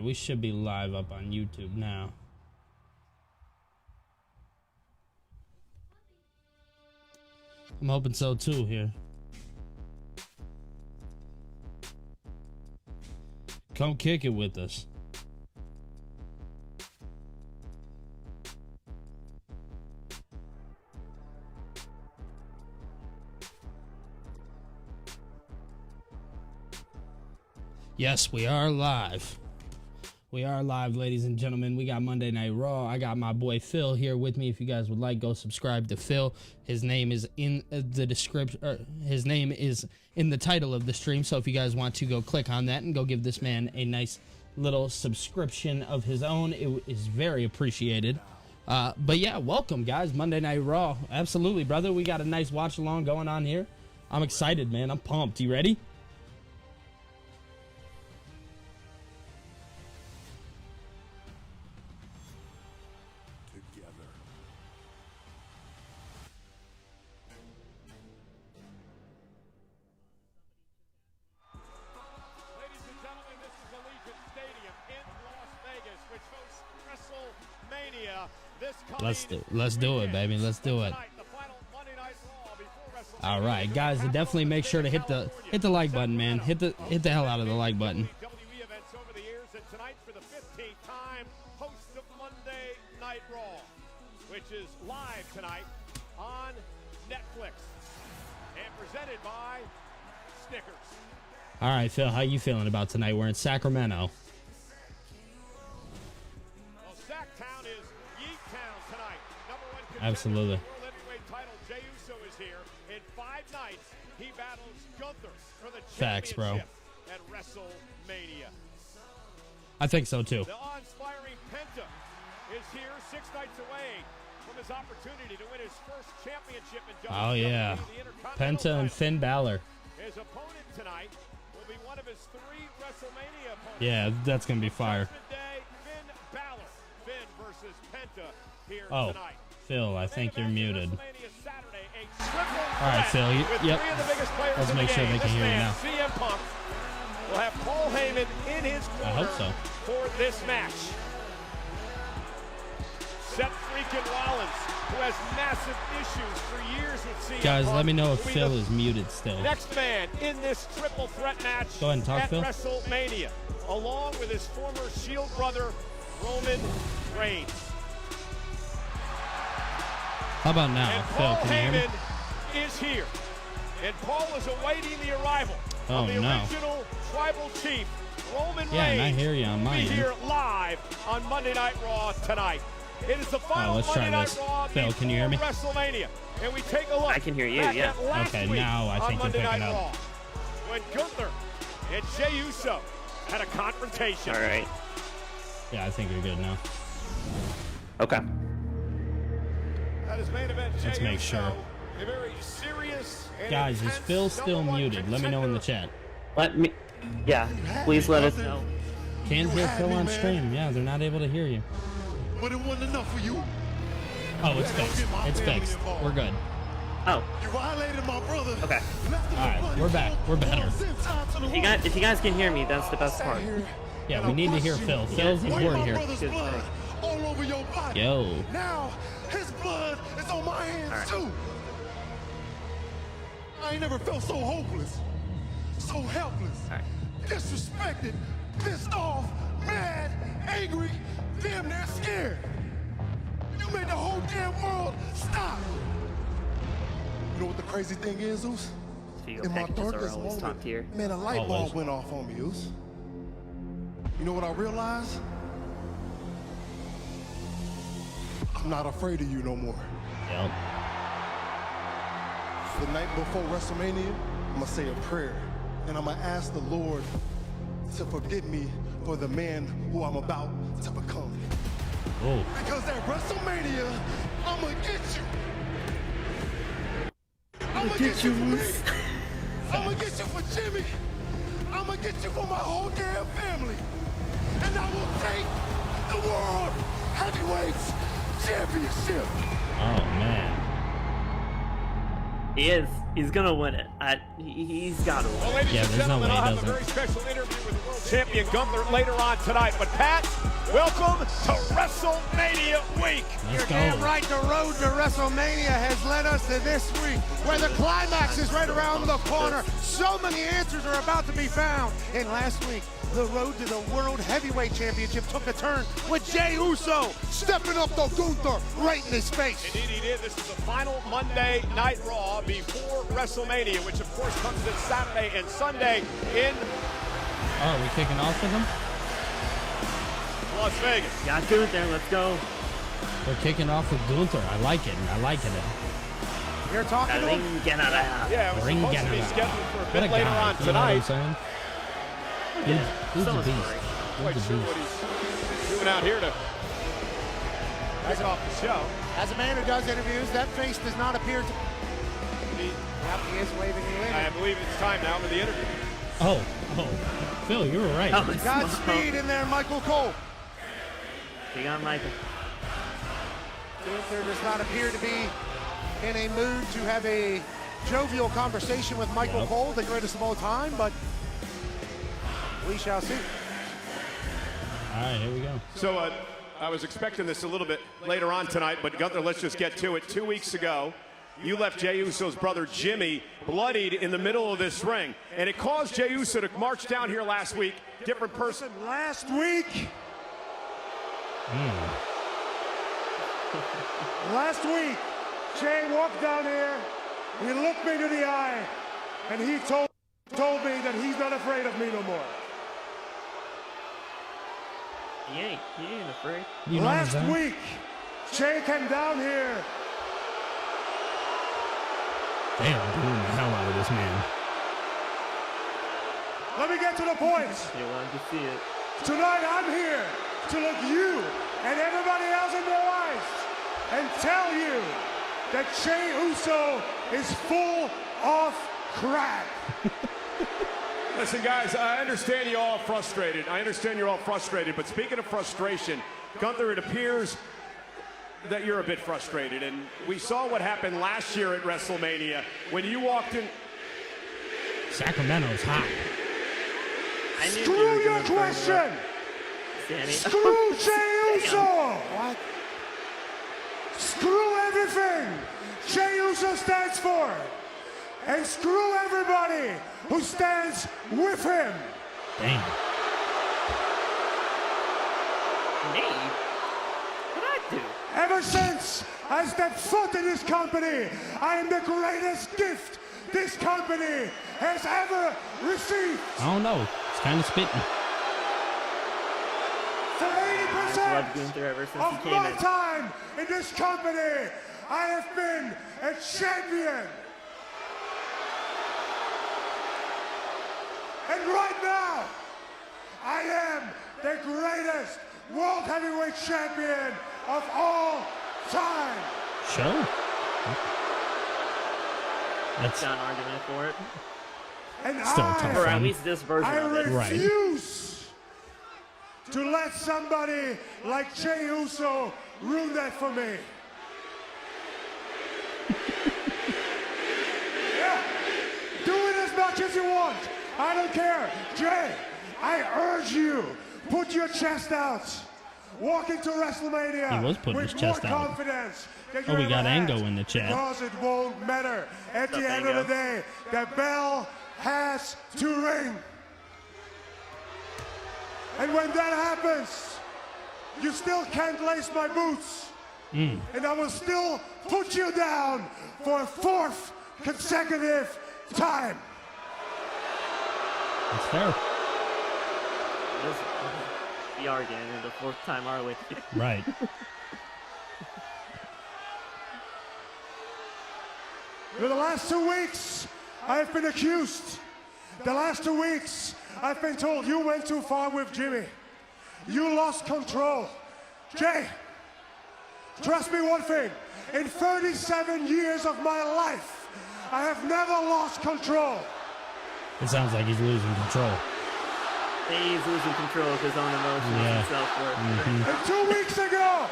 right, we should be live up on YouTube now. I'm hoping so too here. Come kick it with us. Yes, we are live. We are live, ladies and gentlemen. We got Monday Night Raw. I got my boy Phil here with me. If you guys would like, go subscribe to Phil. His name is in the description. His name is in the title of the stream. So if you guys want to go click on that and go give this man a nice little subscription of his own, it is very appreciated. But yeah, welcome, guys. Monday Night Raw. Absolutely, brother. We got a nice watch along going on here. I'm excited, man. I'm pumped. You ready? Let's do it, baby. Let's do it. All right, guys, definitely make sure to hit the like button, man. Hit the hell out of the like button. WWE events over the years, and tonight for the 15th time, host of Monday Night Raw, which is live tonight on Netflix and presented by Snickers. All right, Phil, how you feeling about tonight? We're in Sacramento. Absolutely. World heavyweight title, Jey Uso is here. In 5 nights, he battles Gunther for the Facts, bro. At WrestleMania. I think so too. The awe-inspiring Penta is here 6 nights away from his opportunity to win his first championship in WWE. Oh yeah, Penta and Finn Balor. His opponent tonight will be one of his 3 WrestleMania opponents. Yeah, that's gonna be fire. Day, Finn Balor. Finn versus Penta here tonight. Phil, I think you're muted. All right, Phil. Yep. Let's make sure they can hear you now. CM Punk will have Paul Heyman in his corner I hope so. for this match. Seth freaking Rollins, who has massive issues for years with CM Guys, Punk, let me know if Phil is muted still. Next man in this triple threat match Go ahead and talk, at Phil. WrestleMania, along with his former Shield brother, Roman Reigns. How about now, And Phil? Paul Can you hear me? Heyman is here, and Paul is awaiting the arrival of the original tribal chief, Roman Reigns. Yeah, and I hear you on mine. Here live on Monday Night Raw tonight. It is the final let's try Monday this. Night Raw Phil, can you hear me? WrestleMania, and we take a look. I can hear you, back yeah. at last Okay, week now I think on you're Monday picking Night up. Raw, when Gunther and Jey Uso had a confrontation. All right. Yeah, I think you're good now. Okay. Let's make sure. A very serious and Guys, is intense Phil still #1 muted? Let me know in the contender. chat. Let me. Yeah. Please let us know. Can't hear Phil on stream. Yeah, they're not able to hear you. But it wasn't enough for you. Oh, it's fixed. It's fixed. We're good. Oh. You violated my brother. Okay. All right, we're back. We're better. If you guys can hear me, that's the best part. Yeah, we need to hear Phil. Phil's important here. Blood all over your body. Yo. Now his blood is on my hands too. I ain't never felt so hopeless, so helpless, disrespected, pissed off, mad, angry, damn near scared. You made the whole damn world stop. You know what the crazy thing is, Zeus? Video In my packages are darkest always top moment, tier. man, a light Always. bulb went off on me, Zeus. You know what I realized? I'm not afraid of you no more. Yep. The night before WrestleMania, I'm gonna say a prayer, and I'm gonna ask the Lord to forgive me for the man who I'm about to become. Oh. Because at WrestleMania, I'm gonna get you. I'm gonna get you for me. I'm gonna get you for Jimmy. I'm gonna get you for my whole damn family. And I will take the World Heavyweight Championship. Oh man. He is. He's gonna win it. He's got to win. Well, ladies Yeah, and there's no gentlemen, way he I'll have a doesn't. very special interview with the world champion Gunther later on tonight. But Pat, welcome to WrestleMania week. Let's go. Damn right, the road to WrestleMania has led us to this week, where the climax is right around the corner. So many answers are about to be found. And last week, the road to the World Heavyweight Championship took a turn with Jey Uso stepping up to Gunther right in his face. Indeed he did. This is the final Monday Night Raw before WrestleMania, which of course comes this Saturday and Sunday in Oh, are we kicking off with them? Las Vegas. Got Gunther. Let's go. We're kicking off with Gunther. I like it. I like it. You're talking to him? Yeah, it was Ring supposed to be general. scheduled for a What bit a later guy. on You know what I'm tonight. saying? He's So a much beast. glory. Quite He's a sure beast. what he's doing out here to kick off the show. As a man who does interviews, that face does not appear to... Yep, he is waving you in. I believe it's time now for the interview. Oh, Phil, you were right. Oh, Godspeed in there, Michael Cole. You got Michael. Gunther does not appear to be in a mood to have a jovial conversation with Michael Cole, the greatest of all time, but we shall see. All right, here we go. So I was expecting this a little bit later on tonight, but Gunther, let's just get to it. 2 weeks ago, you left Jey Uso's brother Jimmy bloodied in the middle of this ring, and it caused Jey Uso to march down here last week. Different person. Last week, Jay walked down here, he looked me to the eye, and he told me that he's not afraid of me no more. He ain't afraid. You know what I'm saying? week, Jay came down here. They are doing the hell out of this man. Let me get to the point. You wanted to see it. Tonight I'm here to look you and everybody else in the eyes and tell you that Jey Uso is full of crap. Listen, guys, I understand you're all frustrated. But speaking of frustration, Gunther, it appears that you're a bit frustrated. And we saw what happened last year at WrestleMania when you walked in. Sacramento's hot. I knew you Screw were your gonna bring it up, question. Sammy. Screw Jey Uso. What? Screw everything Jey Uso stands for. And screw everybody who stands with him. Damn. Me? What'd I do? Ever since I stepped foot in this company, I am the greatest gift this company has ever received. I don't know. It's kind of spitting. For I've 80% loved Gunther ever since of he came my in. time in this company, I have been a champion. And right now, I am the greatest World Heavyweight Champion of all time. Show. That's Got an argument for it. And Still tough. Or at Fun. least this version I of it. Right. refuse to let somebody like Jey Uso ruin that for me. Yeah, do it as much as you want. I don't care. Jay, I urge you, put your chest out. Walk into WrestleMania He was putting with his chest more out. confidence than Oh, you we ever got had, Ango in the chat. Because it won't matter. At the What's up, end of the Ango? day, the bell has to ring. And when that happens, you still can't lace my boots. And I will still put you down for a fourth consecutive time. That's fair. We are getting into the fourth time, are we? Right. For the last 2 weeks, I've been accused. The last 2 weeks, I've been told you went too far with Jimmy. You lost control. Jay, trust me one thing. In 37 years of my life, I have never lost control. It sounds like he's losing control. He's losing control of his own emotions Yeah. and self-worth. And 2 weeks ago,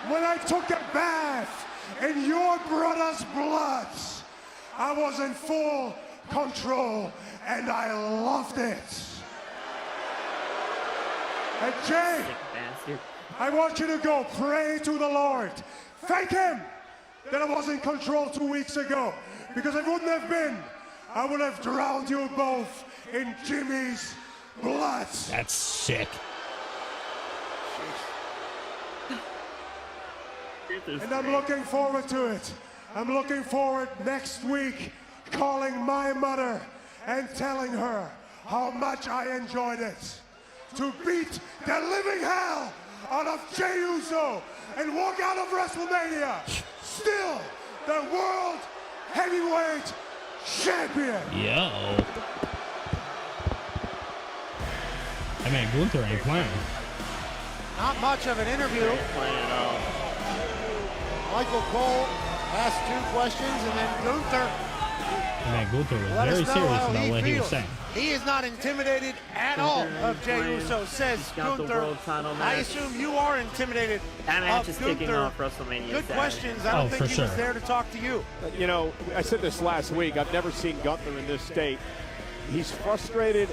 when I took a bath in your brother's blood, I was in full control, and I loved it. And Jay, Sick bastard. I want you to go pray to the Lord. Thank Him that I was in control 2 weeks ago, because if it wouldn't have been, I would have drowned you both in Jimmy's blood. That's sick. And I'm looking forward to it. I'm looking forward next week calling my mother and telling her how much I enjoyed it. To beat the living hell out of Jey Uso and walk out of WrestleMania still the World Heavyweight Champion. Yo. I mean, Gunther ain't playing. Not much of an interview. Playing at all. Michael Cole asked 2 questions, and then Gunther Man, Gunther was let very us know serious how about he what he was feels. saying. He is not intimidated at all of Jey Uso, says He's got the Gunther. world title I match. assume you are intimidated That match of is kicking Gunther. off WrestleMania Good Saturday. questions. I don't think for he was sure. there to talk to you. You know, I said this last week. I've never seen Gunther in this state. He's frustrated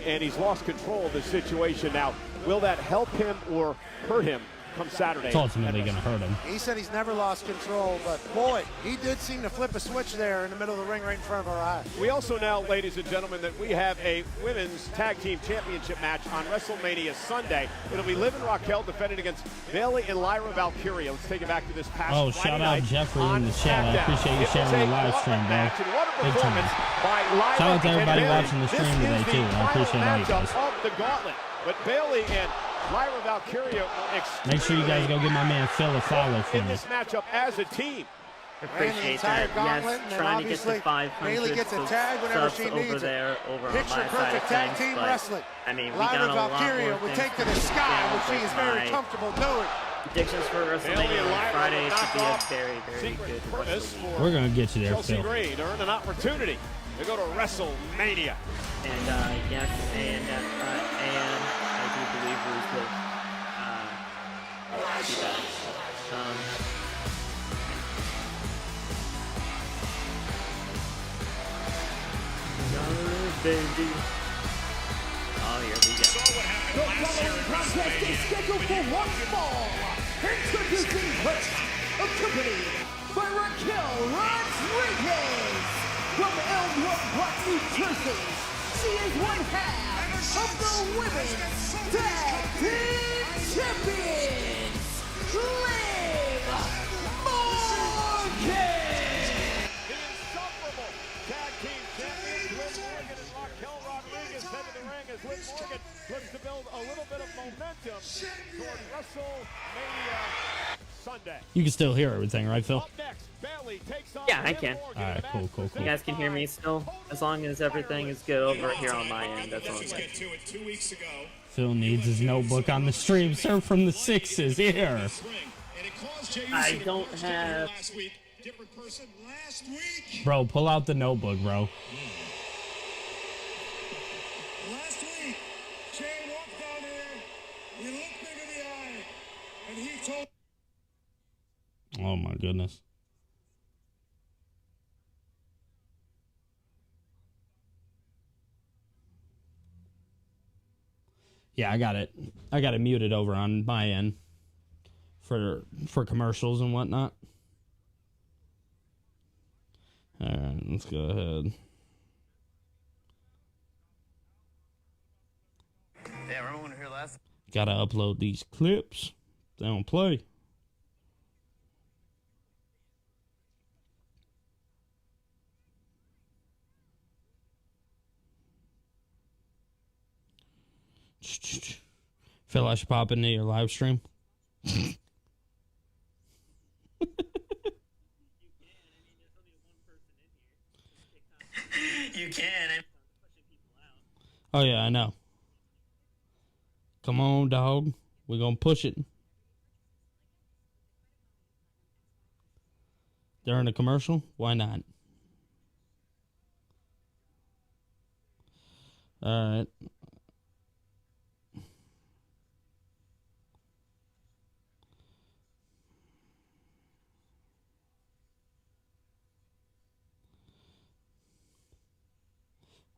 and he's lost control of the situation. Now, will that help him or hurt him come Saturday? It's ultimately going to hurt him. He said he's never lost control, but boy, he did seem to flip a switch there in the middle of the ring right in front of our eyes. We also now, ladies and gentlemen, that we have a women's tag team championship match on WrestleMania Sunday. It'll be Liv and Raquel defending against Bayley and Lyra Valkyria. Let's take it back to this past Oh, Friday shout out night Jeffrey on in the chat. I SmackDown. appreciate you It was sharing the a live gauntlet stream, bro. match, and what a Big time. performance by Lyra Shout out to and everybody Bayley. watching the stream This today, is the too. I final appreciate all you matchup guys. of the gauntlet. But Bayley and Lyra Valkyria were Make sure you guys go give my man Phil a follow for in me. this matchup as a team. Ran the Appreciate entire that. gauntlet, Yes, and then trying to get obviously to 500 Bayley gets a tag whenever subs she over needs it. there, over on Picture my side perfect of tag things, team but, wrestling. I mean, we Lyra got a lot Valkyria more would things take to the to sky, do which she is with very my comfortable doing. predictions for Bayley WrestleMania and on Lyra Friday knock should be a off very, very secret good purpose WrestleMania. for We're going to get you there, Chelsea Phil. Green to earn an opportunity to go to WrestleMania. And yes, and I do believe Bruce will be back. Baby. Oh, here we go. The following contest is scheduled for one fall. Introducing first, accompanied by Raquel Rodriguez from Elmwood Park, New Jersey. She is one half of the Women's Tag Team Champions, Liv Morgan. The insufferable tag team champions, Liv Morgan and Raquel Rodriguez, head to the ring as Liv Morgan looks to build a little bit of momentum toward WrestleMania Sunday. You can still hear everything, right, Phil? Up next, Bayley takes on Yeah, I Liv can. Morgan. All right, cool, cool, cool. You guys can hear me still? As long as everything is good over here on my end, that's all good. Phil needs his notebook on the stream. Sir from the Sixes here. I don't have... Bro, pull out the notebook, bro. Last week, Jay walked down here, he looked me in the eye, and he told Oh, my goodness. Yeah, I got it. I got it muted over on my end for commercials and whatnot. All right, let's go ahead. Yeah, remember when we were here last? Gotta upload these clips. They don't play. Phil, I should pop into your live stream. You can. Oh, yeah, I know. Come on, dog. We're gonna push it. During a commercial? Why not? All right.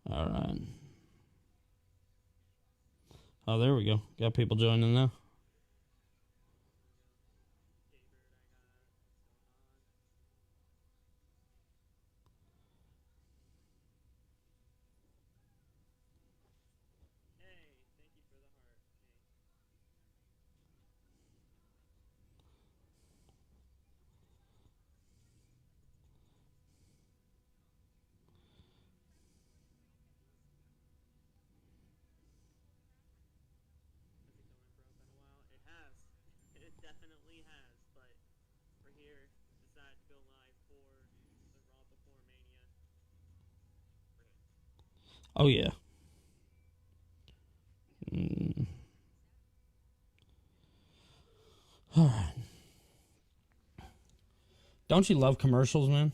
All right. Oh, there we go. Got people joining now. Definitely has, but we're here, decided to go live for the Raw Before Mania. Oh, yeah. All right. Don't you love commercials, man?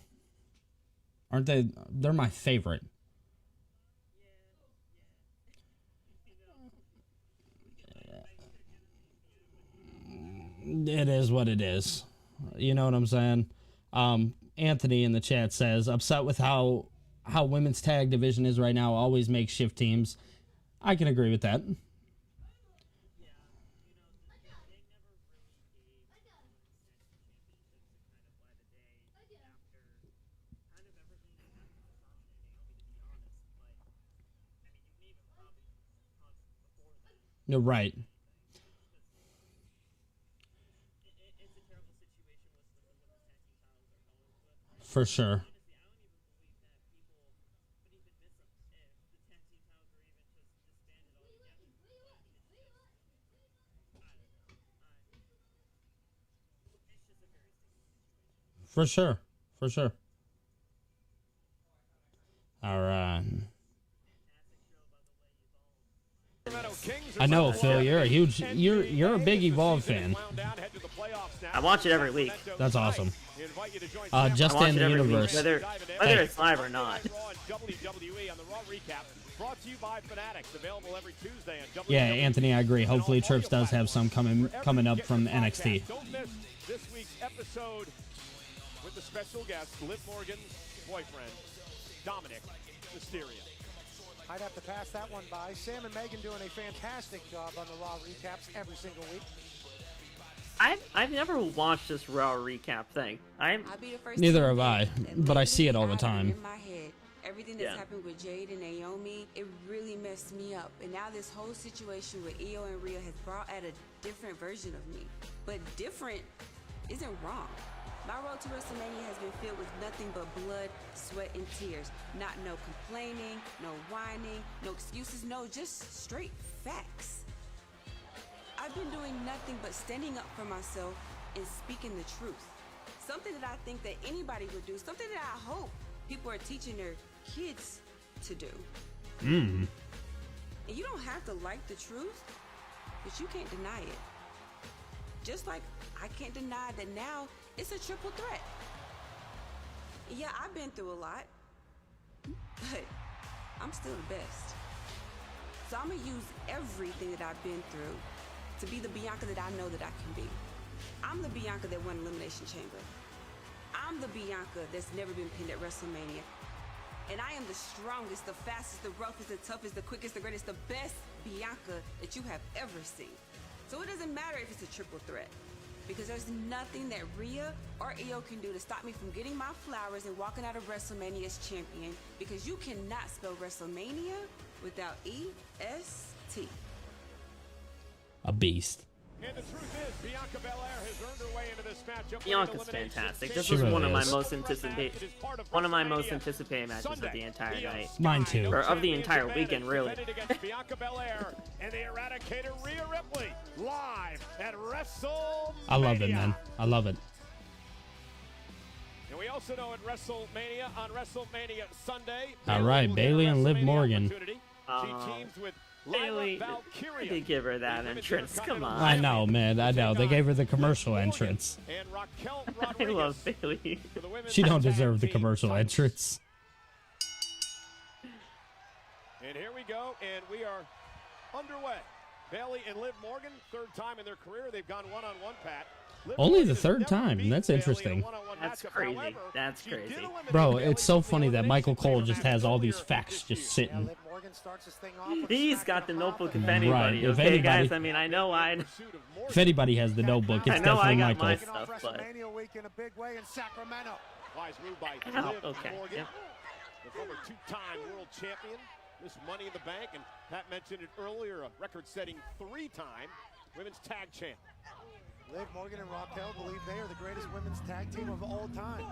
Aren't they? They're my favorite. It is what it is. You know what I'm saying? Anthony in the chat says, upset with how women's tag division is right now, always makeshift teams. I can agree with that. You're right. For sure. For sure. For sure. All right. I know, Phil. You're a big Evolve fan. I watch it every week. That's awesome. Just I watch in it the every universe. week, whether Hey. it's live or not. Yeah, Anthony, I agree. Hopefully, Trips does have some coming up from NXT. Don't miss this week's episode with the special guest, Liv Morgan's boyfriend, Dominic Mysterio. I'd have to pass that one by. Sam and Megan doing a fantastic job on the Raw recaps every single week. I've never watched this Raw recap thing. Neither have I, but I see it all the time. In my head, everything that's happened with Jade and Naomi, it really messed me up. And now this whole situation with Io and Rhea has brought out a different version of me. But different isn't wrong. My road to WrestleMania has been filled with nothing but blood, sweat, and tears. Not no complaining, no whining, no excuses, no, just straight facts. I've been doing nothing but standing up for myself and speaking the truth. Something that I think that anybody would do, something that I hope people are teaching their kids to do. And you don't have to like the truth, but you can't deny it. Just like I can't deny that now it's a triple threat. Yeah, I've been through a lot, but I'm still the best. So I'm gonna use everything that I've been through to be the Bianca that I know that I can be. I'm the Bianca that won Elimination Chamber. I'm the Bianca that's never been pinned at WrestleMania. And I am the strongest, the fastest, the roughest, the toughest, the quickest, the greatest, the best Bianca that you have ever seen. So it doesn't matter if it's a triple threat, because there's nothing that Rhea or Io can do to stop me from getting my flowers and walking out of WrestleMania as champion, because you cannot spell WrestleMania without E-S-T. A beast. And the truth is, Bianca Belair has earned her way into this matchup. Bianca's fantastic. This She was really one of my is. most anticipated matches of the entire night. Mine too. Or of the entire weekend, really. Bianca Belair and the Eradicator Rhea Ripley live at WrestleMania. I love it, man. I love it. And we also know at WrestleMania, on WrestleMania Sunday, All right, Bayley and Liv Morgan. She teams with Bayley, they give her that entrance. Come on. I know, man. I know. They gave her the commercial entrance. And Raquel I Rodriguez love Bayley. for the women's She don't tag deserve the team commercial titles. entrance. And here we go, and we are underway. Bayley and Liv Morgan, third time in their career. They've gone one-on-one, Pat. Only the third time. That's interesting. That's crazy. That's crazy. Bro, it's so funny that Michael Cole just has all these facts just Yeah, sitting. Liv Morgan starts this thing off with a He's smack got and the a notebook pop if and- anybody. If Okay, anybody. guys. I mean, I know If anybody has the notebook, it's I know I definitely got Michael. my Kicking off stuff, but- WrestleMania week in a big way in Sacramento. Wise move by Ow, Liv okay, Morgan, yeah. the former two-time world champion. This Money in the Bank, and Pat mentioned it earlier, a record-setting 3-time women's tag champ. Liv Morgan and Raquel believe they are the greatest women's tag team of all time.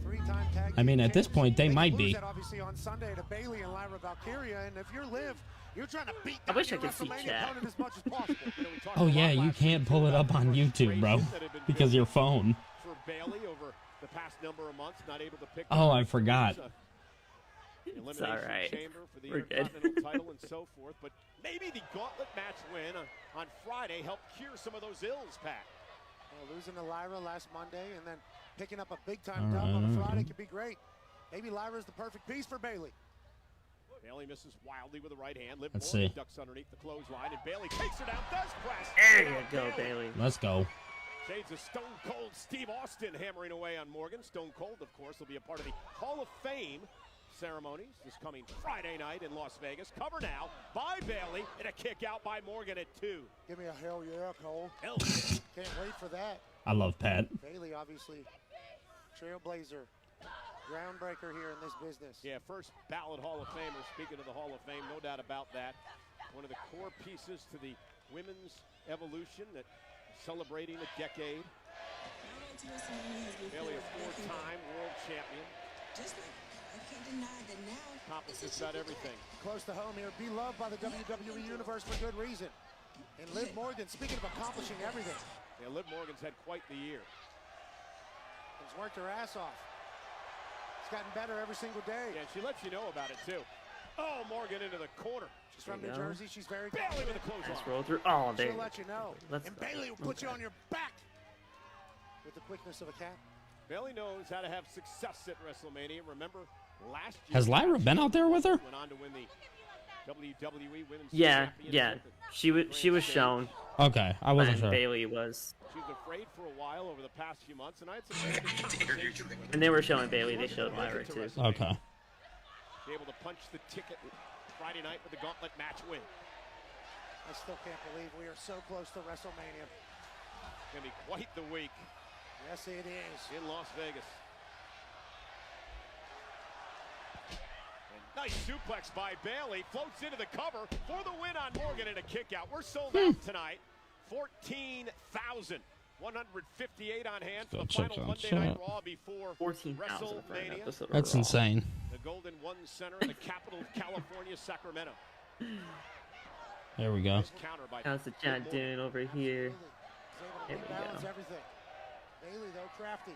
3-time tag I mean, team at this champs. point, they could might lose be. that obviously on Sunday to Bayley and Lyra Valkyria, and if you're Liv, you're trying to beat I down wish I your could see WrestleMania chat. opponent as much as possible. You know, we talked Oh a yeah, lot you last can't week pull it about up on the YouTube, bro, frustrations that have been because your building phone. for Bayley over the past number of months, not able to pick Oh, up I forgot. It's all right. chamber for the We're good. Intercontinental title and so forth, but maybe the gauntlet match win on Friday helped cure some of those ills, Pat. Well, losing to Lyra last Monday and then picking up a big-time dub on a Friday could be great. Maybe Lyra's the perfect piece for Bayley. Bayley misses wildly with the right hand. Liv Let's Morgan see. ducks underneath the clothesline, and Bayley takes her down, does press. There Now you go, Bayley. Let's go. Shades of Stone Cold Steve Austin hammering away on Morgan. Stone Cold, of course, will be a part of the Hall of Fame ceremonies this coming Friday night in Las Vegas. Cover now by Bayley and a kick out by Morgan at 2. Give me a hell yeah, Cole. Hell yeah. Can't wait for that. I love Pat. Bayley, obviously, trailblazer, groundbreaker here in this business. Yeah, first ballot Hall of Famer. Speaking of the Hall of Fame, no doubt about that. One of the core pieces to the women's evolution that is celebrating a decade. Bayley, a 4-time world champion. Just like I can't deny that now. Accomplished just about everything. Close to home here, beloved by the WWE Universe for good reason. And Liv Morgan, speaking of accomplishing everything, Yeah, Liv Morgan's had quite the year. has worked her ass off. She's gotten better every single day. Yeah, she lets you know about it, too. Oh, Morgan into the corner. She's from There New you go. Jersey. She's very Bayley with a Let's clothesline. roll through. Oh, there. She'll let you know. Let's And go. Bayley will put you Okay. on your back with the quickness of a cat. Bayley knows how to have success at WrestleMania. Remember, last year... Has Lyra been out there with her? Went on to win the WWE Women's Yeah, Championship yeah. at the She was Grand shown. Okay, I wasn't And sure. Bayley was. She was afraid for a while over the past few months, and I had some conversations with her. And they were showing Bayley. They showed Lyra too. Okay. Be able to punch the ticket Friday night with the gauntlet match win. I still can't believe we are so close to WrestleMania. Gonna be quite the week Yes, it is. in Las Vegas. And nice suplex by Bayley. Floats into the cover for the win on Morgan and a kick out. We're sold out tonight. 14,158 on hand for Go the check final on Monday chat. Night Raw before 14,000 for an WrestleMania. episode. That's overall. insane. The Golden One Center in the capital of California, Sacramento. There we go. Nice counter by How's the Liv chat Morgan. doing over here? Bayley There is able to we rebalance go. everything. Bayley, though, crafty.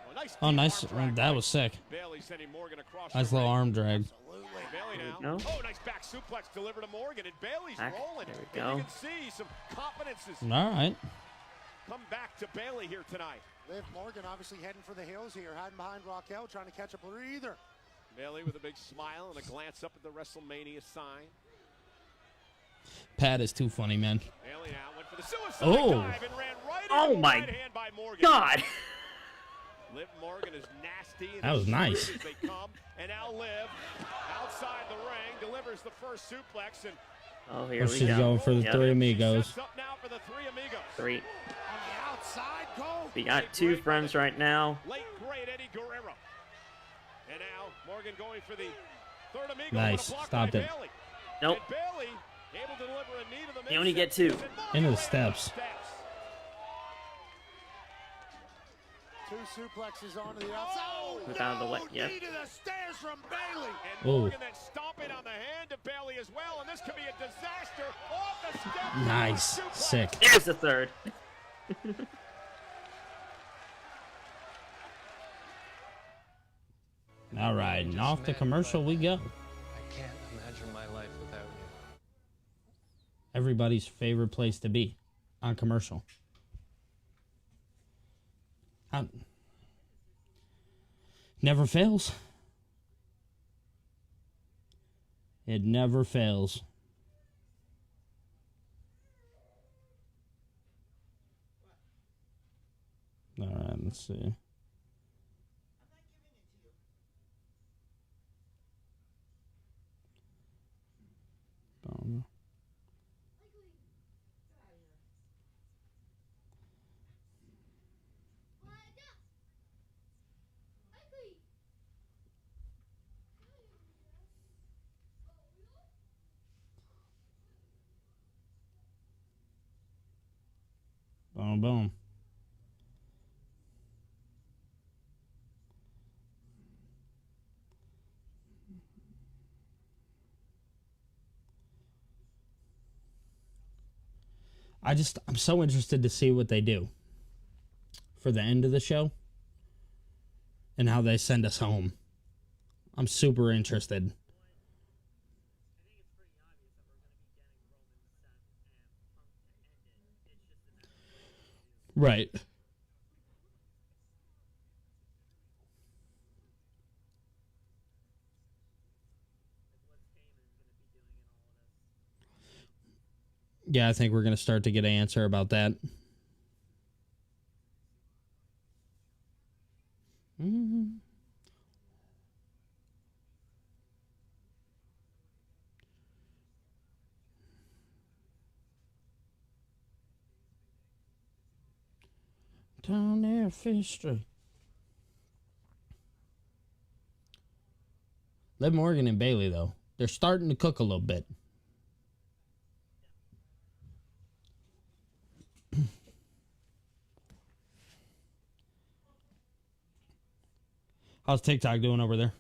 Well, nice Oh, deep nice. arm drag That by was sick. Bayley sending Morgan across Nice the little ring. arm drag. Absolutely. Bayley There now. we go. Oh, nice back suplex delivered to Morgan, and Bayley's Back. rolling. There we And go. you can see some confidence has All right. come back to Bayley here tonight. Liv Morgan obviously heading for the hills here, hiding behind Raquel, trying to catch a breather. Bayley with a big smile and a glance up at the WrestleMania sign. Pat is too funny, man. Bayley now went for the suicide Oh. dive and ran right Oh into the my right hand by Morgan. God. Liv Morgan is nasty and That was as nice. shrewd as they come. And now Liv outside the ring delivers the first suplex and Oh, here Oh, we she's go. going for the Yep. three she amigos. sets up now for the Three Amigos. 3. On the outside, go. We got 2 friends right now. Late great Eddie Guerrero. And now Morgan going for the third amigo. Nice. But a block Stopped by it. Bayley. Nope. And Bayley able to deliver a knee to the You only get 2. midsection. And Morgan Into the right steps. Two suplexes onto the outside. Oh, Move out of the way, yep. knee to the stairs from Bayley. And Ooh. Morgan then stomping on the hand of Bayley as well. And this could be a disaster. Off the steps. Nice. Suplex. Sick. There's the third. All right. And off the commercial we go. I can't imagine my life without you. Everybody's favorite place to be on commercial. Never fails. It never fails. Let's see. Boom. Boom, boom. I'm so interested to see what they do for the end of the show and how they send us home. I'm super interested. Right. Yeah, I think we're going to start to get an answer about that. Down there, Fish Street. Liv Morgan and Bayley, though, they're starting to cook a little bit. How's TikTok doing over there?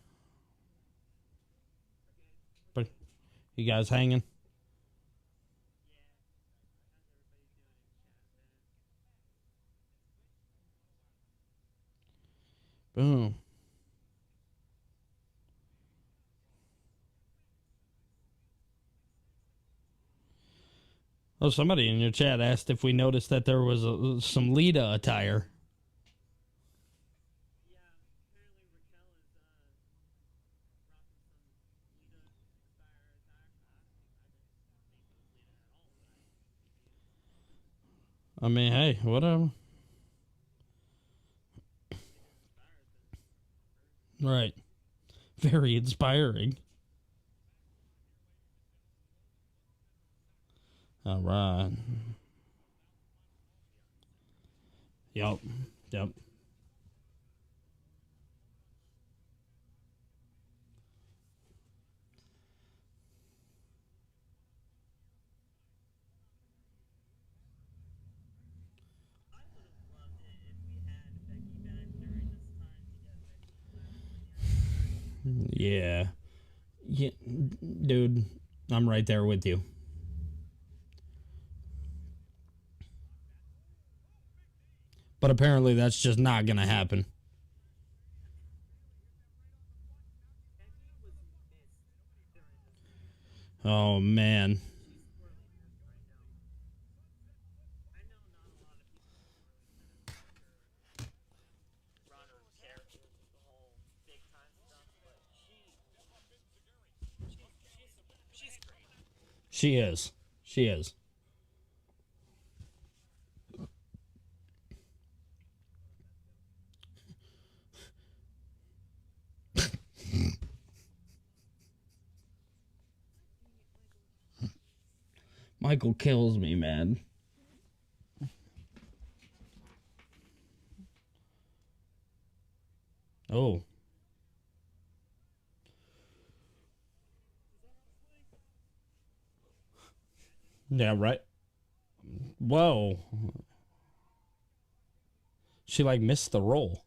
But you guys hanging? Boom. Oh, somebody in your chat asked if we noticed that there was some Lita attire. I mean, hey, whatever. Right. Very inspiring. All right. Yep. Yep. Yeah. Yeah, dude, I'm right there with you. But apparently that's just not going to happen. Oh, man. She is. She is. Michael kills me, man. Oh. Yeah, right. Whoa. She, like, missed the roll.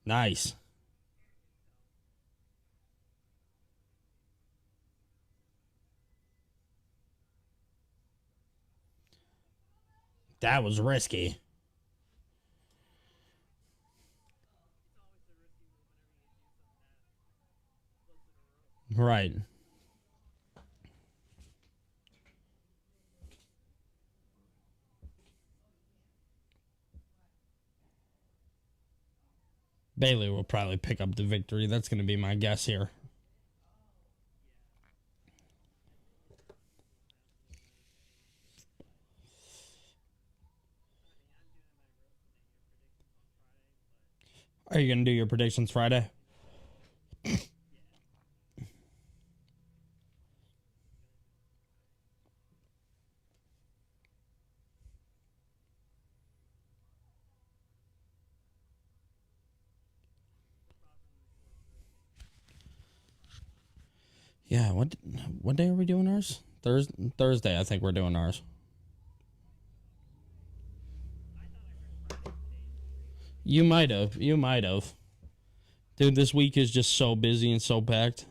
Nice. That was risky. Right. Bayley will probably pick up the victory. That's going to be my guess here. Are you gonna do your predictions Friday? Yeah, what day are we doing ours? Thursday, I think we're doing ours. You might have. Dude, this week is just so busy and so packed.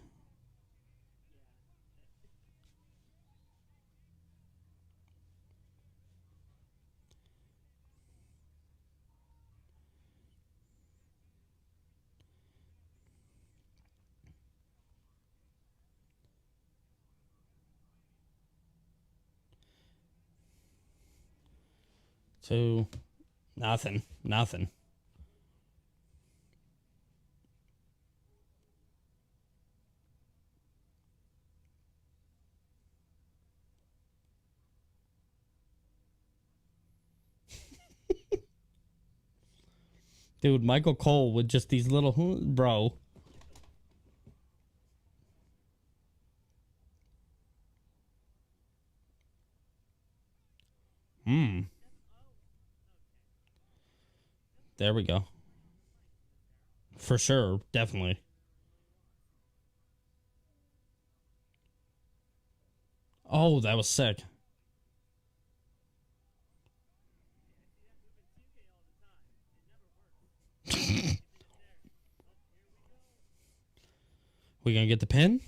So, nothing. Dude, Michael Cole with just these little... Bro. There we go. For sure, definitely. Oh, that was sick. We gonna get the pin?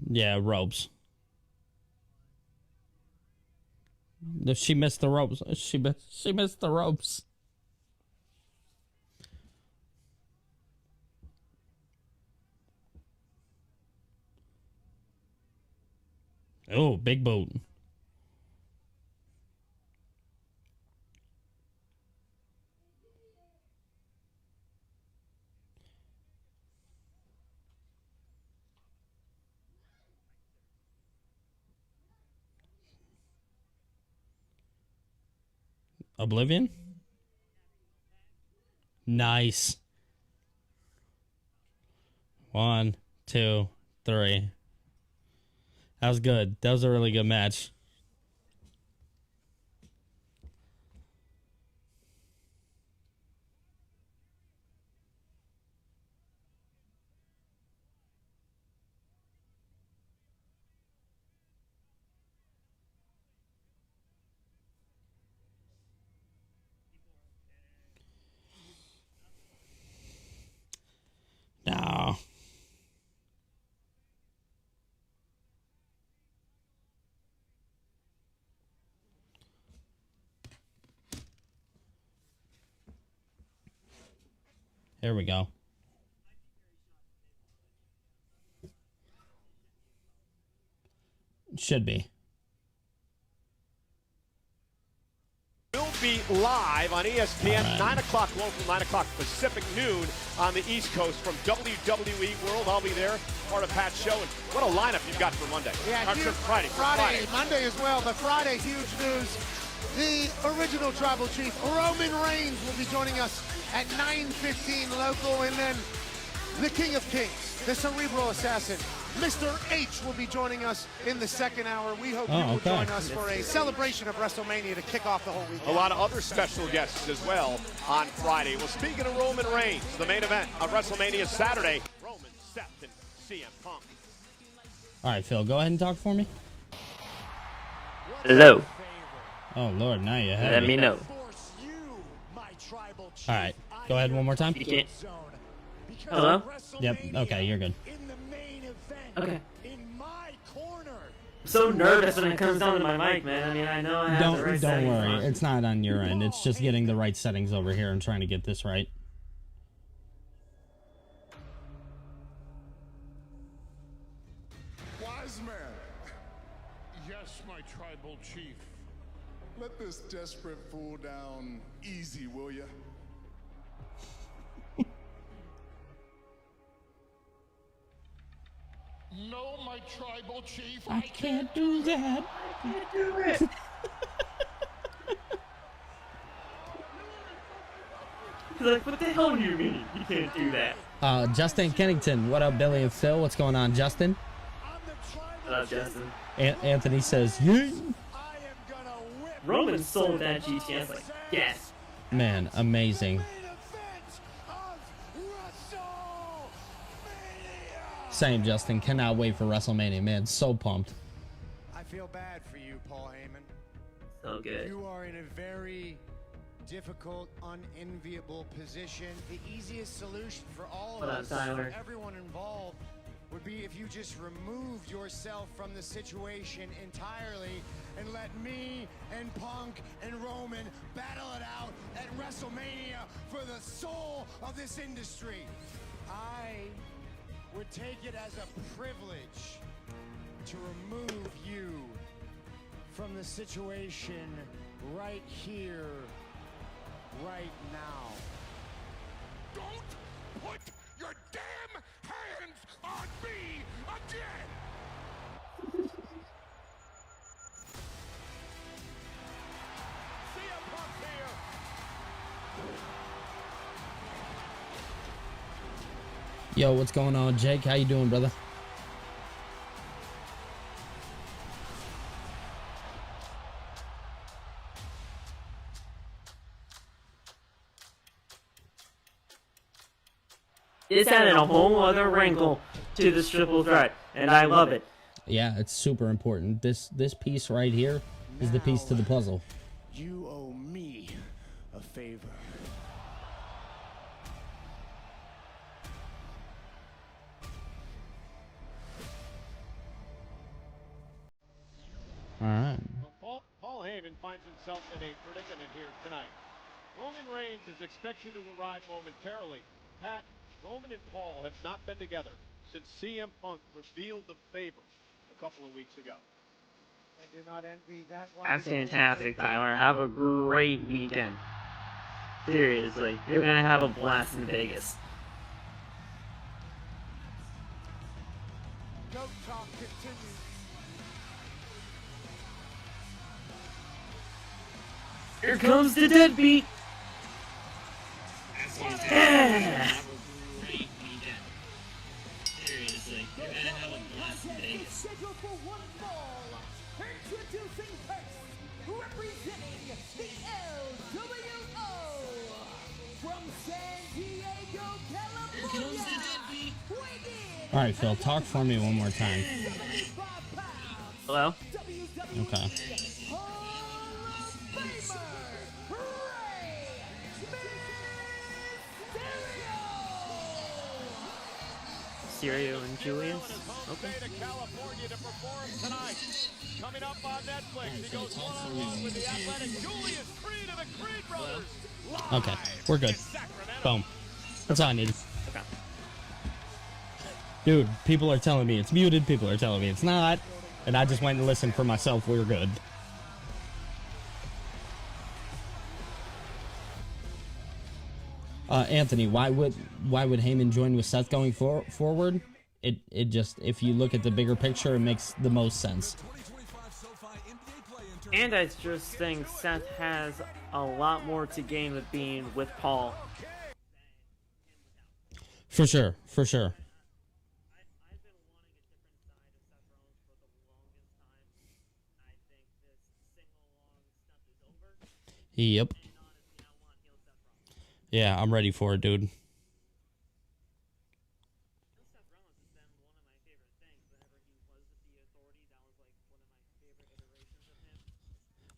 Yeah, ropes. She missed the ropes. She missed the ropes. Oh, big boot. Oblivion? Nice. 1, 2, 3. That was good. That was a really good match. No. Here we go. Should be. Will be live on ESPN, Right. 9 o'clock local, 9 o'clock Pacific, noon on the East Coast from WWE World. I'll be there, part of Pat's show. And what a lineup you've got for Monday. Yeah, Or huge, Friday. Monday as well, but Friday, huge news. The original Tribal Chief, Roman Reigns, will be joining us at 9:15 local, and then the King of Kings, the Cerebral Assassin, Mr. H, will be joining us in the second hour. We hope you will join us for a celebration of WrestleMania to kick off the whole weekend. A lot of other special guests as well on Friday. Well, speaking of Roman Reigns, the main event of WrestleMania Saturday, Roman, Seth, and CM Punk. All right, Phil, go ahead and talk for me. Hello. Oh, Lord, now you have Let me know. All right, go ahead one more time. You can't. Hello? Yep, okay, you're good. Okay. I'm so nervous when it comes down to my mic, man. I mean, I know I have the right Don't settings worry, on. it's not on your end. It's just getting the right settings over here and trying to get this right. Wise man. Yes, my tribal chief. Let this desperate fool down easy, will ya? No, my tribal chief. I can't do that. He's like, what the hell do you mean? You can't do that. Justin Kennington, what up, Billy and Phil? What's going on, Justin? What up, Justin? Anthony says, yeah. Roman sold that GTS like, yes. Man, amazing. Same, Justin. Cannot wait for WrestleMania, man. So pumped. I feel bad for you, Paul Heyman. So good. You are in a very difficult, unenviable position. The easiest solution for all of us, for everyone involved, would be if you just removed yourself from the situation entirely and let me and Punk and Roman battle it out at WrestleMania for the soul of this industry. I would take it as a privilege to remove you from the situation right here, right now. Don't put your damn hands on me again! CM Punk here. Yo, what's going on, Jake? How you doing, brother? It's added a whole other wrinkle to this triple threat, and I love it. Yeah, it's super important. This piece right here is the piece to the puzzle. You owe me a favor. All right. Well, Paul Heyman finds himself in a predicament here tonight. Roman Reigns is expected to arrive momentarily. Pat, Roman and Paul have not been together since CM Punk revealed the favor a couple of weeks ago. I do not envy that one. That's fantastic, Tyler. Have a great weekend. Seriously, you're gonna have a blast in Vegas. Goat talk continues. Here comes the deadbeat! Yeah! Seriously, you're gonna have a blast in Vegas. Scheduled for one fall. Introducing first, representing the LWO from San Diego, California. All right, Phil, talk for me one more time. Hello? Okay. Mysterio and Julius? Okay. To California to perform tonight. Coming up on Netflix, he goes one-on-one with the athletic Julius Creed of the Creed Brothers. Okay, we're good. Boom. That's all I needed. Okay. Dude, people are telling me it's muted. People are telling me it's not. And I just went and listened for myself. We're good. Anthony, why would Heyman join with Seth going forward? It just, if you look at the bigger picture, it makes the most sense. And I just think Seth has a lot more to gain with being with Paul. For sure, for sure. Yep. Yeah, I'm ready for it, dude.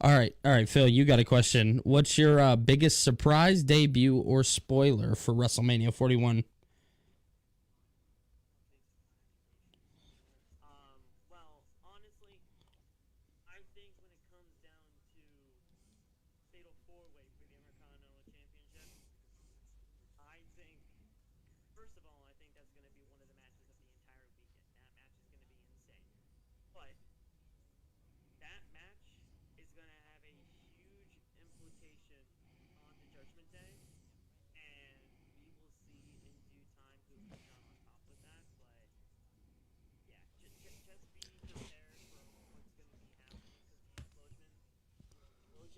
All right, Phil, you got a question. What's your biggest surprise, debut, or spoiler for WrestleMania 41?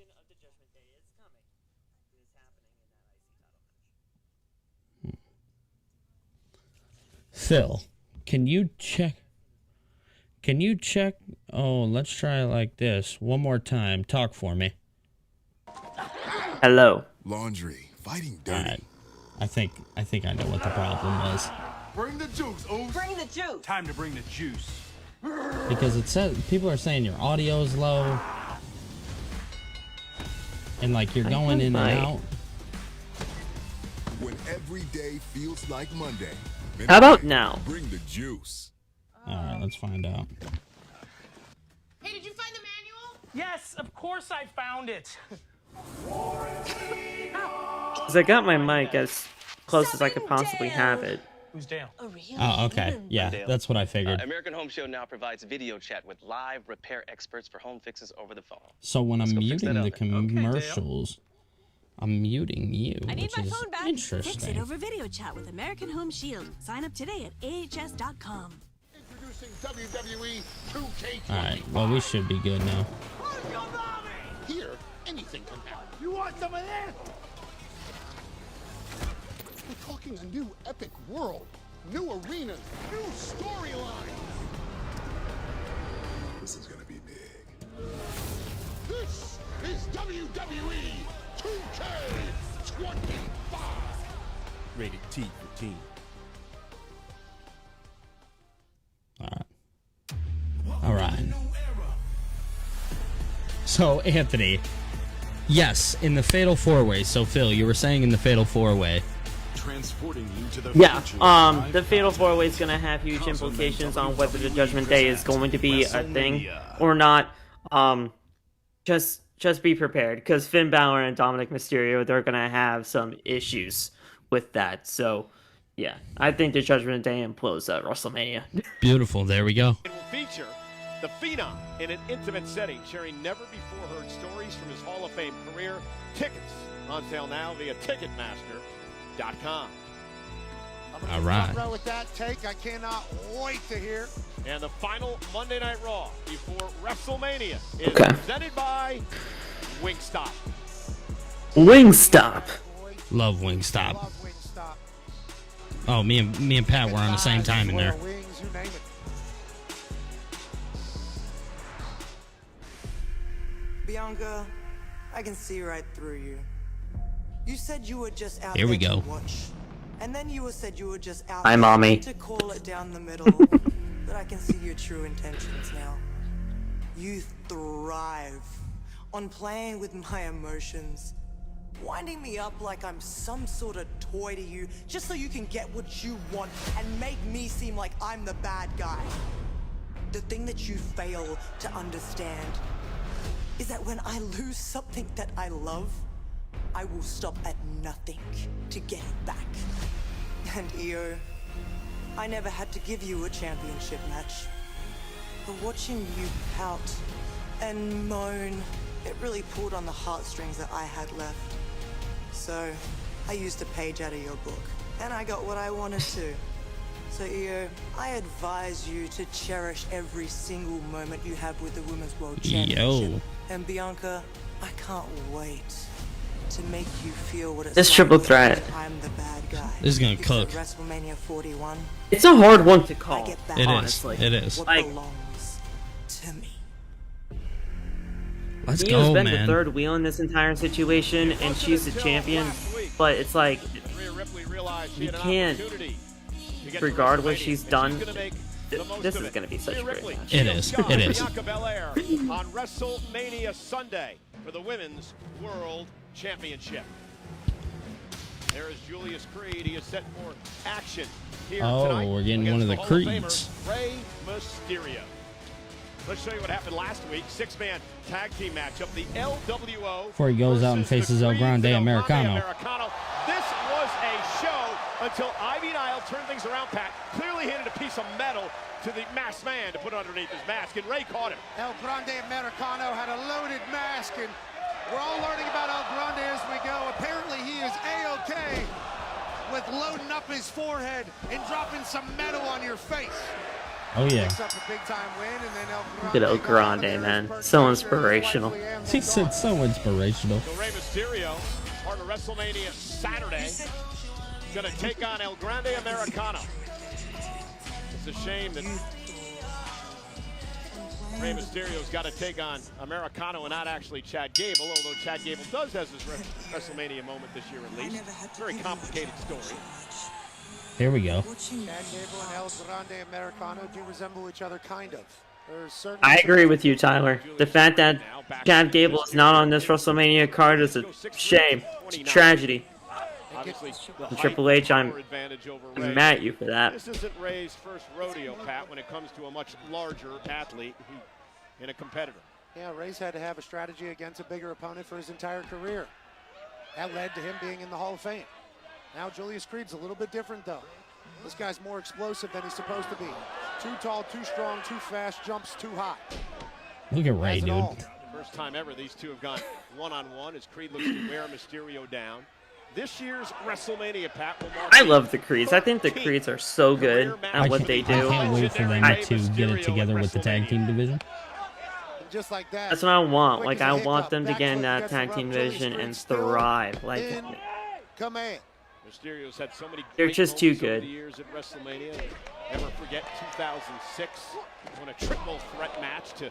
Of the Judgment Day is coming. It is happening in that IC title match. Phil, can you check? Can you check? Oh, let's try it like this. One more time. Talk for me. Hello. Laundry, fighting dirty. All right. I think I know what the problem was. Bring the juice, Oos. Bring the juice. Time to bring the juice. Because it says people are saying your audio is low, and like you're going in and out. When every day feels like Monday. How about now? Bring the juice. All right, let's find out. Hey, did you find the manual? Yes, of course I found it. Cause I got my mic as close as I could possibly have it. Who's Dale? Oh, okay. Yeah, that's what I figured. American Home Show now provides video chat with live repair experts for home fixes over the phone. So when I'm Let's go fix muting that the out then. commercials, I'm muting you, I need which my is phone back. Fix it interesting. over video chat with American Home Shield. Sign up today at ahs.com. Introducing WWE 2K20. All right. Well, we should be good now. Here, anything can happen. You want some of this? We're talking a new epic world, new arenas, new storylines. This is gonna be big. This is WWE 2K25. Rated T for teen. All right. So Anthony, yes, in the Fatal 4-Way. So Phil, you were saying in the Fatal 4-Way. Transporting you to the Yeah, future. the Fatal 4-Way is gonna have huge implications on whether the Judgment Day is going to be a thing or not. Just be prepared, because Finn Balor and Dominic Mysterio, they're gonna have some issues with that. So, yeah, I think the Judgment Day implodes at WrestleMania. Beautiful. There we go. It will feature the Phenom in an intimate setting, sharing never-before-heard stories from his Hall of Fame career. Tickets on sale now via Ticketmaster.com. All right. Row with that take. I cannot wait to hear. And the final Monday Night Raw before WrestleMania is Okay. presented by Wingstop. Wingstop. Love Wingstop. Love Wingstop. Oh, me and Pat were on the same time in there. Wings, you name it. Bianca, I can see right through you. You said you were just out Here we there to go. watch. And then you said you were just out Hi, there Mommy. to call it down the middle. But I can see your true intentions now. You thrive on playing with my emotions, winding me up like I'm some sort of toy to you, just so you can get what you want and make me seem like I'm the bad guy. The thing that you fail to understand is that when I lose something that I love, I will stop at nothing to get it back. And Io, I never had to give you a championship match. But watching you pout and moan, it really pulled on the heartstrings that I had left. So, I used a page out of your book, and I got what I wanted to. So Io, I advise you to cherish every single moment you have with the Women's World Championship. Yo. And Bianca, I can't wait to make you feel what it's This like triple when threat. I'm the bad guy. This is gonna Because cook. at WrestleMania 41, It's a hard one to call. I get back It is. honestly. It is. what Like- belongs to me. Let's Io's go, been the man. third wheel in this entire situation, and she's the champion. But it's like, Rhea Ripley realized she you had an can't opportunity to get regard to what WrestleMania, she's and done. she's gonna make the most This of is it. gonna be such a Rhea great Ripley, match. It is. Scott, It is. Bianca Belair on WrestleMania Sunday for the Women's World Championship. There is Julius Creed. He is set for action here Oh, tonight. we're getting one against of the Hall of Famer, Creeds. Rey Mysterio. Let's show you what happened last week. Six-man tag team matchup. The LWO. Before he goes out and versus faces the El Creeds Grande and Americano. This was a show until Ivy Nile turned things around. Pat clearly handed a piece of metal to the masked man to put underneath his mask, and Ray caught him. El Grande Americano had a loaded mask, and we're all learning about El Grande as we go. Apparently, he is A-OK with loading up his forehead and dropping some metal on your face. Oh yeah. Picks up a big-time win, and then El Grande Look at El goes Grande, over there, man. his birthday So shirt, inspirational. rightfully am He said so inspirational. So Rey Mysterio, part of WrestleMania Saturday, going to take on El Grande Americano. It's a shame that Rey Mysterio's got to take on Americano and not actually Chad Gable, although Chad Gable does have his WrestleMania moment this year at least. Very complicated story. Here we go. Chad Gable and El Grande Americano do resemble each other, kind of. I agree with you, Tyler. The fact that Chad Gable is not on this WrestleMania card is a shame. It's a tragedy. And Triple H, I'm mad at you for that. This isn't Ray's first rodeo, Pat, when it comes to a much larger athlete and a competitor. Yeah, Ray's had to have a strategy against a bigger opponent for his entire career. That led to him being in the Hall of Fame. Now Julius Creed's a little bit different, though. This guy's more explosive than he's supposed to be. Too tall, too strong, too fast, jumps too high. Look at Ray, dude. First time ever these two have gone one-on-one as Creed looks to wear Mysterio down. This year's WrestleMania, Pat, will mark I love the Creeds. I think the Creeds are so good at what they do. I can't wait for them to get it together with the tag team division. Just like that. That's what I want. Like, I want them to get in that tag team division and thrive. Like, Mysterio's had so many they're just too good. Over the years at WrestleMania. Never forget 2006 when a triple threat match to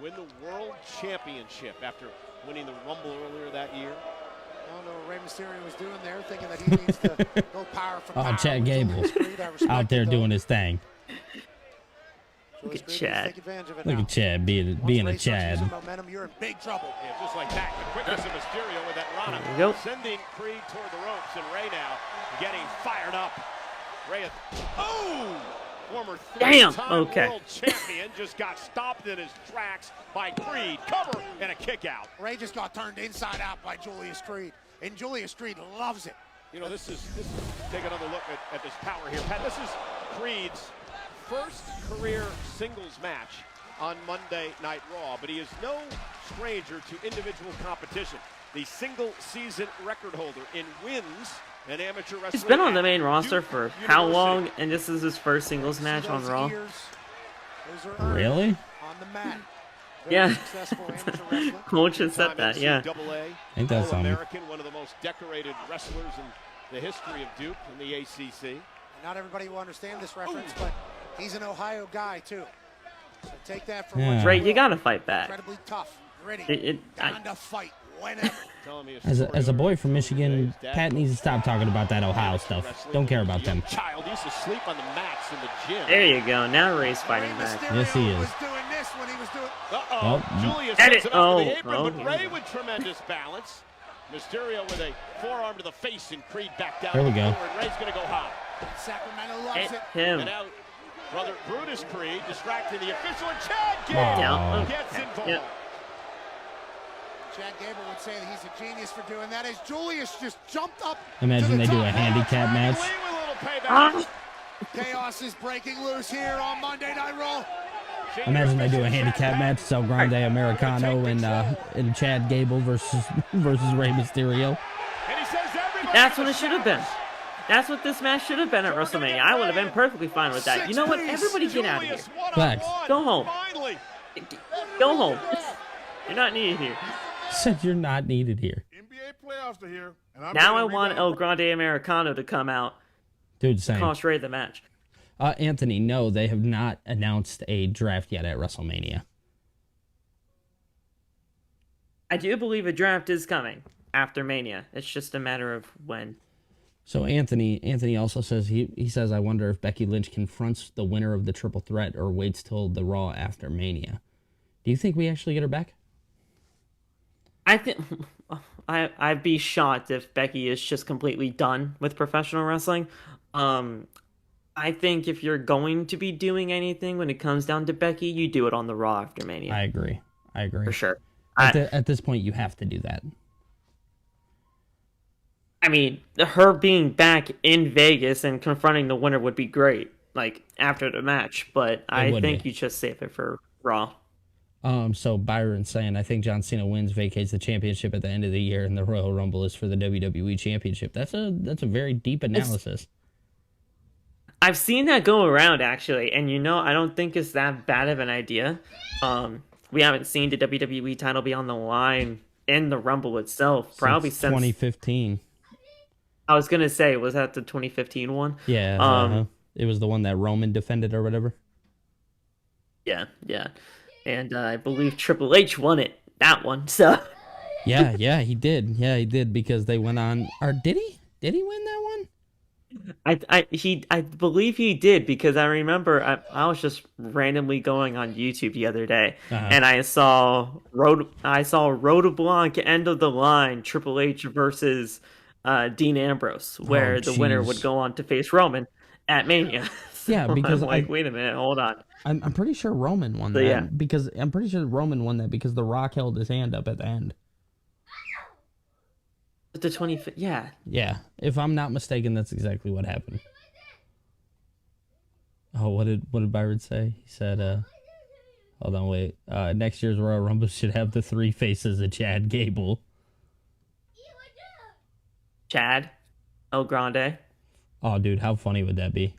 win the World Championship after winning the Rumble earlier that year. I don't know what Rey Mysterio was doing there, thinking that he needs to go power for power. Oh, Chad Gable out there doing his thing. Look at Chad. Look at Chad being a Chad. Momentum, you're in big trouble. Yeah, just like that, the quickness of Mysterio with that Rana. There you go. Sending Creed toward the ropes, and Rey now getting fired up. Rey, former three-time world champion, just got stopped in his tracks by Creed. Cover and a kick out. Rey just got turned inside out by Julius Creed, and Julius Creed loves it. You know, this is take another look at this power here, Pat. This is Creed's first career singles match on Monday Night Raw, but he is no stranger to individual competition. The single season record holder in wins in amateur wrestling. He's been on the main roster for how long, and this is his first singles match on Raw? Really? On the mat. Yeah. Coach has said that, yeah. I think that's American, one of the most decorated wrestlers in the history of Duke in the ACC. Not everybody will understand this reference, but he's an Ohio guy, too. So take that for what Ray, you gotta fight back. Incredibly tough, gritty, down to fight whenever. As a boy from Michigan, Pat needs to stop talking about that Ohio stuff. Don't care about them. Child used to sleep on the mats in the gym. There you go. Now Ray's fighting back. Yes, he is. Julius gets it off the apron, but Rey with tremendous balance. Mysterio with a forearm to the face and Creed back down. There we go. Rey's going to go high. Sacramento loves it. Him. And now, brother Brutus Creed distracting the official, and Chad Gable gets involved. Yep. Chad Gable would say that he's a genius for doing that as Julius just jumped up. Imagine they do a handicap match. Chaos is breaking loose here on Monday Night Raw. Imagine they do a handicap match, El Grande Americano and Chad Gable versus Rey Mysterio. That's what it should have been. That's what this match should have been at WrestleMania. I would have been perfectly fine with that. You know what? Everybody get out of here. Facts. Go home. Go home. You're not needed here. Said you're not needed here. NBA playoffs are here. And now I want El Grande Americano to come out. Dude, same. Cost Ray the match. Anthony, no, they have not announced a draft yet at WrestleMania. I do believe a draft is coming after Mania. It's just a matter of when. So Anthony also says he says, I wonder if Becky Lynch confronts the winner of the triple threat or waits till the Raw after Mania. Do you think we actually get her back? I think I'd be shocked if Becky is just completely done with professional wrestling. I think if you're going to be doing anything when it comes down to Becky, you do it on the Raw after Mania. I agree. For sure. At this point, you have to do that. I mean, her being back in Vegas and confronting the winner would be great, like, after the match. But I think you just save it for Raw. So Byron saying, I think John Cena wins, vacates the championship at the end of the year, and the Royal Rumble is for the WWE Championship. That's a very deep analysis. I've seen that go around, actually, and I don't think it's that bad of an idea. We haven't seen the WWE title be on the line in the Rumble itself probably since 2015. I was gonna say, was that the 2015 one? Yeah. It was the one that Roman defended or whatever. Yeah. And I believe Triple H won it, that one, so. Yeah, he did. Yeah, he did, because they went on, or did he? Did he win that one? I believe he did, because I remember I was just randomly going on YouTube the other day, and I saw Road Blanc end of the line Triple H versus Dean Ambrose, where the winner would go on to face Roman at Mania. So Yeah, because I'm like, wait a minute, hold on. I'm pretty sure Roman won that. Yeah. Because I'm pretty sure Roman won that because The Rock held his hand up at the end. The 25th, yeah. Yeah, if I'm not mistaken, that's exactly what happened. Oh, what did Byron say? He said, hold on, wait. Next year's Royal Rumble should have the 3 faces of Chad Gable. Chad El Grande. Oh, dude, how funny would that be?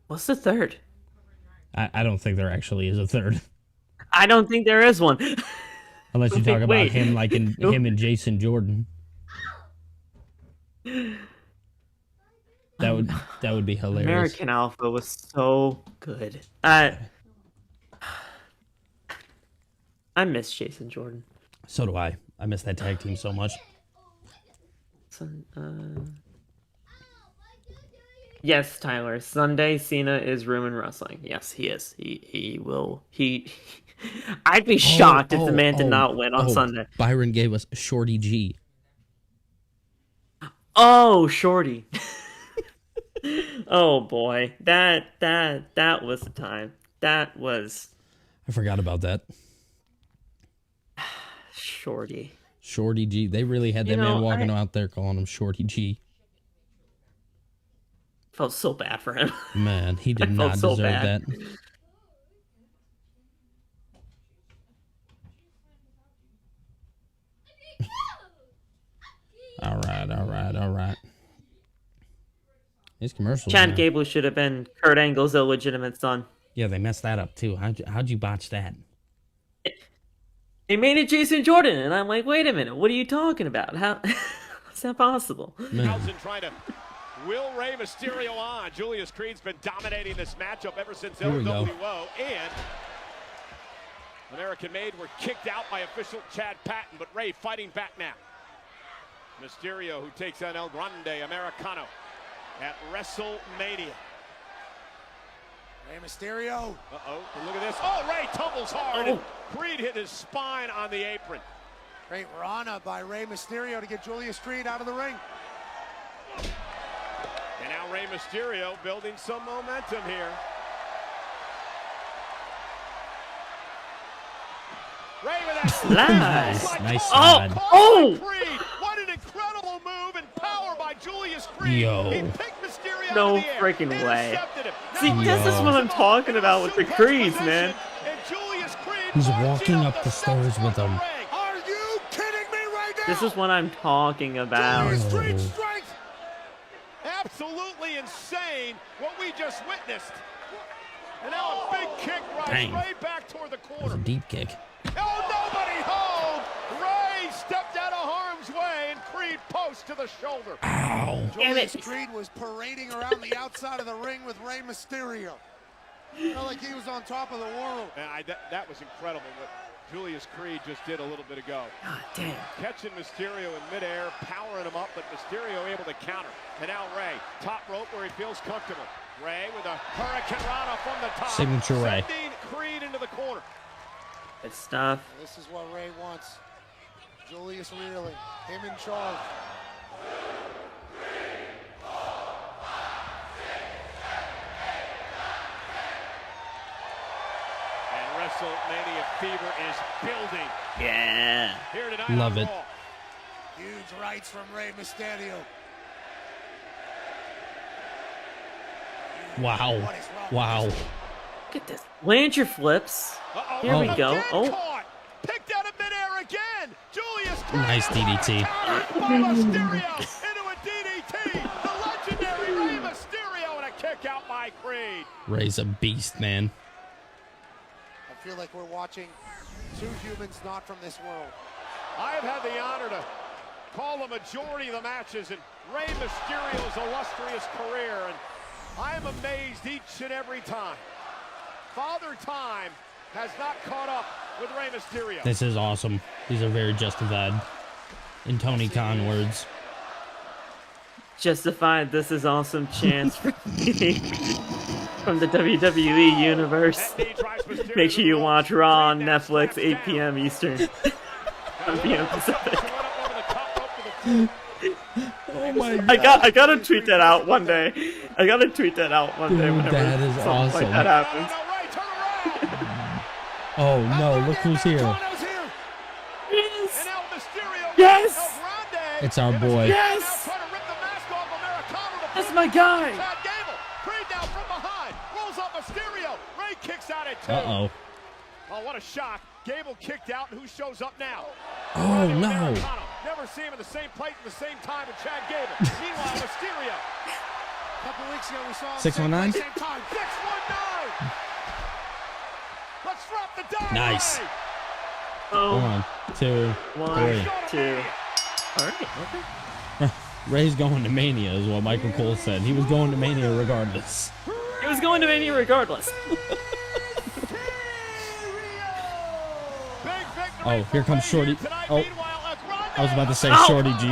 What's the third? I don't think there actually is a third. I don't think there is one. Unless you talk about him like him and Jason Jordan. That would be hilarious. American Alpha was so good. I miss Jason Jordan. So do I. I miss that tag team so much. Yes, Tyler. Sunday, Cena is rumored wrestling. Yes, he is. He will. I'd be shocked if the man did not win on Sunday. Byron gave us Shorty G. Oh, Shorty. Oh boy, that was the time. That was. I forgot about that. Shorty G. They really had that man walking out there calling him Shorty G. Felt so bad for him. Man, he did not deserve that. All right. These commercials. Chad Gable should have been Kurt Angle's illegitimate son. Yeah, they messed that up too. How'd you botch that? They made it Jason Jordan, and I'm like, wait a minute, what are you talking about? How is that possible? Thousand trying to will Rey Mysterio on. Julius Creed's been dominating this matchup ever since LWO, and American Made were kicked out by official Chad Patton, but Rey fighting back now. Mysterio, who takes on El Grande Americano at WrestleMania. Rey Mysterio. Look at this. Oh, Rey tumbles hard. And Creed hit his spine on the apron. Great Rana by Rey Mysterio to get Julius Creed out of the ring. And now Rey Mysterio building some momentum here. Rey with that slide. Nice slide. Creed. What an incredible move and power by Julius Creed. Yo. He picked Mysterio out No of the air, freaking way. intercepted him. See, this is what I'm talking about with the Creeds, man. And Julius Creed He's walking up the stairs with him. Are you kidding me right now? This is what I'm talking about. Julius Creed strength. Absolutely insane what we just witnessed. And now a big kick rides Rey back toward the That was corner. a deep kick. Oh, nobody home! Ray stepped out of harm's way and Creed post to the shoulder. Ow. Julius Creed was parading around the outside of the ring with Rey Mysterio. Felt like he was on top of the world. And that was incredible what Julius Creed just did a little bit ago. God damn. Catching Mysterio in midair, powering him up, but Mysterio able to counter. And now Rey, top rope where he feels comfortable. Rey with a Hurricane Rana from the top. Signature Rey. Sending Creed into the corner. Good stuff. This is what Rey wants. Julius reeling, him in charge. And WrestleMania fever is building. Yeah. Here tonight Love on it. Raw. Huge rights from Rey Mysterio. Wow. What is wrong Wow. with this? Look at this. Land your flips. Here we go. Again Oh. caught. Picked out of midair again. Julius Creed. Nice DDT. By Mysterio into a DDT. The legendary Rey Mysterio and a kick out by Creed. Rey's a beast, man. I feel like we're watching two humans not from this world. I have had the honor to call the majority of the matches, and Rey Mysterio's illustrious career, and I am amazed each and every time. Father Time has not caught up with Rey Mysterio. This is awesome. These are very justified. In Tony Khan words. Justified, this is awesome chance from the WWE universe. Make sure you watch Raw on Netflix, 8 p.m. Eastern, 1 p.m. Pacific. Oh my God. I gotta tweet that out one day. I gotta tweet that out one day whenever that is something awesome. like that happens. Oh no, look who's here. Yes! Yes! It's our boy. Yes! That's my guy! Uh-oh. Oh, what a shock. Gable kicked out, and who shows up now? Oh, no. Never see him in the same place at the same time with Chad Gable. Meanwhile, Mysterio. A couple weeks ago, we saw him 619? same time. 619! Let's drop the dive! Nice. Oh, 1, 2, 1, 3. 2. Alright, okay. Ray's going to Mania is what Michael Cole said. He was going to Mania regardless. He was going to Mania regardless. Oh, here comes Shorty. Oh, I was about to say Shorty G.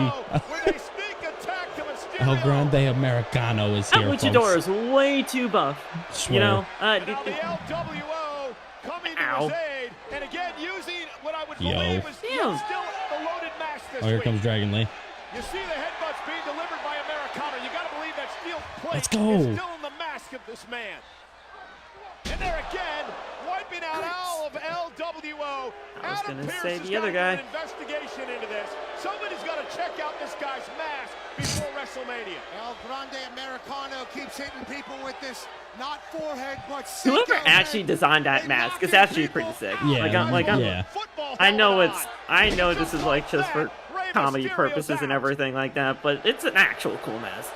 El Grande Americano is here, That luchador is way too buff. Swear. You know, the LWO coming to his aid, and again using what I would believe is still the loaded mask this Oh, here week. comes Dragon Lee. You see the headbutts being delivered by Americano. You got to believe that steel plate Let's go. is still in the mask of this man. And there again, wiping out all of LWO. I was Adam gonna Pearce say has the other gotta guy. do an investigation into this. Somebody's got to check out this guy's mask before WrestleMania. El Grande Americano keeps hitting people with this, not forehead, but Whoever actually designed that mask is actually pretty sick. Yeah, I'm, I know this is like just for comedy purposes and everything like that, but it's an actual cool mask.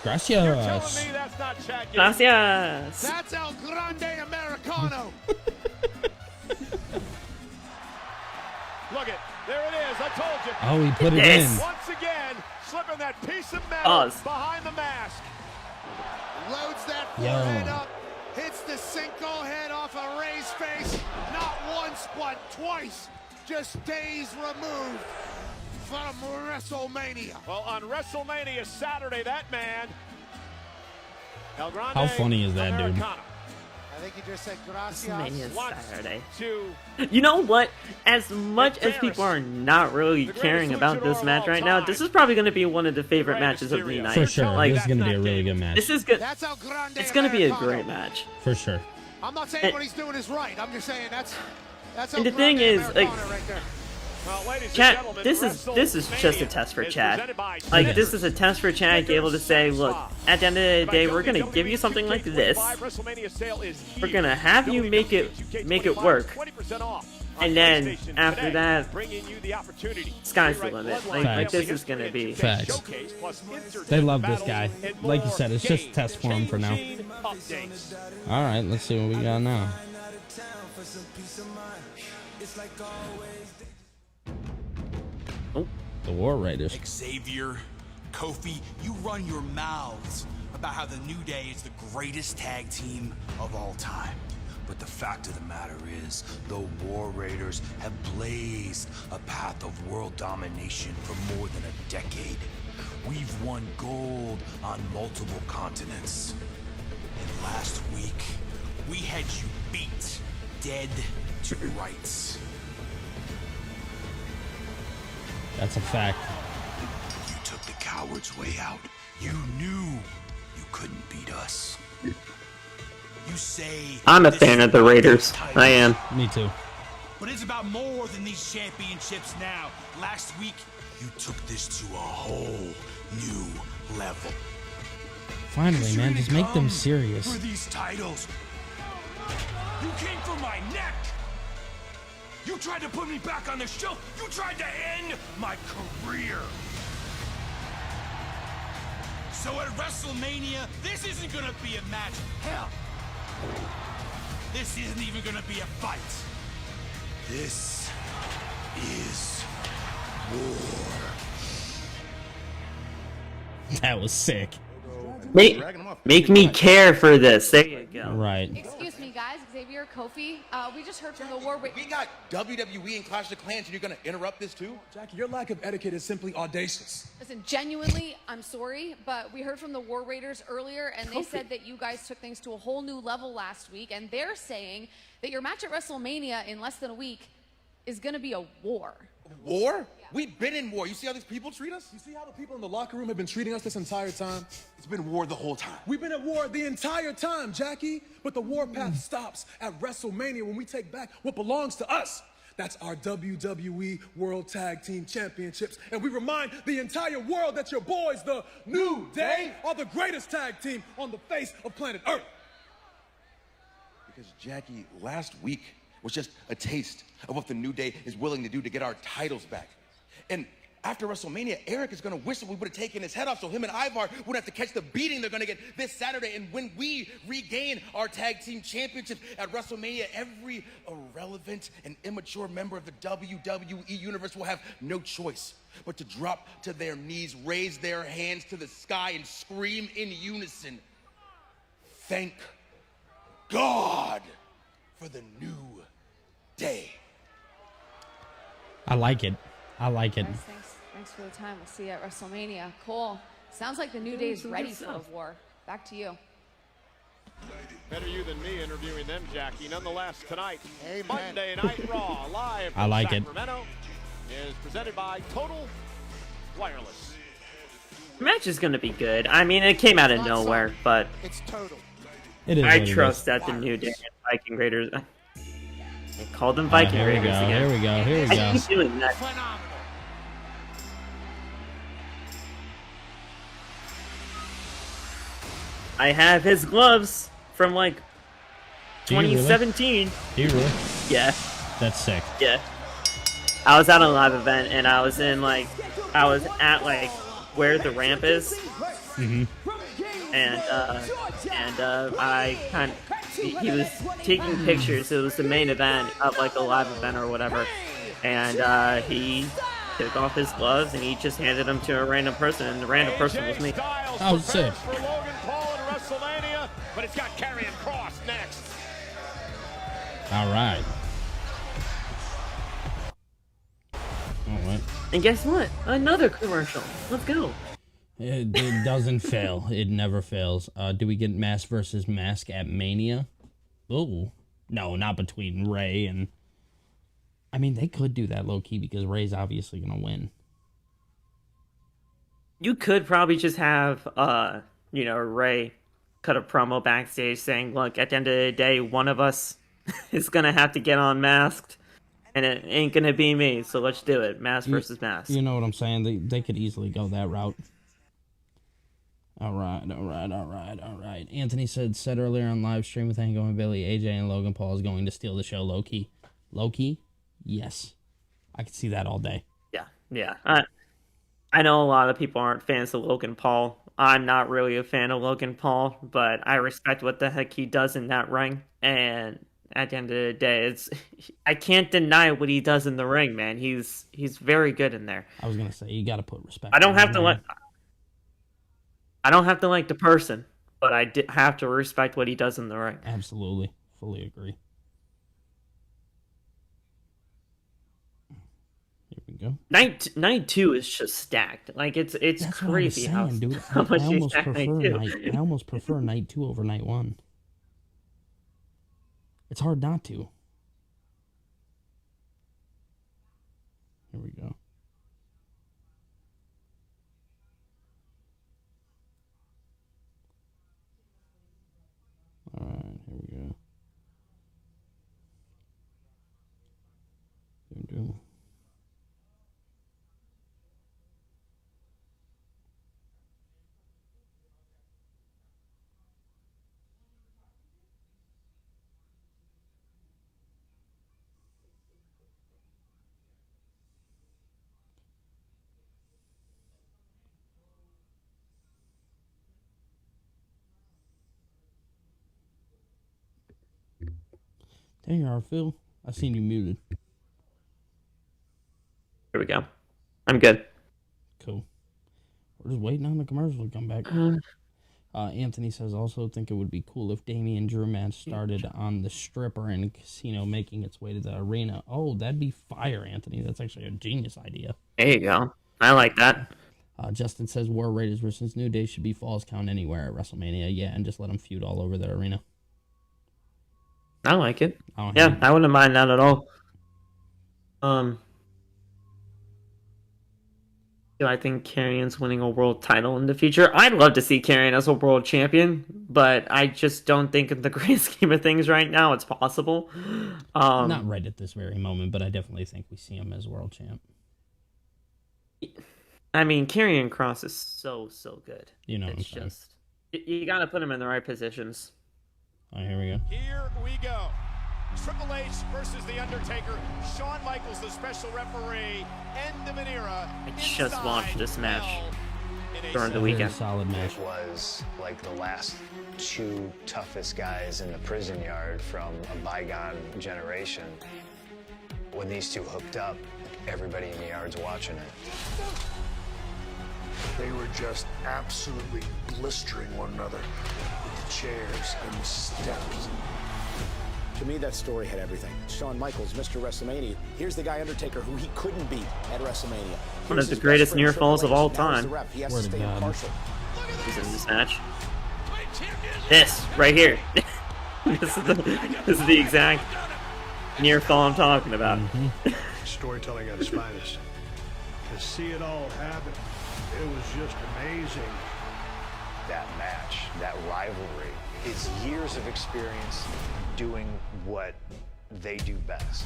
Gracias. That's not Chad Gable. Gracias. That's El Grande Americano. Look it, there it is. I told you. Oh, he put it Yes. in. Once again, slipping that piece of metal Oz. behind the mask. Loads that Yo. forehead up. Hits the Cinco head off of Ray's face. Not once, but twice. Just days removed from WrestleMania. Well, on WrestleMania Saturday, that man, El Grande How funny is that, dude? Americano. I think he just said WrestleMania gracias. Saturday. To You know what? As much as people are not really caring about this match right now, this is probably going to be one of the favorite matches of the night. For sure. Like, This is going to be a really good match. this is good. That's El Grande It's going to be a Americano. great match. For sure. I'm not saying what he's doing is right. I'm just saying that's And El the thing Grande is, like, Americano right there. well, ladies and Chad, gentlemen, this is just a test for Chad. Like, this is a test for Chad to be able to say, look, at the end of the day, we're gonna give you something like this. We're gonna have you make it work. And then after that, sky's the limit. Like this is gonna be Facts. They love this guy. Like you said, it's just a test for him for now. All right, let's see what we got now. Oh, the War Raiders. Xavier, Kofi, you run your mouths about how the New Day is the greatest tag team of all time. But the fact of the matter is, the War Raiders have blazed a path of world domination for more than a decade. We've won gold on multiple continents. And last week, we had you beat dead to rights. That's a fact. You took the coward's way out. You knew you couldn't beat us. You say I'm a this fan is of the about Raiders. titles. I am. Me too. But it's about more than these championships now. Last week, you took this to a whole new level. Finally, man, just make them For serious. these titles, you came for my neck. You tried to put me back on the shelf. You tried to end my career. So at WrestleMania, this isn't gonna be a match. Hell, this isn't even gonna be a fight. This is war. That was sick. Make me care for this. There you go. Right. Excuse me, guys. Xavier, Kofi. We just heard from the war. We got WWE and Clash of Clans, and you're gonna interrupt this too? Jackie, your lack of etiquette is simply audacious. Listen, genuinely, I'm sorry, but we heard from the War Raiders earlier, and they said that you guys took things to a whole new level last week, and they're saying that your match at WrestleMania in less than a week is going to be a war. War? Yeah. We've been in war. You see how these people treat us? You see how the people in the locker room have been treating us this entire time? It's been war the whole time. We've been at war the entire time, Jackie. But the warpath stops at WrestleMania when we take back what belongs to us. That's our WWE World Tag Team Championships. And we remind the entire world that your boys, the New Day, are the greatest tag team on the face of planet Earth. Because, Jackie, last week was just a taste of what the New Day is willing to do to get our titles back. And after WrestleMania, Eric is gonna wish that we would have taken his head off so him and Ivar wouldn't have to catch the beating they're gonna get this Saturday. And when we regain our tag team championships at WrestleMania, every irrelevant and immature member of the WWE Universe will have no choice but to drop to their knees, raise their hands to the sky, and scream in unison, "Thank God for the New Day." I like it. I like it. Thanks for the time. We'll see you at WrestleMania. Cole, sounds like the New Day is ready for a war. Back to you. Better you than me interviewing them, Jackie. Nonetheless, tonight, Monday Night Raw, live I from like it. Sacramento, is presented by Total Wireless. The match is going to be good. I mean, it came out of nowhere, but It's Total. It is. I trust that the New Day and Viking Raiders. I called them Viking Raiders again. Here we go. Here we I go. keep doing that. I have his gloves from like Do you really? 2017. Do you really? Yeah. That's sick. Yeah. I was at a live event and I was at where the ramp is. Mm-hmm. And he was taking pictures. It was the main event of like a live event or whatever. And he took off his gloves and he just handed them to a random person, and the random person was me. Oh, sick. For Logan Paul in WrestleMania, but it's got Karrion Kross next. All right. All right. And guess what? Another commercial. Let's go. It doesn't fail. It never fails. Do we get mask versus mask at Mania? Oh, no, not between Ray and... I mean, they could do that low-key because Ray's obviously going to win. You could probably just have, Ray cut a promo backstage saying, look, at the end of the day, one of us is going to have to get unmasked, and it ain't going to be me, so let's do it. Mask versus mask. You know what I'm saying? They could easily go that route. All right. Anthony said earlier on live stream with Angle and Billy, AJ and Logan Paul is going to steal the show low-key. Low-key? Yes. I could see that all day. Yeah. I know a lot of people aren't fans of Logan Paul. I'm not really a fan of Logan Paul, but I respect what the heck he does in that ring. And at the end of the day, I can't deny what he does in the ring, man. He's very good in there. I was going to say, you got to put respect. I don't have to like the person, but I have to respect what he does in the ring. Absolutely. Fully agree. Here we go. Night 2 is just stacked. Like it's That's crazy what I was saying, dude. how much I I almost prefer night 2 over night 1. It's hard not to. Here we go. All right, here we go. Do. There you are, Phil. I seen you muted. Here we go. I'm good. Cool. We're just waiting on the commercial to come back. Anthony says, also think it would be cool if Damian Drew match started on the stripper in a casino making its way to the arena. Oh, that'd be fire, Anthony. That's actually a genius idea. There you go. I like that. Justin says War Raiders versus New Day should be Falls Count anywhere at WrestleMania. Yeah, and just let them feud all over the arena. I like it. I wouldn't mind that at all. Do I think Karrion's winning a world title in the future? I'd love to see Karrion as a world champion, but I just don't think in the grand scheme of things right now it's possible. Not right at this very moment, but I definitely think we see him as world champ. I mean, Karrion Kross is so good. You know, it's just you got to put him in the right positions. Oh, here we go. Here we go. Triple H versus The Undertaker. Shawn Michaels, the special referee. End of an era. I just watched this match during the weekend. Solid match. It was like the last two toughest guys in the prison yard from a bygone generation. When these two hooked up, everybody in the yard's watching it. They were just absolutely blistering one another with the chairs and the steps. To me, that story had everything. Shawn Michaels, Mr. WrestleMania. Here's the guy Undertaker who he couldn't beat at WrestleMania. One of the greatest near falls of all time. He has to stay impartial. He's in this match. This right here. This is the exact near fall I'm talking about. Storytelling at its finest. To see it all happen, it was just amazing. That match, that rivalry, is years of experience doing what they do best.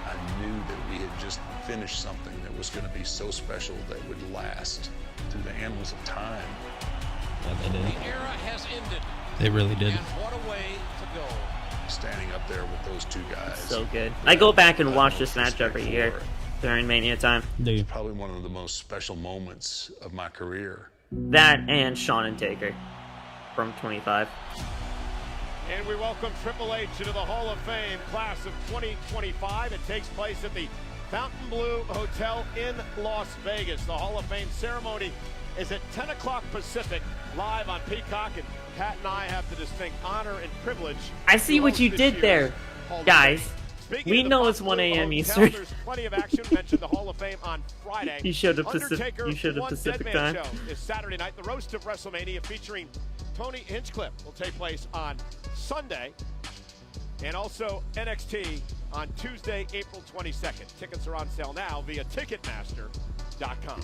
I knew that we had just finished something that was going to be so special that would last through the annals of time. Yeah, they did. The era has ended. They really did. And what a way to go. Standing up there with those two guys. So good. I go back and watch this match every year during Mania time. It's probably one of the most special moments of my career. That and Shawn and Taker from 25. And we welcome Triple H into the Hall of Fame class of 2025. It takes place at the Fontainebleau Hotel in Las Vegas. The Hall of Fame ceremony is at 10 o'clock Pacific, live on Peacock, and Pat and I have the distinct honor and privilege. I see what you did there, guys. We know it's 1 a.m. Eastern. There's plenty of action. Mentioned the Hall of Fame on Friday. You showed up Pacific time. Show is Saturday night. The Roast of WrestleMania featuring Tony Hinchcliffe will take place on Sunday, and also NXT on Tuesday, April 22nd. Tickets are on sale now via Ticketmaster.com.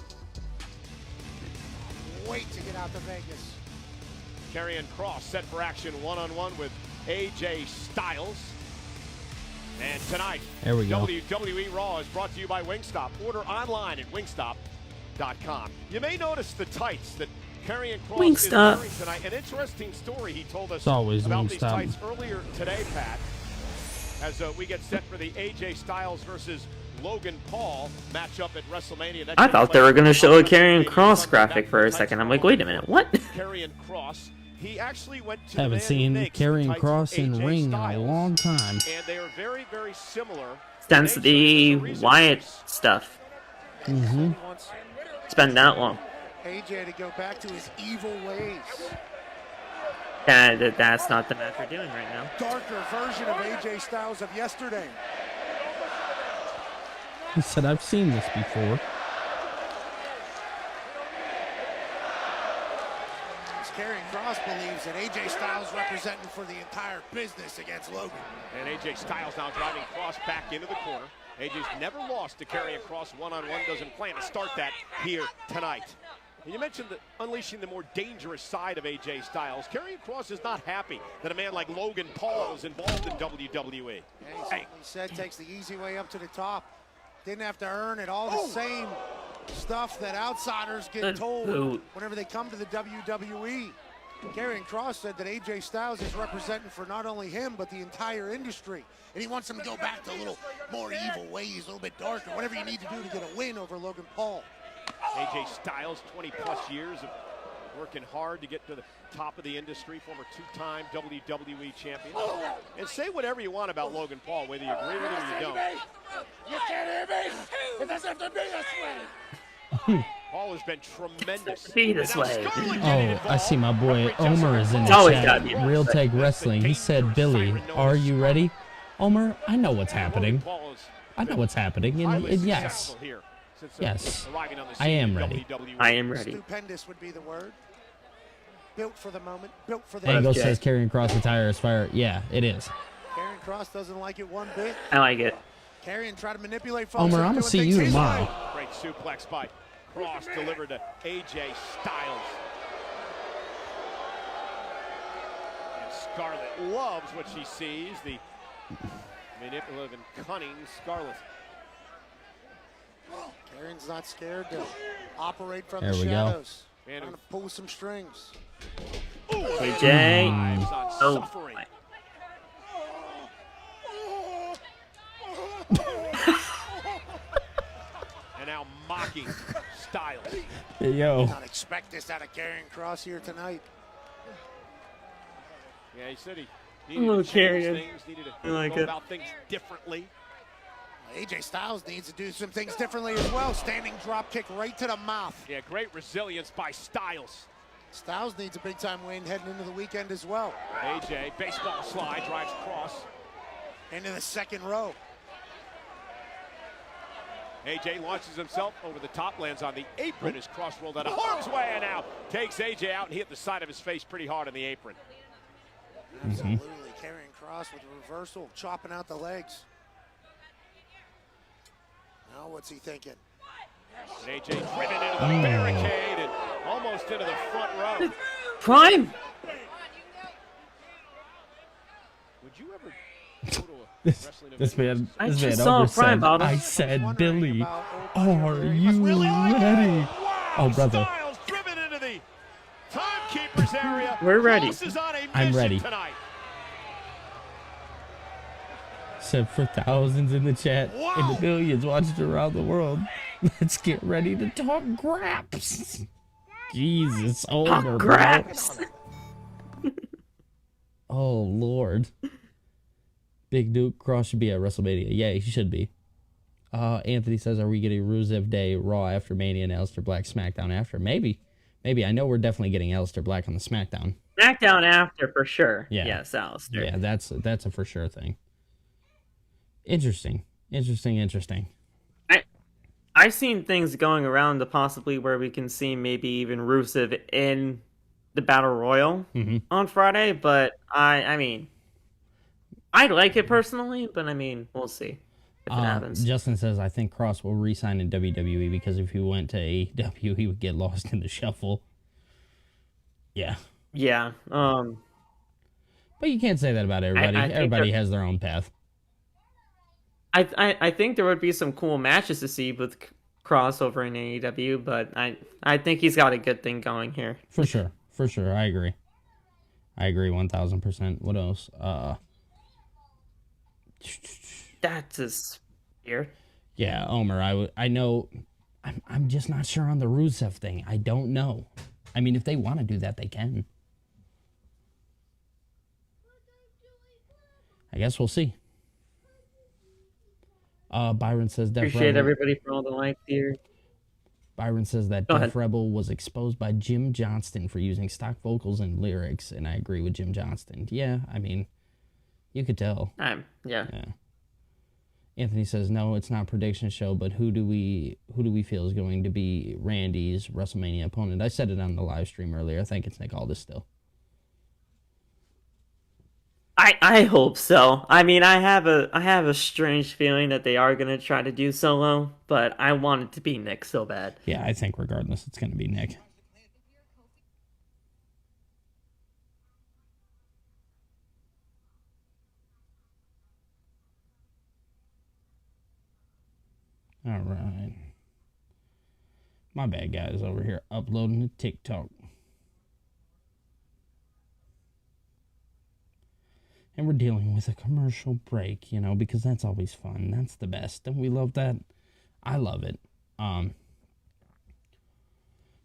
Wait to get out to Vegas. Karrion Kross set for action one-on-one with AJ Styles. And tonight, there we go. WWE Raw is brought to you by Wingstop. Order online at wingstop.com. You may notice the tights that Karrion Kross is wearing tonight. An interesting story he told us about Wingstop. these tights earlier today, Pat, as we get set for the AJ Styles versus Logan Paul matchup at WrestleMania. I thought they were going to show a Karrion Kross graphic for a second. I'm like, wait a minute, what? Karrion Kross. He actually went to haven't seen Karrion Kross in ring in a long time. And they are very, very similar. Since the Wyatt stuff. It's been that long. AJ to go back to his evil ways. That's not the match we're doing right now. Darker version of AJ Styles of yesterday. He said, I've seen this before. Karrion Kross believes that AJ Styles representing for the entire business against Logan. And AJ Styles now driving Kross back into the corner. AJ's never lost to Karrion Kross one-on-one, doesn't plan to start that here tonight. And you mentioned unleashing the more dangerous side of AJ Styles. Karrion Kross is not happy that a man like Logan Paul is involved in WWE. Yeah, he said takes the easy way up to the top. Didn't have to earn it. All the same stuff that outsiders get told whenever they come to the WWE. Karrion Kross said that AJ Styles is representing for not only him, but the entire industry. And he wants him to go back to a little more evil ways, a little bit darker, whatever you need to do to get a win over Logan Paul. AJ Styles, 20-plus years of working hard to get to the top of the industry, former two-time WWE champion. And say whatever you want about Logan Paul, whether you agree with him or you don't. You can't hear me? It doesn't have to be this way. Paul has been tremendous. Be this way. Oh, I see my boy Omer is in It's always the gotta chat. be Real Take Wrestling. He said, Billy, are you ready? Omer, I know what's happening. I know what's happening, and yes. Yes, I am ready. I am ready. Stupendous would be the word. Built for the moment. Built for the Angle says carrying cross attire is fire. Yeah, it is. Karrion Kross doesn't like it one bit. I like it. Karrion try to manipulate folks. Omer, I'm going to see you tomorrow. Great suplex by Kross delivered to AJ Styles. And Scarlett loves what she sees. The manipulative and cunning Scarlett. Karrion's not scared to operate from There the we go. shadows. Trying to pull some strings. AJ. Oh. And now mocking Styles. Hey, yo. Not expect this out of Karrion Kross here tonight. Yeah, he said he needed to change things, needed to go about things differently. AJ Styles needs to do some things differently as well. Standing drop kick right to the mouth. Yeah, great resilience by Styles. Styles needs a big-time win heading into the weekend as well. AJ, baseball slide, drives Kross. Into the second row. AJ launches himself over the top, lands on the apron as Kross rolled out of harm's way, and now takes AJ out and hit the side of his face pretty hard on the apron. Absolutely. Karrion Kross with a reversal, chopping out the legs. Now what's he thinking? And AJ driven into the barricade and almost into the front row. Prime. Would you ever go to a wrestling This man I over just saw said, Prime Bottom. I said, Billy, are you ready? Oh, brother. Styles driven into the timekeeper's area. We're ready. Kross is on a I'm mission ready. tonight. Except for thousands in the chat and the millions watching around the world. Let's get ready to talk graps. Jesus, over, bro. Graps. Oh, Lord. Big Duke Kross should be at WrestleMania. Yeah, he should be. Anthony says, are we getting Rusev Day Raw after Mania and Aleister Black SmackDown after? Maybe. Maybe. I know we're definitely getting Aleister Black on the SmackDown. SmackDown after for sure. Yeah. Yes, Aleister. Yeah, that's a for sure thing. Interesting. I've seen things going around to possibly where we can see maybe even Rusev in the Battle Royal on Friday, but I mean, I like it personally, but I mean, we'll see if it happens. Justin says, I think Kross will re-sign in WWE because if he went to AEW, he would get lost in the shuffle. Yeah. Yeah. But you can't say that about everybody. I think Everybody has their own path. I think there would be some cool matches to see with crossover in AEW, but I think he's got a good thing going here. For sure. I agree 1000%. What else? That's his spear. Yeah, Omer, I know. I'm just not sure on the Rusev thing. I don't know. I mean, if they want to do that, they can. I guess we'll see. Byron says Def Appreciate Rebel. everybody for all the likes here. Byron says that Def Rebel was exposed by Jim Johnston for using stock vocals and lyrics, and I agree with Jim Johnston. Yeah, I mean, you could tell. Yeah. Anthony says no, it's not prediction show, but who do we feel is going to be Randy's WrestleMania opponent? I said it on the live stream earlier. I think it's Nick Aldis still. I hope so. I mean, I have a strange feeling that they are gonna try to do Solo, but I want it to be Nick so bad. Yeah, I think regardless, it's gonna be Nick. All right. My bad, guys, over here uploading to TikTok. And we're dealing with a commercial break, you know, because that's always fun. That's the best. Don't we love that? I love it.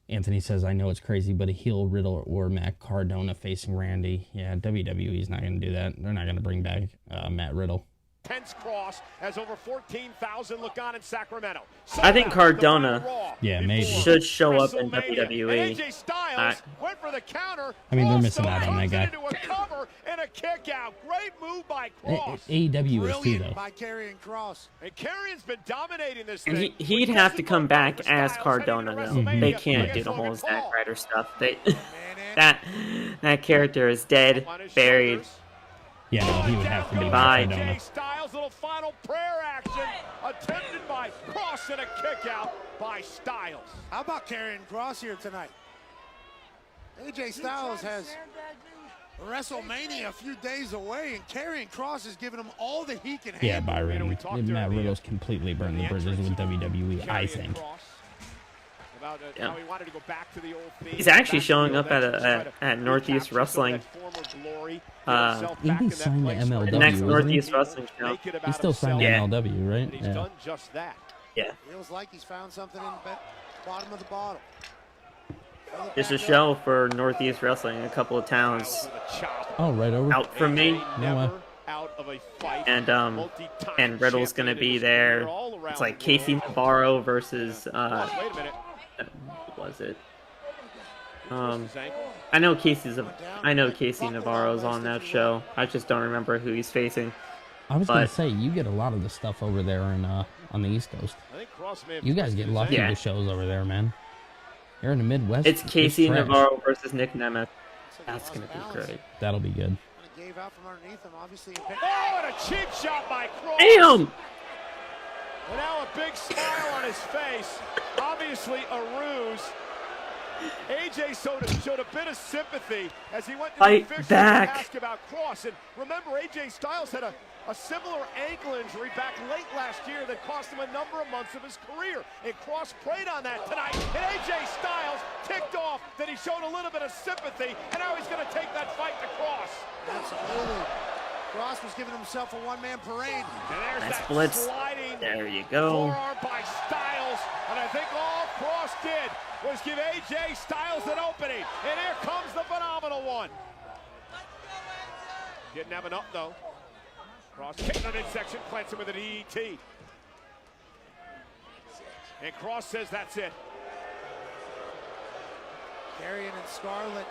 Anthony says, I know it's crazy, but a heel Riddle or Matt Cardona facing Randy. Yeah, WWE's not going to do that. They're not going to bring back Matt Riddle. Pence Cross as over 14,000 look on in Sacramento. I think Cardona maybe should show up in WWE. AJ Styles went for the counter. I mean, they're missing out on that guy. Into a cover and a kick out. Great move by Cross. AEW is too, though. By Karrion Kross. And Karrion's been dominating this And thing. he'd have to come back as Cardona, though. They can't do the whole Zack Ryder stuff. That character is dead, buried. Yeah, no, he would have to be Bye. Cardona. Styles, little final prayer action attempted by Cross and a kick out by Styles. How about Karrion Kross here tonight? AJ Styles has WrestleMania a few days away, and Karrion Kross is giving him all that he can handle. Yeah, Byron. Matt Riddle's completely burned the bridges with WWE, I think. How he wanted to go back to the old theme. He's actually showing up at Northeast Wrestling. He's signed to MLW. The next Northeast Wrestling show. He's still signed to MLW, right? He's done just that. Yeah. Feels like he's found something in the bottom of the bottle. There's a show for Northeast Wrestling in a couple of towns. Oh, right over. Out from me. No way. And Riddle's gonna be there. It's like Casey Navarro versus what was it? I know Casey Navarro's on that show. I just don't remember who he's facing. I was gonna say, you get a lot of the stuff over there in on the East Coast. You guys get lucky with shows over there, man. You're in the Midwest. It's Casey Navarro versus Nick Nemeth. That's gonna be great. That'll be good. Gave out from underneath him, obviously. Oh, and a cheap shot by Cross. Damn! And now a big smile on his face. Obviously a ruse. AJ showed a bit of sympathy as he went to the officials to ask about Cross. And remember, AJ Styles had a similar ankle injury back late last year that cost him a number of months of his career. And Cross preyed on that tonight. And AJ Styles ticked off that he showed a little bit of sympathy, and now he's going to take that fight to Cross. Absolutely. Cross was giving himself a one-man parade. And there's Nice that blitz. sliding There you go. forearm by Styles. And I think all Cross did was give AJ Styles an opening. And here comes the phenomenal one. Didn't have enough, though. Cross kicked in the midsection, plants him with an EET. And Cross says that's it. Karrion and Scarlett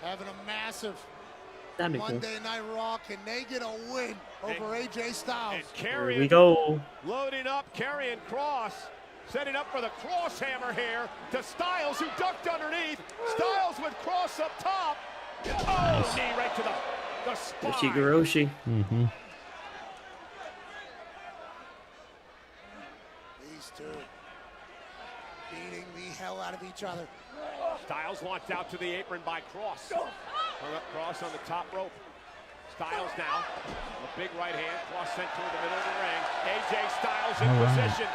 having a massive That'd be cool. Monday Night Raw. Can they get a win over AJ Styles? And Here Karrion we go. loading up, Karrion Kross, setting up for the cross hammer here to Styles, who ducked underneath. Styles with Cross up top. Oh, knee right to the spine. Yoshi-Guroshi. Mm-hmm. These two beating the hell out of each other. Styles launched out to the apron by Cross. Hung up Cross on the top rope. Styles now, a big right hand, Cross sent toward the middle of the ring. AJ Styles in position.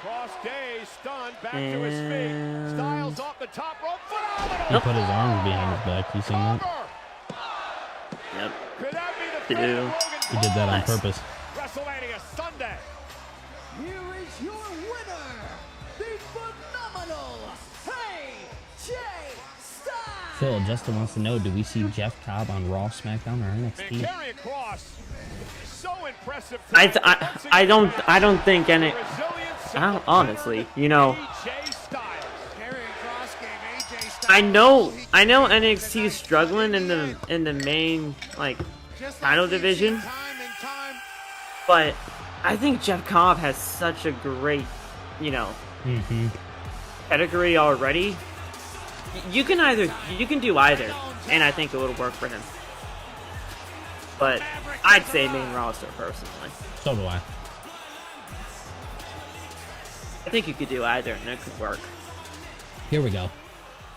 Cross dazed, stunned, back to his feet. Styles off the top rope, phenomenal! He put his arms behind his back. You seen that? Yep. Could that be the Dude. He did that on purpose. WrestleMania Sunday. Here is your winner, the phenomenal AJ Styles. Phil, Justin wants to know, do we see Jeff Cobb on Raw, SmackDown, or NXT? Karrion Kross, so impressive. I don't think any. Honestly, you know. I know NXT is struggling in the main like title division, but I think Jeff Cobb has such a great, you know, pedigree already. You can do either, and I think it would work for him. But I'd say main roster personally. So do I. I think you could do either, and it could work. Here we go.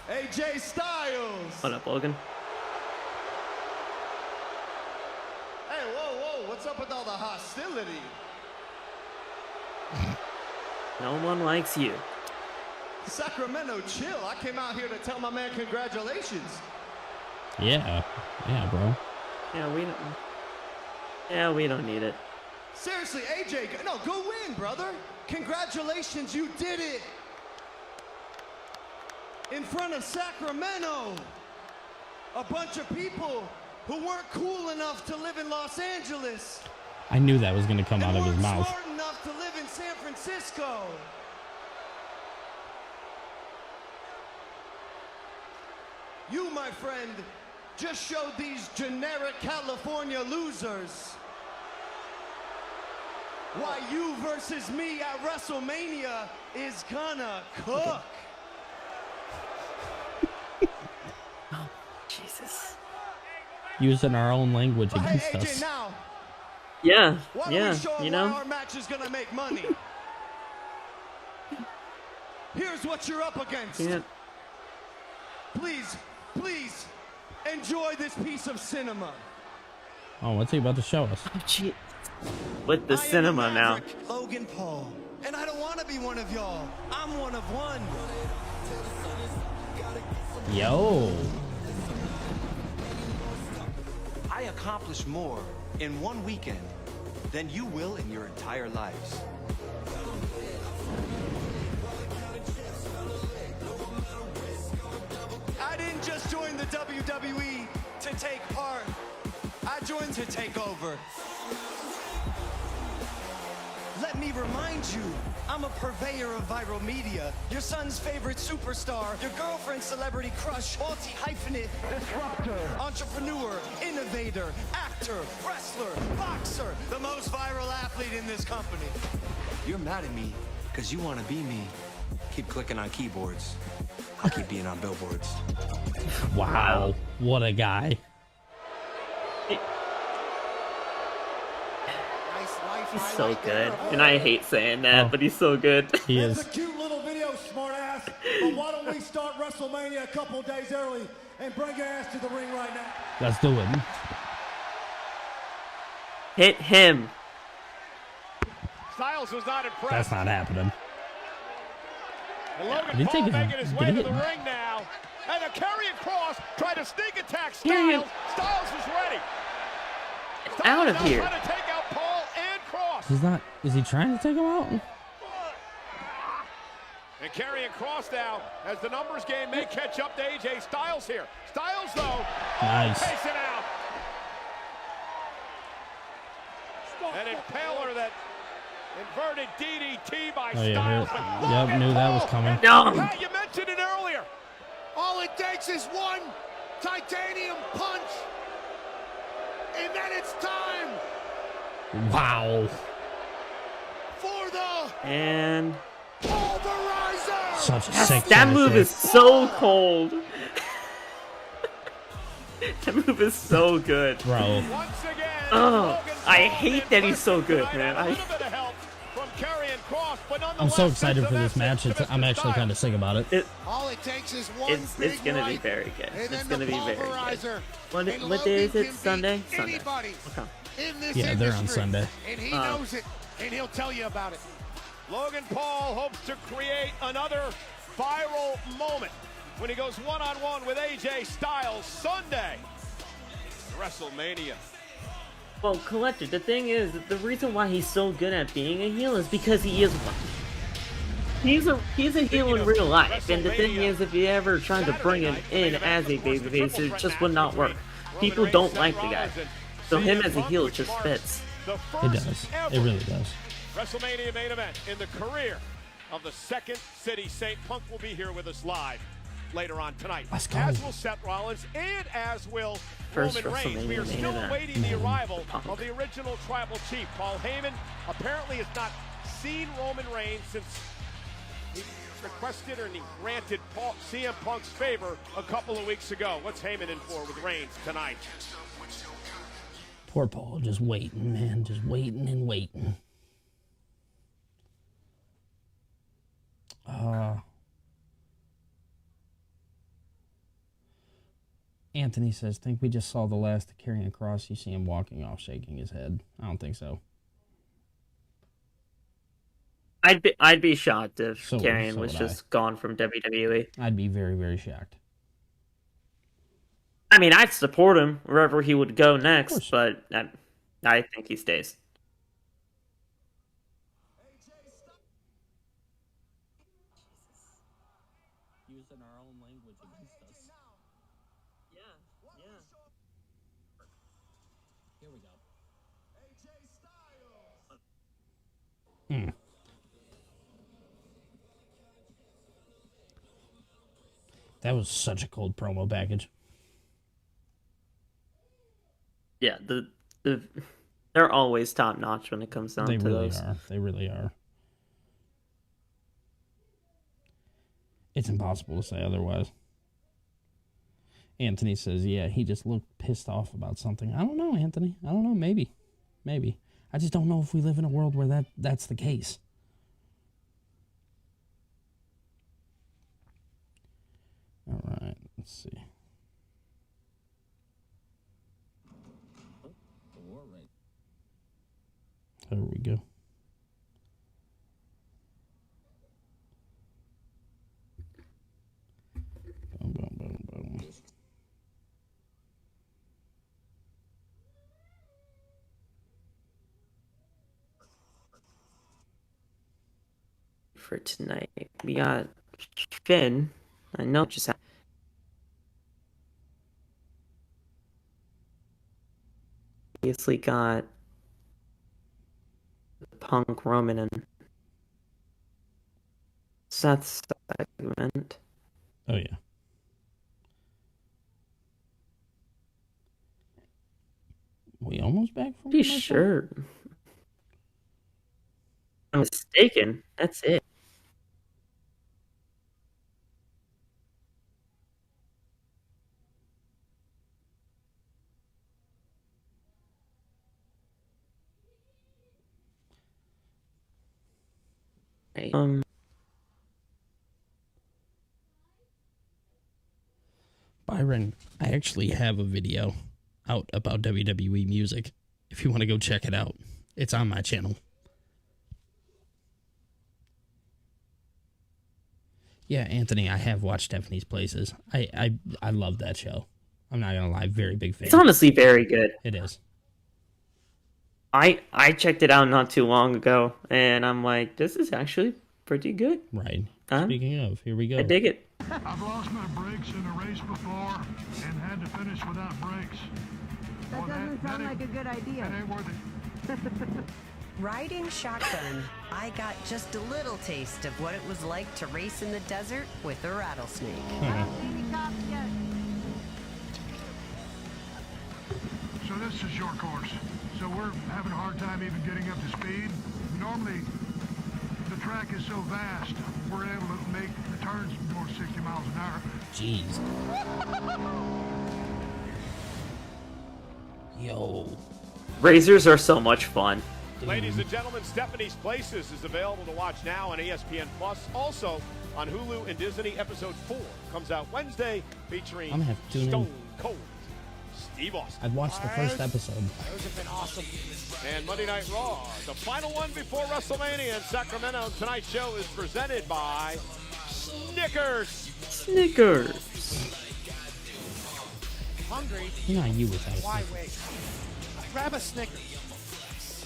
AJ Styles. What up, Logan? Hey, whoa, what's up with all the hostility? No one likes you. Sacramento, chill. I came out here to tell my man congratulations. Yeah, bro. Yeah, we don't need it. Seriously, AJ, no, go win, brother. Congratulations, you did it. In front of Sacramento. A bunch of people who weren't cool enough to live in Los Angeles. I knew that was going to come out of his mouth. Smart enough to live in San Francisco. You, my friend, just showed these generic California losers why you versus me at WrestleMania is gonna cook. Oh, Jesus. Using our own language But hey, against AJ, us. now, Yeah, why don't yeah, we show you them why know? our match is gonna make money? Here's what you're up against. Yeah. Please, please, enjoy this piece of cinema. Oh, what's he about to show us? Oh, gee. With the cinema now. Logan Paul. And I don't want to be one of y'all. I'm one of one. Yo. I accomplished more in one weekend than you will in your entire lives. I didn't just join the WWE to take part. I joined to take over. Let me remind you, I'm a purveyor of viral media, your son's favorite superstar, your girlfriend's celebrity crush, multi-hyphenate, disruptor, entrepreneur, innovator, actor, wrestler, boxer, the most viral athlete in this company. You're mad at me because you want to be me. Keep clicking on keyboards. I'll keep being on billboards. Wow. What a guy. He's so good. And I hate saying that, but he's so good. He is. It's a cute little video, smartass. But why don't we start WrestleMania a couple days early and bring your ass to the ring right now? Let's do it. Hit him. Styles was not impressed. That's not happening. And Logan Did he Paul take his- making his did way he to hit the him? ring now. And a carrying cross tried to sneak attack Yeah, Styles. Styles was ready. Out of Now here. trying to take out Paul and Cross. He's not. Is he trying to take him out? And carrying Cross now as the numbers game may catch up to AJ Styles here. Styles, though, Nice. takes it out. And impaler that inverted DDT by Oh, yeah, Styles. here- But yep, Logan knew that was Paul- coming. and No. Pat, you mentioned it earlier. All it takes is one titanium punch, and then it's time Wow. for the And Pulverizer. Such a sick that finish move there. is so cold. That move is so good. Bro. Once again, Oh, Logan I Paul hate that he's so good, tonight. man. A little bit of help from Karrion Kross, but I'm so nonetheless, excited it's for a this match. message to I'm Mr. actually Styles. kind of sick about it. All it takes is one It's big gonna be right, very good. and It's then gonna the be very good. Pulverizer. What And what day is Logan it? can beat Sunday? Sunday. anybody Okay. in this Yeah, they're on industry, Sunday. and he Oh. knows it, and he'll tell you about it. Logan Paul hopes to create another viral moment when he goes one-on-one with AJ Styles Sunday. WrestleMania. Well, Collector, the thing is, the reason why he's so good at being a heel is because he is one. He's a heel in real life, and the thing is, if you ever tried to bring him in as a babyface, it just would not work. People don't like the guy, so him as a heel just fits. It does. It really does. WrestleMania main event in the career of the Second City Saint. Punk will be here with us live later on tonight. Let's go. As will Seth Rollins and as will First Roman Reigns. We are WrestleMania main still event. awaiting the arrival Punk. of the original Tribal Chief. Paul Heyman apparently has not seen Roman Reigns since he requested or he granted CM Punk's favor a couple of weeks ago. What's Heyman in for with Reigns tonight? Poor Paul, just waiting, man. Just waiting and waiting. Anthony says, think we just saw the last of Karrion Kross. You see him walking off, shaking his head. I don't think so. I'd be shocked if So- Karrion so was would just gone from WWE. I'd be very, very shocked. I mean, I'd support him wherever he would go next, but I think he stays. Using our own language against us. That was such a cold promo package. Yeah, they're always top notch when it comes down to those. They really are. It's impossible to say otherwise. Anthony says, yeah, he just looked pissed off about something. I don't know, Anthony. I don't know. Maybe. I just don't know if we live in a world where that's the case. All right, let's see. There we go. Boom, boom, boom, boom. For tonight, we got Finn. I know just obviously got Punk, Roman, and Seth's segment. Oh yeah. We almost back from Be sure. I'm mistaken. That's it. Byron, I actually have a video out about WWE music. If you want to go check it out, it's on my channel. Yeah, Anthony, I have watched Stephanie's Places. I love that show. I'm not gonna lie, very big fan. It's honestly very good. It is. I checked it out not too long ago, and I'm like, this is actually pretty good. Right. Speaking of, here we go. I dig it. I've lost my brakes in a race before and had to finish without brakes. That doesn't sound like a good idea. That ain't worth it. Riding shotgun, I got just a little taste of what it was like to race in the desert with a rattlesnake. So this is your course. So we're having a hard time even getting up to speed. Normally, the track is so vast, we're able to make the turns more 60 miles an hour. Jeez. Yo. Razors are so much fun. Ladies and gentlemen, Stephanie's Places is available to watch now on ESPN Plus. Also on Hulu and Disney. Episode 4 comes out Wednesday, featuring I'm gonna have to tune Stone in. Cold Steve Austin. I've watched the first episode. Those have been awesome. And Monday Night Raw, the final one before WrestleMania in Sacramento. Tonight's show is presented by Snickers. Snickers. Hungry? Not you without a Why Snickers. wait? Grab a Snickers.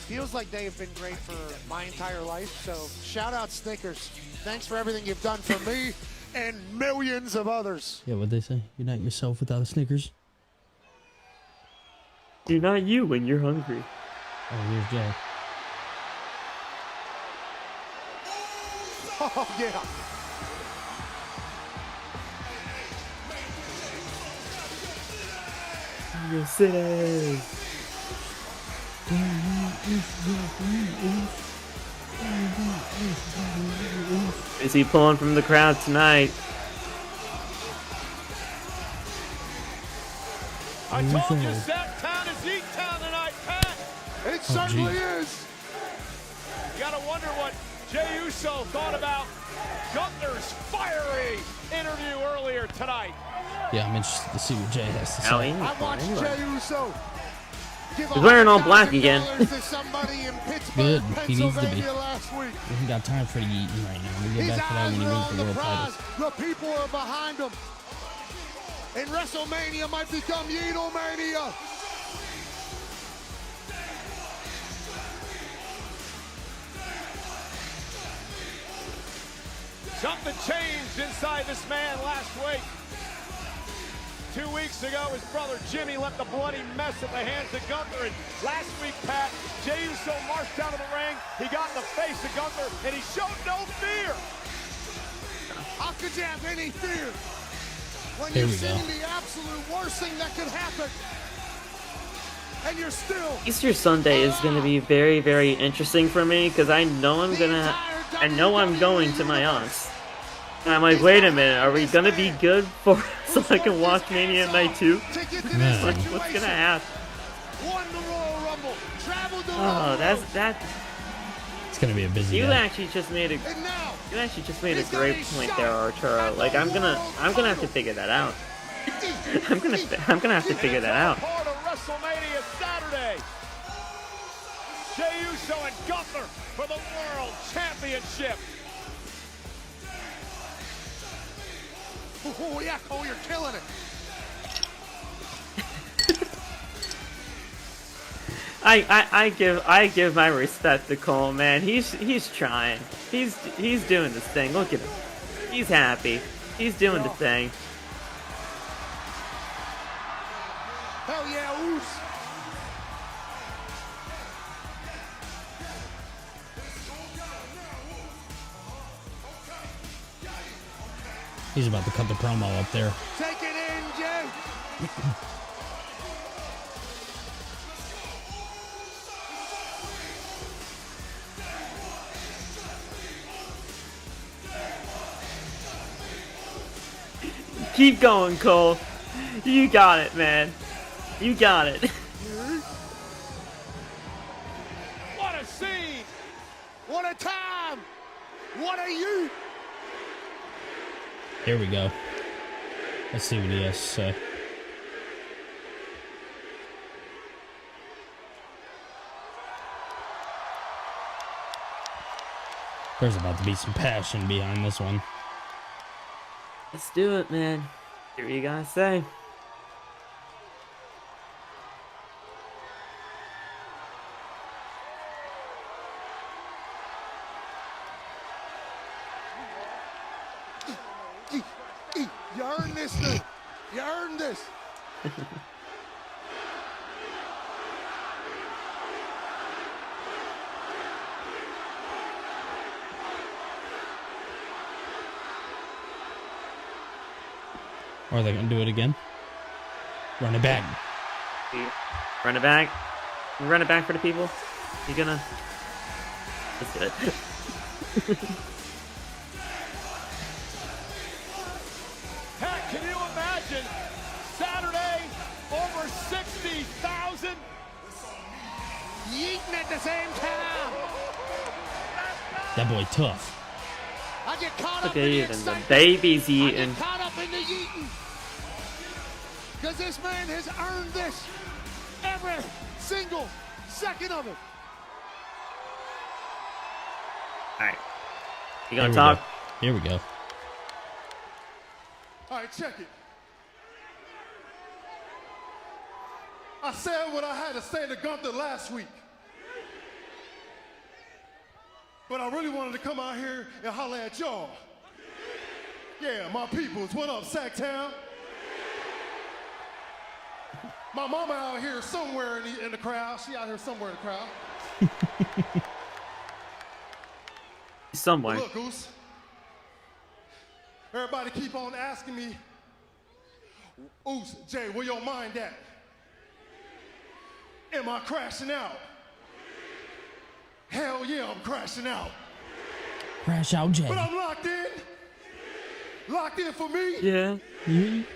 Feels like they have been great for my entire life, so shout out Snickers. Thanks for everything you've done for me and millions of others. Yeah, what'd they say? You're not yourself without a Snickers? You're not you when you're hungry. Oh, here's Jay. Oh, yeah. Your city. Is he pulling from the crowd tonight? I told you, Sac Town is Eat Town tonight, Pat. It certainly is. You gotta wonder what Jey Uso thought about Gunther's fiery interview earlier tonight. Yeah, I'm interested to see what Jay has to say. I watched Jey Uso. He's wearing all black again. Good. He needs to be. Last week. We haven't got time for the eating right now. We'll get His back to that eyes when he are wins on the the world prize. title. The people are behind him. And WrestleMania might become Yeetalmania. Something changed inside this man last week. 2 weeks ago, his brother Jimmy left a bloody mess at the hands of Gunther. And last week, Pat, Jey Uso marched down to the ring. He got in the face of Gunther, and he showed no fear. How could you have any fear when Here you're we go. seeing the absolute worst thing that could happen, and you're still Easter Sunday is going to be very, very interesting for me because I know I'm going to my aunt's. And I'm like, wait a minute, are we going to be good for so I can watch Mania Night 2? Man. What's going to happen? won the Royal Rumble, traveled the Oh, that. It's gonna be a busy You day. actually just made a great point there, Arturo. Like I'm gonna have to figure that out. I'm gonna have to figure that out. Part of WrestleMania Saturday. Jey Uso and Gunther for the World Championship. Oh, yeah, Cole, you're killing it. I give my respect to Cole, man. He's trying. He's doing this thing. Look at him. He's happy. He's doing the thing. Hell yeah, Oos. He's about to cut the promo up there. Take it in, Jey. Keep going, Cole. You got it, man. You got it. What a scene! What a time! What a youth! Here we go. Let's see what he has to say. There's about to be some passion behind this one. Let's do it, man. Hear what you gotta say. You earned this, dude. You earned this. Or are they gonna do it again? Run it back. Run it back. Run it back for the people. You gonna? Let's do it. Heck, can you imagine? Saturday, over 60,000. Yeeting at the same time. That boy tough. I get caught Look up at in the even the excitement. baby's I eating. get caught up in the yeeting. Because this man has earned this. Every single second of it. All right. You gonna Here we talk? go. Here we go. All right, check it. I said what I had to say to Gunther last week. But I really wanted to come out here and holler at y'all. Yeah, my peoples. What up, Sacktown? My mama out here somewhere in the crowd. She out here somewhere in the crowd. Somewhere. Look, Goose. Everybody keep on asking me, Oos, Jey, where your mind at? Am I crashing out? Hell yeah, I'm crashing out. Crash out, Jey. But I'm locked in. Locked in for me. Yeah.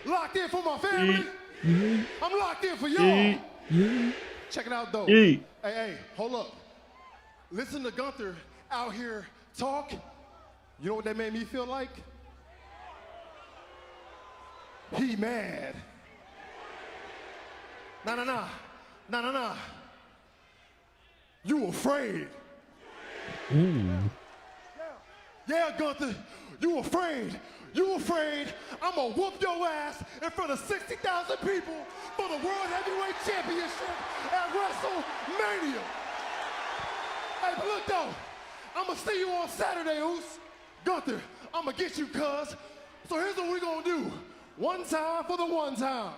Locked in for my family. I'm locked in for y'all. Check it out, though. Hey, hold up. Listen to Gunther out here talk. You know what that made me feel like? He mad. Nah. You afraid. Yeah, Gunther, you afraid. You afraid I'm gonna whoop your ass in front of 60,000 people for the World Heavyweight Championship at WrestleMania. Hey, but look though, I'm gonna see you on Saturday, Oos. Gunther, I'm gonna get you, cuz. So here's what we're gonna do. One time for the one time.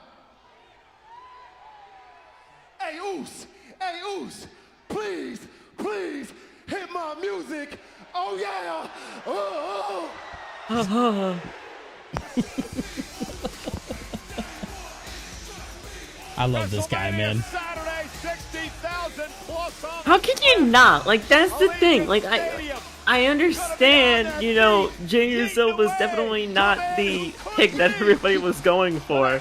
Hey, Oos, please, please hit my music. Oh yeah. Oh, oh. I love this guy, man. Saturday, 60,000 plus on How can you not? Like, that's the thing. Like, I understand, you know, Jey Uso was definitely not the pick that everybody was going for.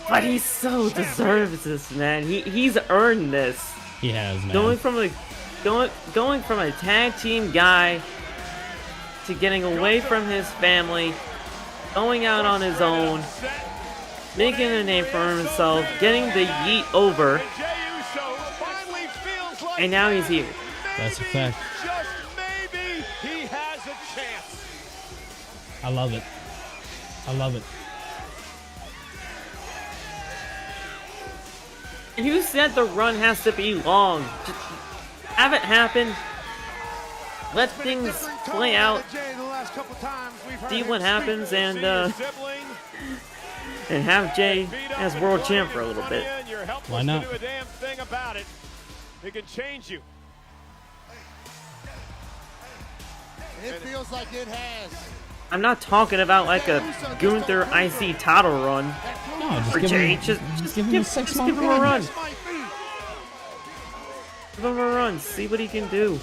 But he so deserves this, man. He's earned this. He has, man. Going from a tag team guy to getting away from his family, going out on his own, making a name for himself, getting the yeet over, and now he's here. That's a fact. Just maybe he has a chance. I love it. I love it. And you said the run has to be long. Just have it happen. Let things play out. See what happens, and have Jey as world champ for a little bit. Why not? Do a damn thing about it. It can change you. It feels like it has. I'm not talking about like a Gunther IC title run. No, just for give Jey. him, Just give him a 6 month give him a run. Give him a run. See what he can do.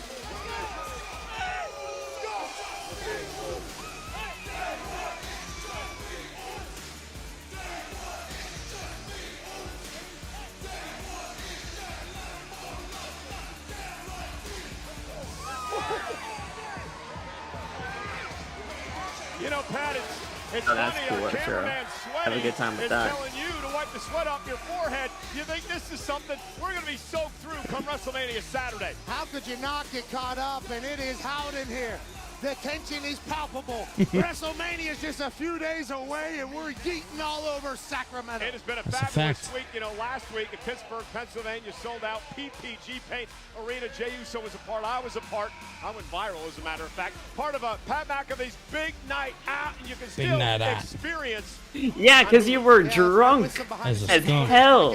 You know, Pat, it's Oh, that's funny, cool, a sure. cameraman Have a good time with is that. telling you to wipe the sweat off your forehead. You think this is something we're going to be soaked through come WrestleMania Saturday. How could you not get caught up? And it is hot in here. The tension is palpable. WrestleMania is just a few days away, and we're yeeting all over Sacramento. It has been a That's a fabulous fact. week. You know, last week in Pittsburgh, Pennsylvania, sold out PPG Paint Arena. Jey Uso was a part. I was a part. I went viral, as a matter of fact. Part of a Pat McAfee's big night out, and you can still night out. experience. Yeah, because you were drunk As a as skunk. hell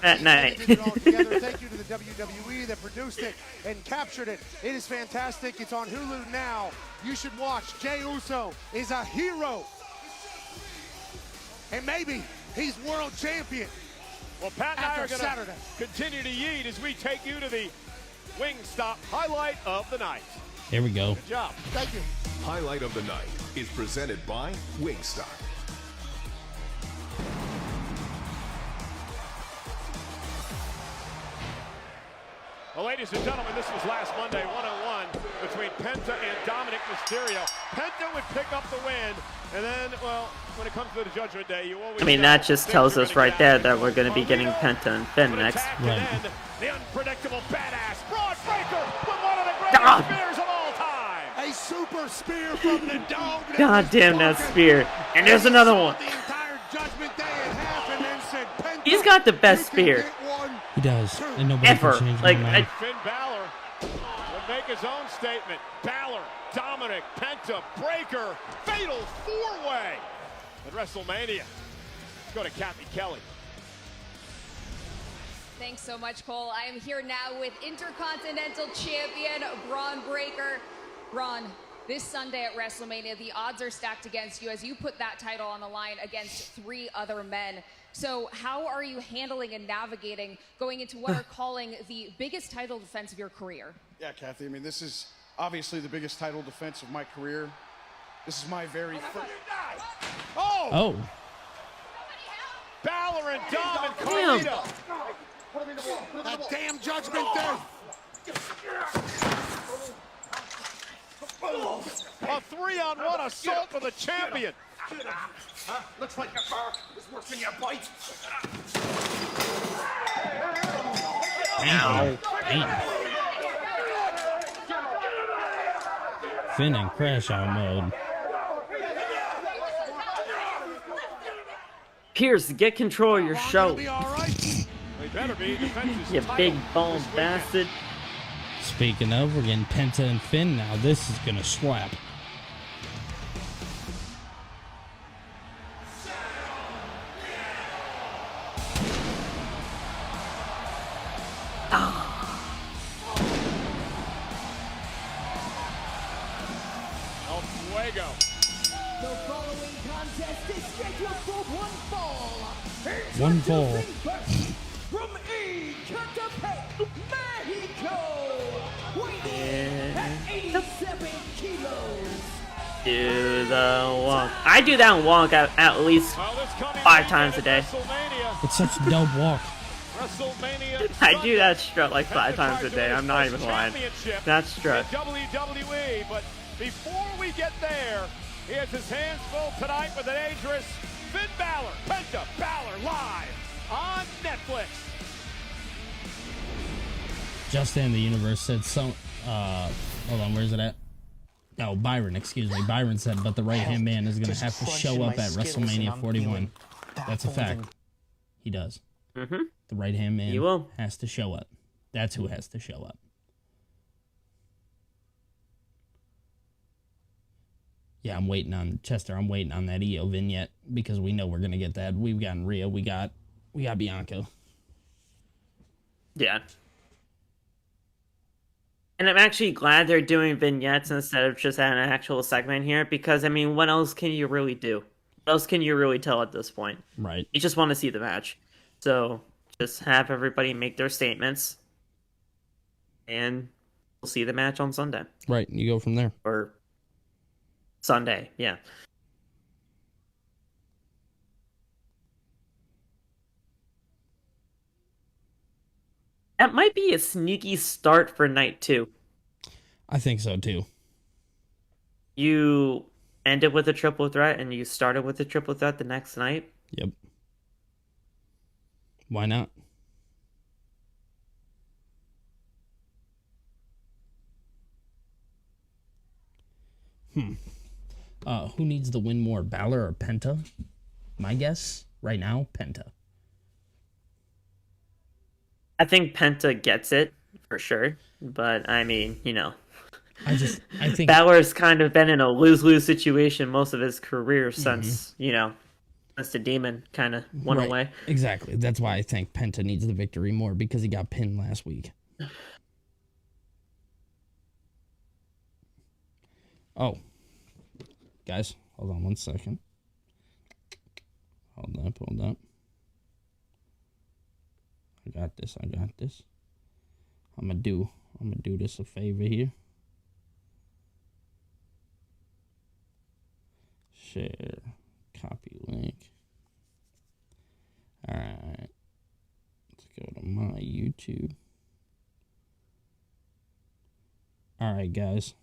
that night. Thank you to the WWE that produced it and captured it. It is fantastic. It's on Hulu now. You should watch. Jey Uso is a hero. And maybe he's world champion. Well, Pat and I are After going Saturday. to continue to yeet as we take you to the Wingstop highlight of the night. Here we go. Good job. Thank you. Highlight of the night is presented by Wingstop. Well, ladies and gentlemen, this was last Monday, one-on-one between Penta and Dominic Mysterio. Penta would pick up the win, and then, well, when it comes to the Judgment Day, you always I mean, know that just things tells are us gonna right get there out. that we're going to be getting Penta and Finn An next. attack, Right. and then the unpredictable badass Braun Breaker with one of the greatest God. spears of all time. A super spear from the dog. God damn that spear. And there's another one. The entire Judgment Day in half and then said, Penta, He's got the best you can spear. get one. He does. And nobody Ever. can change Like, my mind. Finn Balor would make his own statement. Balor, Dominic, Penta, Breaker, fatal four-way at WrestleMania. Let's go to Kathy Kelly. Thanks so much, Cole. I am here now with Intercontinental Champion Braun Breaker. Braun, this Sunday at WrestleMania, the odds are stacked against you as you put that title on the line against 3 other men. So how are you handling and navigating going into what are calling the biggest title defense of your career? Yeah, Kathy, I mean, this is obviously the biggest title defense of my career. This is my very first... Oh! Oh. Balor and Dom and Damn. Carlito. That damn Judgment Day. A 3-on-1 assault for the champion. Looks like your bark is worse than your bite. Ow. Finn in crash out mode. Pierce, get control of your show. They better be. Defense is You title big bone this weekend. bastard. Speaking of, we're getting Penta and Finn now. This is gonna slap. One fall. From Ecatepec, Mexico, weighing at 87 kilos. Do the walk. I do that walk at least 5 times a day. It's such a dope walk. I do that strut like 5 times a day. I'm not even lying. That strut. WWE, but before we get there, he has his hands full tonight with the dangerous Finn Balor, Penta Balor live on Netflix. Justin the Universe said so. Hold on, where's it at? Oh, Byron, excuse me. Byron said, but the right-hand man is going to have to show up at WrestleMania 41. That's a fact. He does. Mm-hmm. The right-hand man He will. has to show up. That's who has to show up. Yeah, I'm waiting on Chester. I'm waiting on that EO vignette because we know we're going to get that. We've gotten Rhea. We got Bianca. Yeah. And I'm actually glad they're doing vignettes instead of just having an actual segment here because, I mean, what else can you really do? What else can you really tell at this point? Right. You just want to see the match. So just have everybody make their statements and we'll see the match on Sunday. Right. You go from there. Or Sunday, yeah. That might be a sneaky start for night 2. I think so, too. You ended with a triple threat and you started with a triple threat the next night? Yep. Why not? Who needs to win more, Balor or Penta? My guess, right now, Penta. I think Penta gets it, for sure. But, I mean, you know. I think Balor's kind of been in a lose-lose situation most of his career since, you know, since the demon kind of went away. Exactly. That's why I think Penta needs the victory more, because he got pinned last week. Oh. Guys, hold on one second. Hold up. I got this. I'm gonna do this a favor here. Share, copy link. Alright. Let's go to my YouTube. Alright, guys.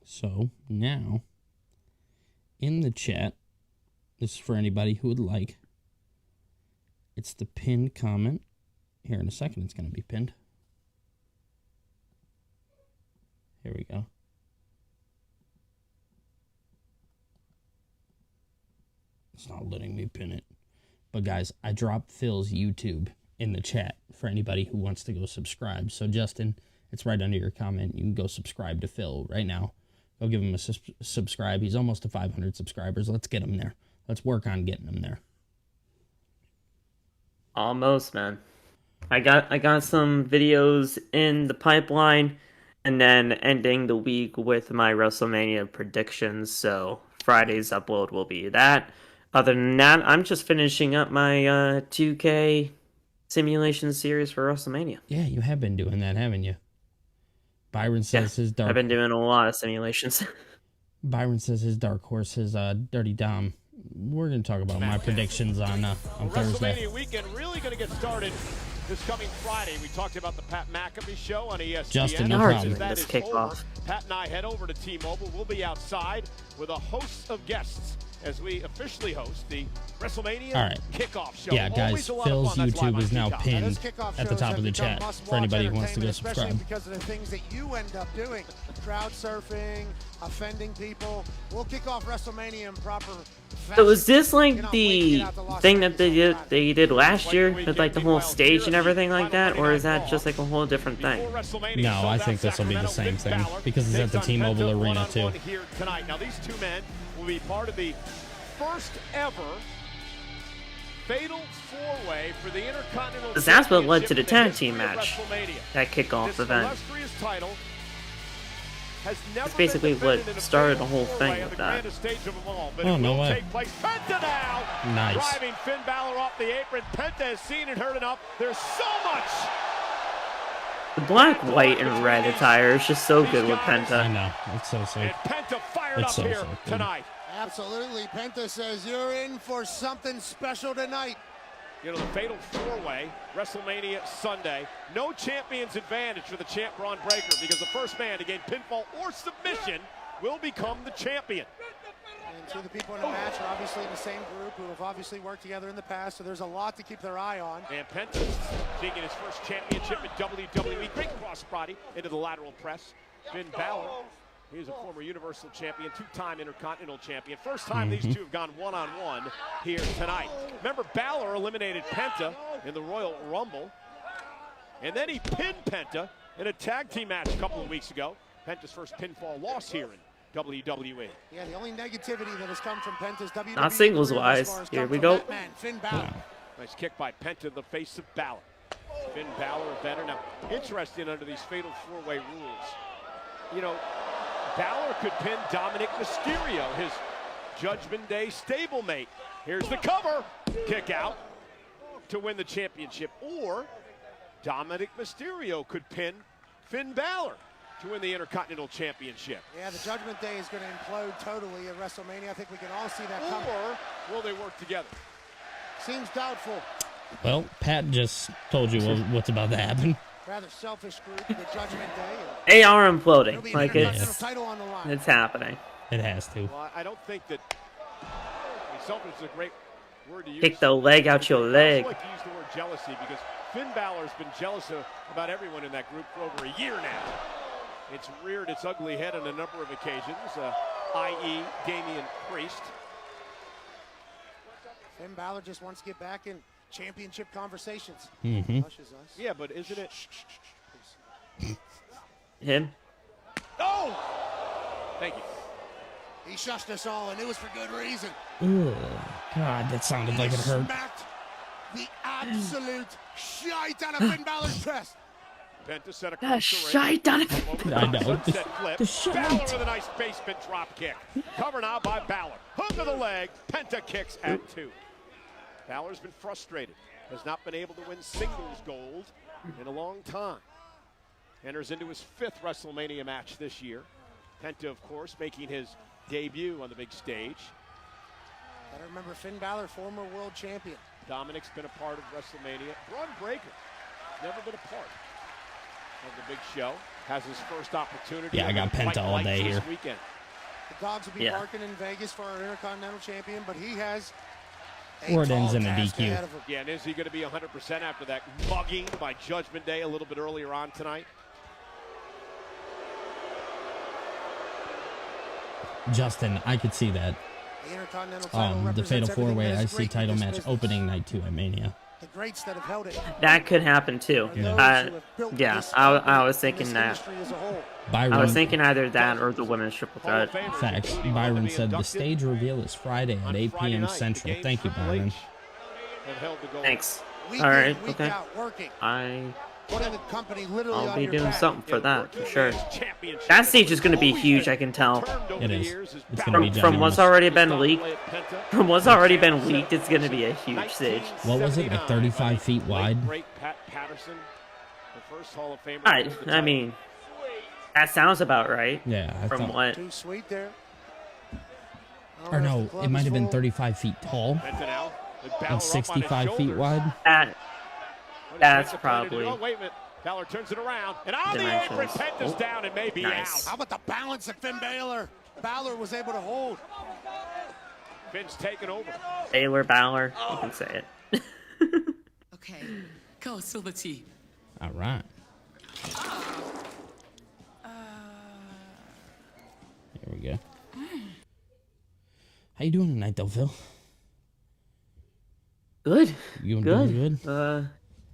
So, now, in the chat, this is for anybody who would like. It's the pinned comment. Here in a second, it's going to be pinned. Here we go. It's not letting me pin it. But guys, I dropped Phil's YouTube in the chat for anybody who wants to go subscribe. So Justin, it's right under your comment. You can go subscribe to Phil right now. Go give him a subscribe. He's almost to 500 subscribers. Let's get him there. Let's work on getting him there. Almost, man. I got some videos in the pipeline, and then ending the week with my WrestleMania predictions. So Friday's upload will be that. Other than that, I'm just finishing up my 2K simulation series for WrestleMania. Yeah, you have been doing that, haven't you? Byron says his dark. I've been doing a lot of simulations. Byron says his dark horse is Dirty Dom. We're going to talk about my predictions on Thursday. WrestleMania weekend really going to get started this coming Friday. We talked about the Pat McAfee show on ESPN. Justin, no problem. That Let's is kick over. off. Pat and I head over to T-Mobile. We'll be outside with a host of guests as we officially host the WrestleMania kickoff show. Yeah, guys, Phil's YouTube is now pinned at the top of the chat for anybody who wants to go subscribe. Because of the things that you end up doing, crowd surfing, offending people. We'll kick off WrestleMania in proper fashion. So is this like the thing that they did last year with like the whole stage and everything like that, or is that just like a whole different thing? No, I think this will be the same thing because it's at the T-Mobile Arena too. Now these two men will be part of the first ever fatal four-way for the Intercontinental. Because that's what led to the tag team match, that kickoff event. Title has never It's basically been what defended in a started fatal the whole four-way thing on with the that. grandest stage of them all, but Oh, it no will way. take place. Penta now, Nice. driving Finn Balor off the apron. Penta has seen and heard enough. There's so much. The black, white, and red attire is just so good with Penta. I know. It's so sick. Penta fired It's up so here sick, dude. tonight. Absolutely. Penta says you're in for something special tonight. You know, the fatal four-way, WrestleMania Sunday. No champion's advantage for the champ Braun Breaker because the first man to gain pinfall or submission will become the champion. And two of the people in the match are obviously in the same group who have obviously worked together in the past, so there's a lot to keep their eye on. And Penta taking his first championship in WWE. Great crossbody into the lateral press. Finn Balor, he's a former Universal Champion, two-time Intercontinental Champion. First time these two have gone one-on-one here tonight. Remember, Balor eliminated Penta in the Royal Rumble, and then he pinned Penta in a tag team match a couple of weeks ago. Penta's first pinfall loss here in WWE. Yeah, the only negativity that has come from Penta's WWE Not singles career wise. thus far has Here come we from go. that man, Finn Balor. Nice kick by Penta in the face of Balor. Finn Balor, a veteran. Now, interesting under these fatal four-way rules. You know, Balor could pin Dominic Mysterio, his Judgment Day stablemate. Here's the cover. Kick out to win the championship. Or Dominic Mysterio could pin Finn Balor to win the Intercontinental Championship. Yeah, the Judgment Day is going to implode totally at WrestleMania. I think we can all see that coming. Or will they work together? Seems doubtful. Well, Pat just told you what's about to happen. Rather selfish group, the Judgment Day. AR It'll imploding. be an Like Intercontinental it's title on the line. happening. It has to. Well, I don't think that. I mean, selfish is a great word to use. Take the leg out your leg. I like to use the word jealousy because Finn Balor's been jealous about everyone in that group for over a year now. It's reared its ugly head on a number of occasions, i.e. Damian Priest. Finn Balor just wants to get back in championship conversations. Mhm. Hushes us. Yeah, but isn't it? Him? Oh! Thank you. He shushed us all, and it was for good reason. Ugh, God, that sounded like it hurt. Smacked the absolute shite out of Finn Balor's chest. Penta set The across shite out of it. I know. Sunset flip. The shite. Balor with a nice basement drop kick. Cover now by Balor. Hook of the leg. Penta kicks at 2. Balor's been frustrated. Has not been able to win singles gold in a long time. Enters into his 5th WrestleMania match this year. Penta, of course, making his debut on the big stage. Gotta remember Finn Balor, former world champion. Dominic's been a part of WrestleMania. Braun Breaker, never been a part of the big show. Has his first opportunity. Yeah, I got Fight Penta all Lights day this here. weekend. The dogs will be barking in Vegas for our Intercontinental Champion, but he has Or it ends tall in a task DQ. ahead of him. Yeah, and is he going to be 100% after that mugging by Judgment Day a little bit earlier on tonight? Justin, I could see that. The Intercontinental title The represents Fatal everything Four-Way that is IC great in title this match business. opening night 2 at Mania. The greats that have held it. That could happen too. Yeah. Yeah, I was thinking that. Industry as a whole. Byron, I was thinking either that or the women's triple threat. Facts. Byron said the stage reveal is Friday at 8 p.m. Central. Thank you, Byron. Thanks. Week All in, right. week Okay. out, working. I'll Company literally on be your doing back. something for that for sure. That stage is going to be huge. I can tell. It is. It's going to be From what's ginormous. already been leaked. From what's already been leaked, it's going to be a huge stage. What was it, like 35 feet wide? Great Pat Patterson, the first Hall of Famer. I mean, that sounds about right. Yeah, I From thought- what? Too sweet there. Or no, it might have been 35 feet tall Penta now, with Balor and up on his 65 feet shoulders. wide. That's Penta trying to do- probably Oh, wait a minute. Balor turns it around, and on the dimensions. apron, Penta's Oh, down and maybe nice. How about the balance that Finn Balor was able to hold? out. Finn's taken over. Baylor Balor. You can say it. Okay, go spill the tea. All right. Here we go. How you doing tonight, though, Phil? Good. You doing good?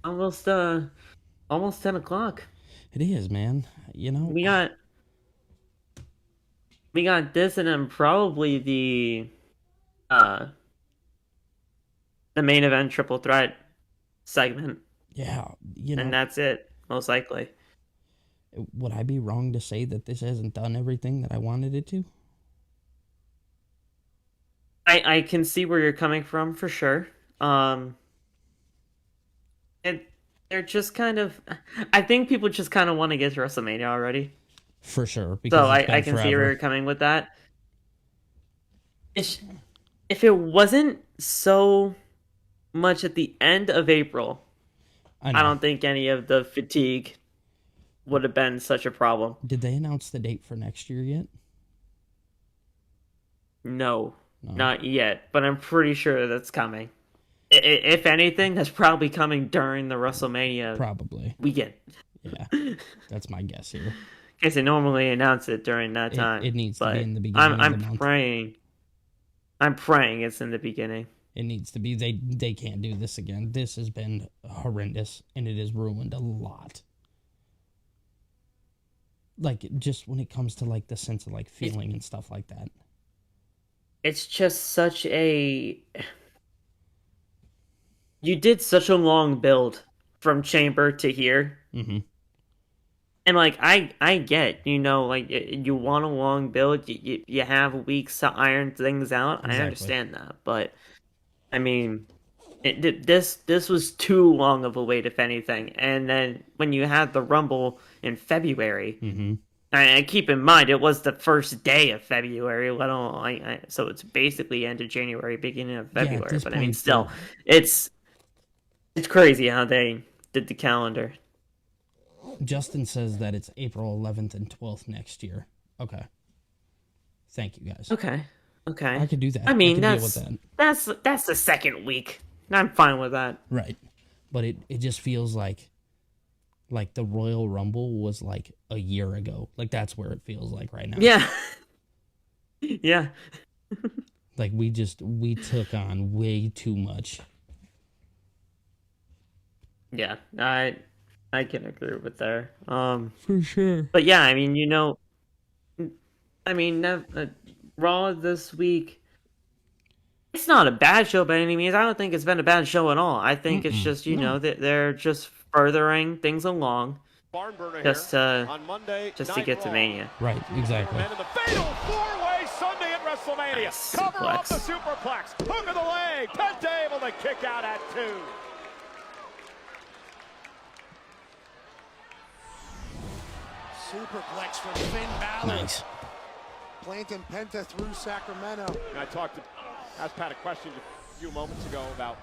Almost 10 o'clock. It is, man. You know, We got this, and then probably the main event triple threat segment, yeah, you know, and that's it, most likely. would I be wrong to say that this hasn't done everything that I wanted it to? I can see where you're coming from for sure. They're just kind of, I think people just kind of want to get to WrestleMania already. For sure. So I can see where you're coming with that. If it wasn't so much at the end of April, I don't think any of the fatigue would have been such a problem. Did they announce the date for next year yet? No, not yet. But I'm pretty sure that's coming. If anything, that's probably coming during the WrestleMania weekend. Yeah, that's my guess here. Because they normally announce it during that time. It needs to be in the beginning of the month. I'm praying it's in the beginning. It needs to be. They can't do this again. This has been horrendous, and it has ruined a lot. Like, just when it comes to, like, the sense of, like, feeling and stuff like that. It's just such a... You did such a long build from Chamber to here. Mm-hmm. And, like, I get, you know, like, you want a long build, you have weeks to iron things out. Exactly. I understand that. But, I mean, this was too long of a wait, if anything. And then when you had the Rumble in February, and keep in mind, it was the first day of February, let alone, so it's basically end of January, beginning of February. Yeah, but, I mean, still, it's crazy how they did the calendar. Justin says that it's April 11th and 12th next year. Okay. Thank you, guys. Okay. I could do that. I mean, deal with that. That's the second week. I'm fine with that. Right. But it just feels like the Royal Rumble was like a year ago. Like, that's where it feels like right now. Yeah. Yeah. Like, we took on way too much. Yeah, I can agree with there. For sure. But yeah, I mean, you know, Raw this week, it's not a bad show by any means. I don't think it's been a bad show at all. I think it's just, you know, that they're just furthering things along just to get to Mania. Right, exactly. And in the fatal four-way Sunday at WrestleMania. Nice. Cover Suplex. off the superplex. Hook of the leg. Penta able to kick out at 2. Superplex from Finn Balor. Nice. Planting Penta through Sacramento. And I asked Pat a question a few moments ago about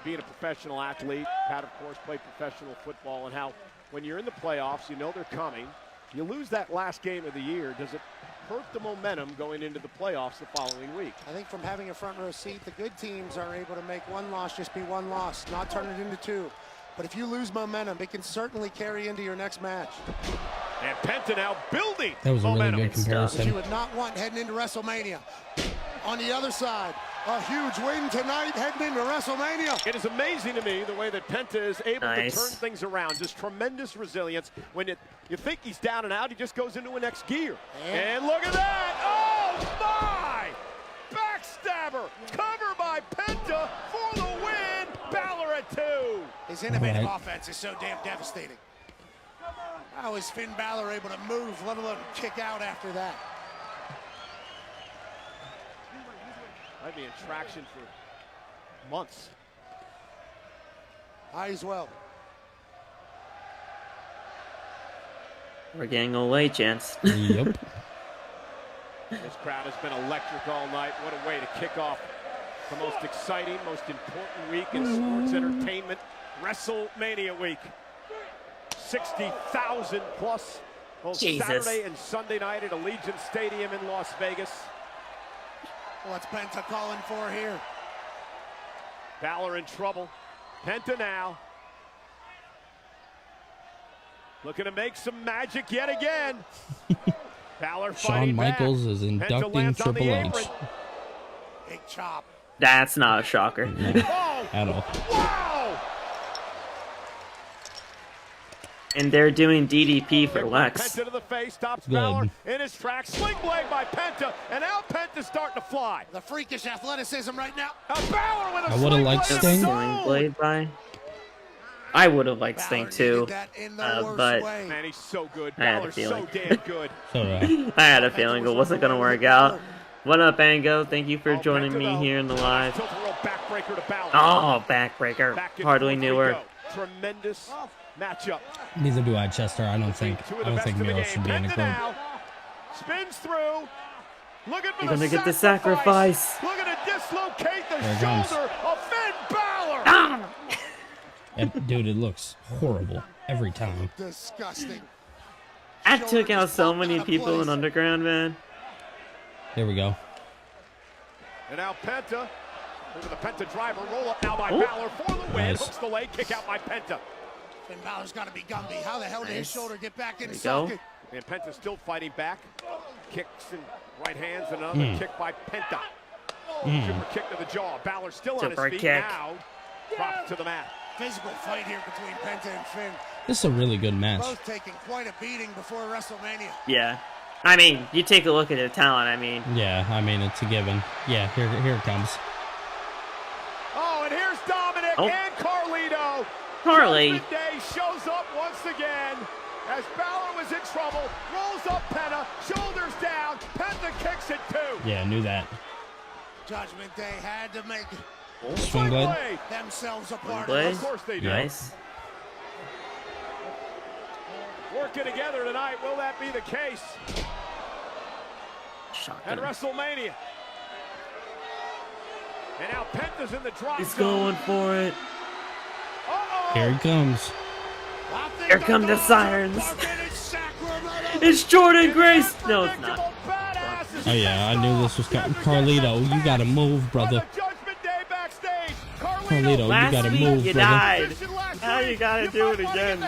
being a professional athlete. Pat, of course, played professional football, and how when you're in the playoffs, you know they're coming. You lose that last game of the year. Does it hurt the momentum going into the playoffs the following week? I think from having a front row seat, the good teams are able to make one loss just be one loss, not turn it into 2. But if you lose momentum, it can certainly carry into your next match. And Penta now building That was a really momentum. good comparison. That you would not want heading into WrestleMania. On the other side, a huge win tonight heading into WrestleMania. It is amazing to me the way that Penta is able to Nice. turn things around. Just tremendous resilience. When you think he's down and out, he just goes into a next gear. And look at that! Oh my! Backstabber! Cover by Penta for the win! Balor at 2. His innovative offense is so damn devastating. How is Finn Balor able to move, let alone kick out after that? Might be in traction for months. I as well. We're getting away, gents. Yep. This crowd has been electric all night. What a way to kick off the most exciting, most important week in sports entertainment, WrestleMania week. 60,000 plus both Jesus. Saturday and Sunday night at Allegiant Stadium in Las Vegas. What's Penta calling for here? Balor in trouble. Penta now. Looking to make some magic yet again. Balor fighting Shawn Michaels back. is Penta inducting lands on the Triple H. apron. Big chop. That's not a shocker. Oh, At all. wow! And they're doing DDP for Lex. Penta to the face, stops Good. Balor in his tracks. Sling blade by Penta, and now Penta's starting to fly. The freakish athleticism right now. Now Balor with a I would've sling liked blade. Sting. Sling blade by. I would have liked Sting too, but Man, he's so good. I had a Balor's feeling. so damn good. I had a feeling it wasn't gonna work out. What up, Ango? Thank you for joining me here in the live. Backbreaker to Balor. Oh, backbreaker. Hardly knew her. Tremendous matchup. Neither do I, Chester. I don't think Miro should be in the group. Spins through. Looking for You're gonna get the sacrifice. Looking to dislocate the There it comes. shoulder of Finn Balor. Dude, it looks horrible every time. Disgusting. I took out so many people in Underground, man. There we go. And now Penta. Over the Penta driver. Roll up now by Oh. Balor for the win. Nice. Hooks the leg. Kick out by Penta. Finn Balor's got to be Gumby. How the hell did his shoulder get back in There you go. socket? And Penta's still fighting back. Kicks and right hands. And another kick by Penta. Super kick to the jaw. Balor still on Super his feet kick. now. Drops to the mat. Physical fight here between Penta and Finn. This is a really good match. Both taking quite a beating before WrestleMania. Yeah. I mean, you take a look at their talent. I mean, Yeah, I mean, it's a given. Yeah, here it comes. Oh, and here's Dominic Oh. and Carlito. Harley. Judgment Day shows up once again as Balor was in trouble. Rolls up Penta, shoulders down. Penta kicks it too. Yeah, I knew that. Judgment Day had to make Swing blade. themselves a part of Blade. this. Of course they do. Nice. Working together tonight. Will that be the case at Shotgun. WrestleMania? And now Penta's in the drop He's zone. going for it. Uh-oh. Here it comes. I think Here come the dogs are sirens. barking in Sacramento. It's Jordan Grace. No, it's not. Badass is Oh yeah, I knew this was coming. Carlito, you gotta move, brother. Judgment Day backstage. Carlito, you Last gotta week move, you brother. died. Now you gotta do it again.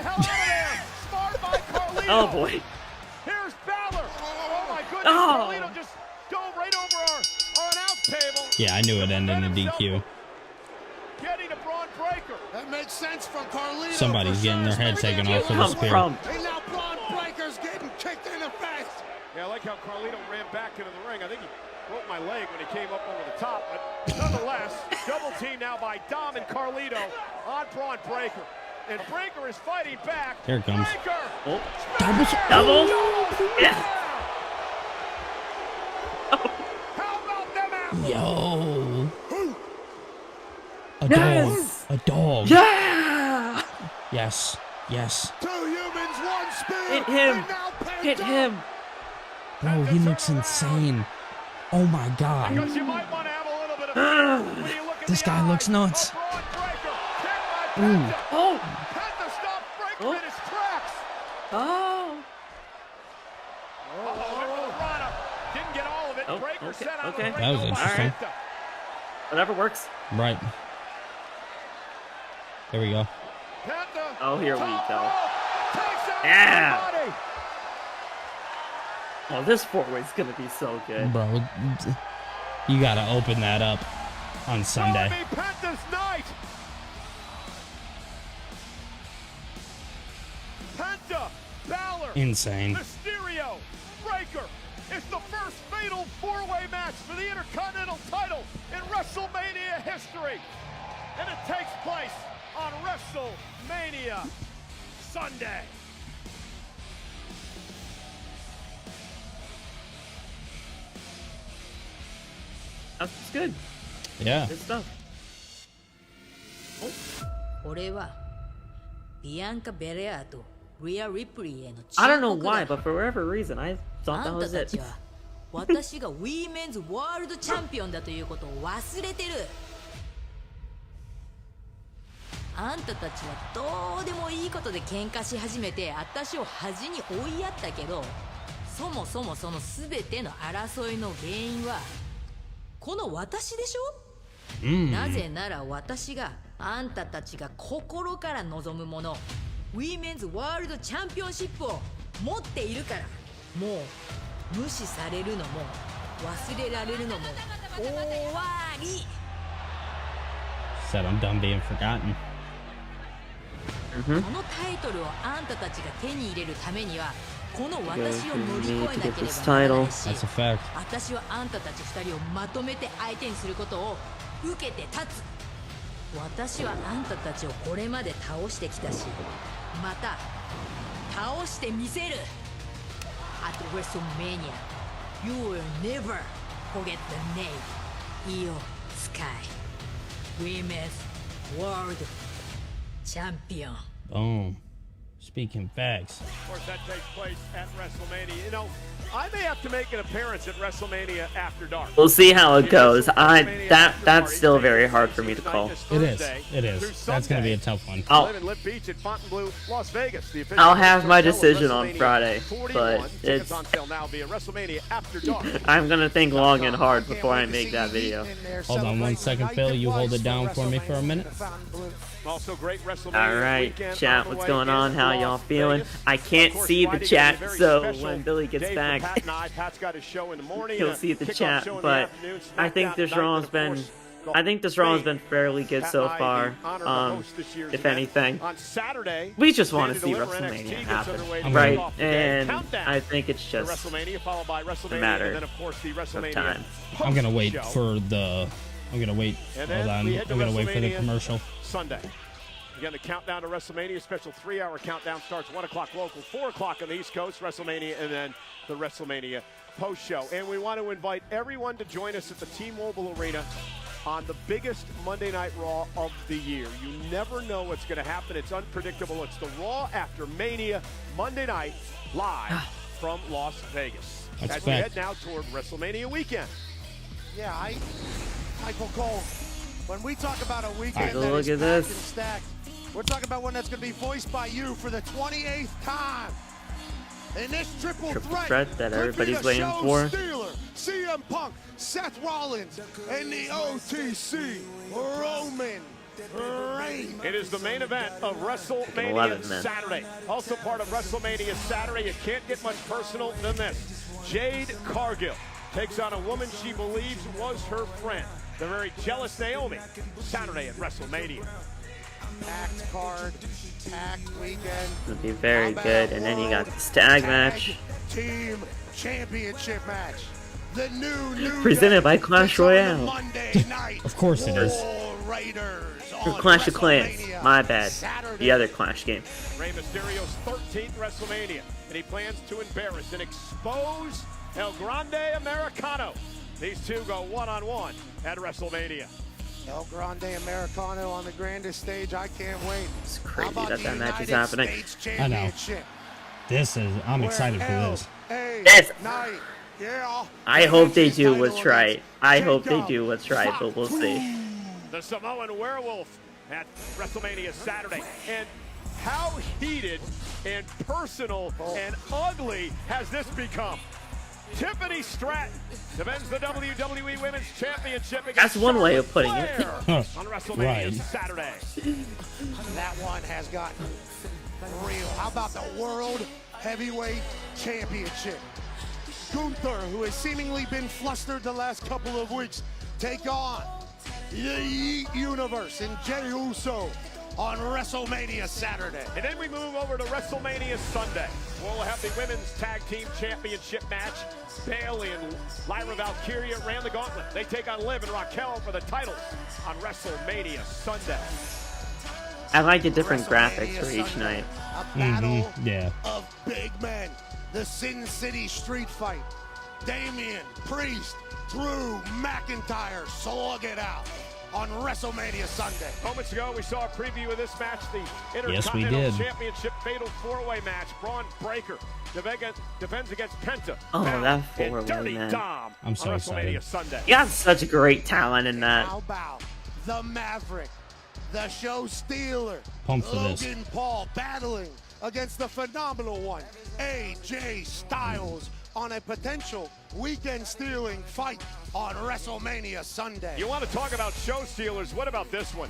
Oh boy. Here's Balor. Oh my goodness. Oh. Carlito just dove right over our announce table. Yeah, I knew it ended in a DQ. Getting a Braun Breaker. That makes sense from Carlito. Somebody's for getting their sure. head taken off with a Come spear. from. And now Braun Breaker's getting kicked in the face. Yeah, I like how Carlito ran back into the ring. I think he broke my leg when he came up over the top, but nonetheless, double team now by Dom and Carlito on Braun Breaker. And Breaker is fighting back. Here it comes. Breaker! Oh. Double. Yeah. How about them apples? Yo. A Yes. dog. A dog. Yeah. Yes. Yes. 2 humans, 1 spear. Hit him. And now Penta. Hit him. Bro, he looks insane. Oh my god. Because you might want to have a little bit of fear when you look at This the guy looks eyes nuts. of Braun Breaker. Kick by Ooh. Penta. Oh. Penta stopped Breaker Oh. in his tracks. Oh. Uh-oh, Rana didn't get all of it. Oh, Breaker okay, set out okay. of the ring. That was by interesting. Penta. Whatever works. Right. There we go. Penta, Oh, here we top go. rope, takes out Yeah. everybody. Oh, this four-way's gonna be so good. Bro, you gotta open that up on Sunday. Gonna be Penta's night. Penta, Balor, Insane. Mysterio, Breaker. It's the first fatal four-way match for the Intercontinental title in WrestleMania history. And it takes place on WrestleMania Sunday. That's good. Yeah. Good stuff. 俺はビアンカ・ベレアとリア・リプリーへの I don't know 忠告 why, だ but for whatever reason, I thought あ that んた was た it. ちは私がウィーメンズワールドチャンピオンだということを忘れてるあんたたちはどうでもいいことで喧嘩し始めて私を恥に追いやったけどそもそもその全ての争いの原因はこの私でしょ、なぜなら私があんたたちが心から望むものウィーメンズワールドチャンピオンシップを持っているからもう無視されるのも忘れられるのも終わり Said I'm done being forgotten. このタイトルをあんたたちが手に入れるためにはこの私を乗り越えなければならないし That's a fact. 私はあんたたち2人をまとめて相手にすることを受けて立つ私はあんたたちをこれまで倒してきたし、また倒してみせる。At WrestleMania, you will never forget the name Io Sky, Women's World Champion. Boom. Speaking facts. Of course, that takes place at WrestleMania. You know, I may have to make an appearance at WrestleMania After Dark. We'll see how it goes. That's still very hard for me to call. It is. It is. That's going to be a tough one. I'll have my decision on Friday, but it's. I'm going to think long and hard before I make that video. Hold on 1 second, Phil. You hold it down for me for a minute. Also great WrestleMania Alright, chat, what's going on? How y'all feeling? I can't see the chat, so when Billy gets back, he'll see the chat, but I think this Raw has been fairly good so far, if anything. We just want to see WrestleMania happen, right? And I think it's just a matter of time. I'm gonna wait for the... Hold on. I'm gonna wait for the commercial. Sunday. Again, the countdown to WrestleMania, special 3-hour countdown starts 1 o'clock local, 4 o'clock on the East Coast, WrestleMania, and then the WrestleMania post-show. And we want to invite everyone to join us at the T-Mobile Arena on the biggest Monday Night Raw of the year. You never know what's going to happen. It's unpredictable. It's the Raw after Mania, Monday night, live from Las Vegas. As we head now toward WrestleMania weekend. Yeah, Michael Cole, when we talk about a weekend that look is at packed this. and stacked, we're talking about one that's going to be voiced by you for the 28th time. In this triple threat that everybody's waiting for. Steeler, CM Punk, Seth Rollins, and the OTC, Roman Reigns. It is the main event of WrestleMania Saturday. Also part of WrestleMania Saturday. It can't get much personal than this. Jade Cargill takes on a woman she believes was her friend, the very jealous Naomi, Saturday at WrestleMania. Packed card, packed weekend. It'll be very good. And then you got the tag match. Team championship match. The new presented by Clash Royale. Of course it is. Or Clash of Clans. My bad. The other Clash game. Rey Mysterio's 13th WrestleMania, and he plans to embarrass and expose El Grande Americano. These two go one-on-one at WrestleMania. El Grande Americano on the grandest stage. I can't wait. It's crazy that match is happening. I know. I'm excited for this. Yes. I hope they do what's right. I hope they do what's right, but we'll see. The Samoan Werewolf at WrestleMania Saturday. And how heated and personal and ugly has this become? Tiffany Stratton defends the WWE Women's Championship against That's one way of putting it. on WrestleMania Saturday. That one has gotten real. How about the World Heavyweight Championship? Gunther, who has seemingly been flustered the last couple of weeks, take on the Yeet Universe and Jey Uso on WrestleMania Saturday. And then we move over to WrestleMania Sunday. We'll have the Women's Tag Team Championship match. Bayley and Lyra Valkyria ran the gauntlet. They take on Liv and Raquel for the titles on WrestleMania Sunday. I like the different graphics for each night. A battle of big men. The Sin City Street Fight. Damian, Priest, Drew McIntyre slug it out on WrestleMania Sunday. Moments ago, we saw a preview of this match, the Yes, we Intercontinental did. Championship Fatal 4-Way match. Braun Breaker defends against Penta. Oh, that 4-way, Dirty man. Dom I'm so on excited. WrestleMania Sunday. You got such great talent in that. How about the Maverick, the Show Stealer, Pumped for this. Logan Paul battling against the phenomenal one, AJ Styles, on a potential weekend-stealing fight on WrestleMania Sunday. You want to talk about show stealers? What about this one?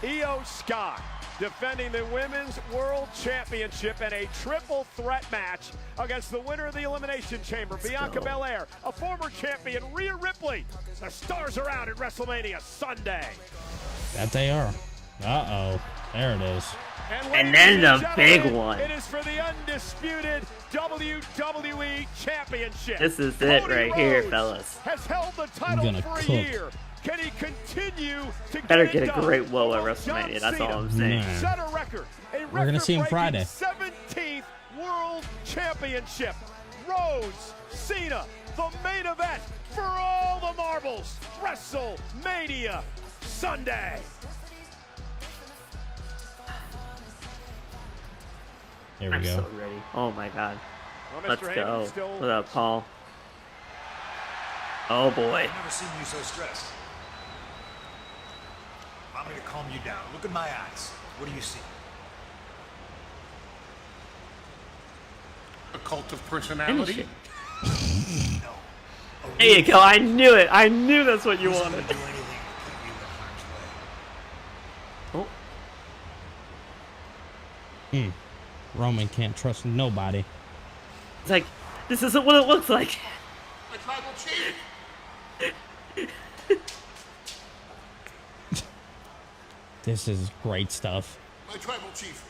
Io Sky defending the Women's World Championship in a triple threat match against the winner of the Elimination Chamber, Bianca Belair, a former champion, Rhea Ripley. The stars are out at WrestleMania Sunday. That they are. Uh-oh. There it is. And then the big one. It is for the undisputed WWE Championship. This is it Cody right here, Rhodes fellas. has held the title gonna for a cook. year. Can he continue to Better get get it a great done? woe at WrestleMania. That's all I'm saying. Yeah. Set a record. We're gonna see him Friday. 17th World Championship. Rhodes, Cena, the main event for all the marbles. WrestleMania Sunday. There we I'm go. so ready. Oh my god. Well, Let's Mr. go. Heyman still- What up, Paul? Oh boy. I've never seen you so stressed. Allow me to calm you down. Look in my eyes. What do you see? A cult of personality? There you go. I knew it. I knew that's what you wanted. Oh. Roman can't trust nobody. It's like, this isn't what it looks like. My tribal chief! This is great stuff. My tribal chief.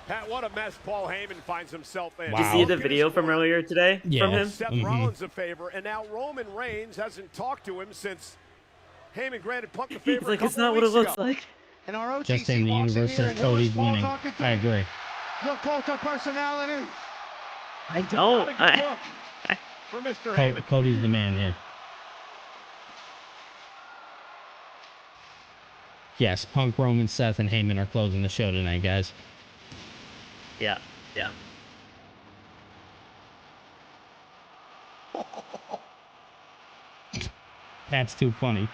Pat, what a mess Paul Heyman finds himself in. Did you see the video from earlier today from him? Seth Rollins a favor, and now Roman Reigns hasn't talked to him since Heyman granted Punk the favor. He's like, it's not what it looks like. And our OTC Just in the walks universe here of and Cody's who's Paul winning. talking to? I agree. The cult of personality. I don't. For Mr. Heyman. Cody's the man here. Yes, Punk, Roman, Seth, and Heyman are closing the show tonight, guys. Yeah, yeah. That's too funny.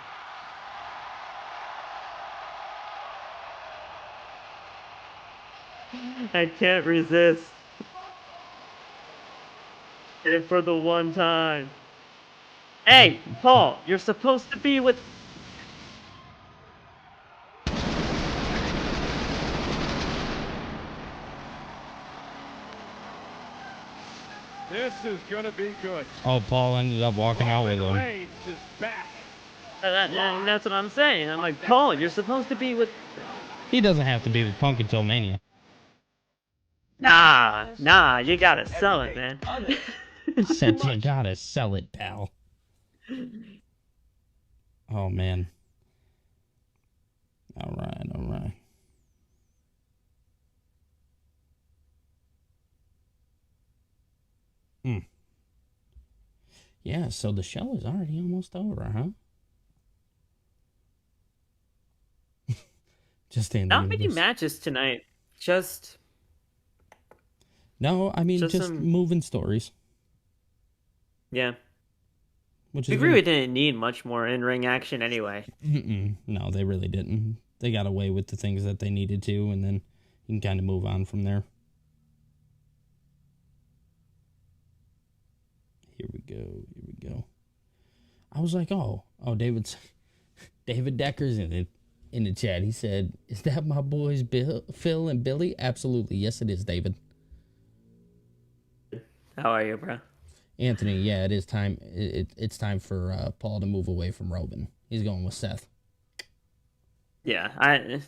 I can't resist. Did it for the one time. Hey, Paul, you're supposed to be with... This is going to be good. Oh, Paul ended up walking out with him. Reigns is back. That's what I'm saying. I'm like, Paul, you're supposed to be with... He doesn't have to be with Punk until Mania. Nah, you gotta sell it, man. Said you gotta sell it, pal. Oh, man. All right. Yeah, so the show is already almost over, huh? Just in Not many matches tonight. Just... No, I mean, just some... moving stories. Yeah. Which we is really didn't need much more in-ring action anyway. No, they really didn't. They got away with the things that they needed to, and then you can kind of move on from there. Here we go. I was like, oh, David Decker's in the chat. He said, "Is that my boys, Phil and Billy?" Absolutely, yes, it is, David. How are you, bro? Anthony, yeah, it is time. It's time for Paul to move away from Roman. He's going with Seth. Yeah, I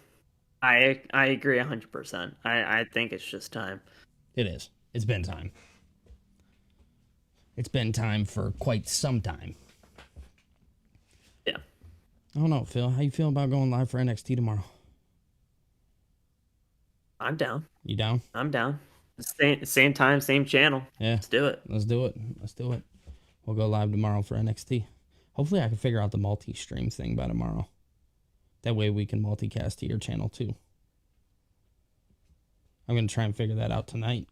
agree 100%. I think it's just time. It is. It's been time. It's been time for quite some time. Yeah. I don't know, Phil. How you feel about going live for NXT tomorrow? I'm down. You down? I'm down. Same time, same channel. Yeah. Let's do it. Let's do it. We'll go live tomorrow for NXT. Hopefully I can figure out the multi-stream thing by tomorrow. That way we can multicast to your channel too. I'm going to try and figure that out tonight.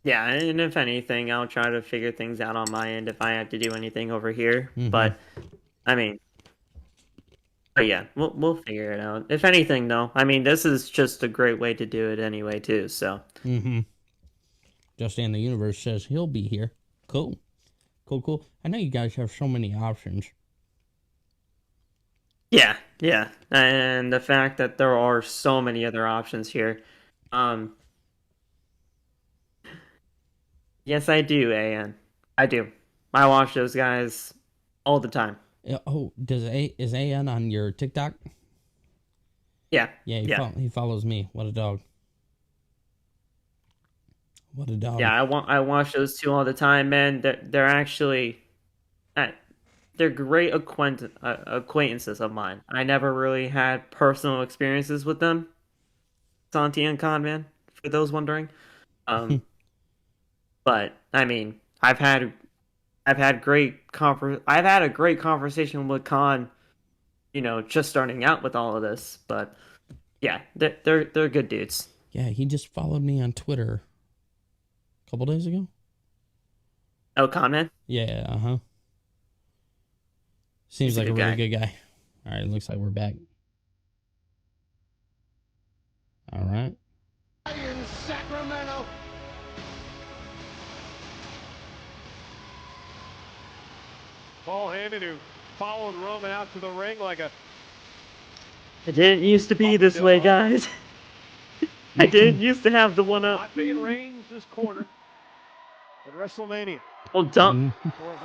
Yeah, and if anything, I'll try to figure things out on my end if I have to do anything over here. But, I mean... But yeah, we'll figure it out. If anything, though, I mean, this is just a great way to do it anyway, too, so... Just in the Universe says he'll be here. Cool. I know you guys have so many options. Yeah. And the fact that there are so many other options here. Yes, I do, AN. I do. I watch those guys all the time. Oh, is AN on your TikTok? Yeah. Yeah, he follows me. What a dog. Yeah, I watch those two all the time, man. They're actually, they're great acquaintances of mine. I never really had personal experiences with them. Santi and Conman, for those wondering. But I mean, I've had a great conversation with Con, you know, just starting out with all of this. But yeah, they're good dudes. Yeah, he just followed me on Twitter a couple days ago. Oh, Conman? Yeah, Seems like a really good guy. All right, looks like we're back. All right. In Sacramento. Paul Heyman, who followed Roman out to the ring like a... It didn't used to be this way, guys. I didn't used to have the one up. Not being Reigns this quarter at WrestleMania. Oh, don't.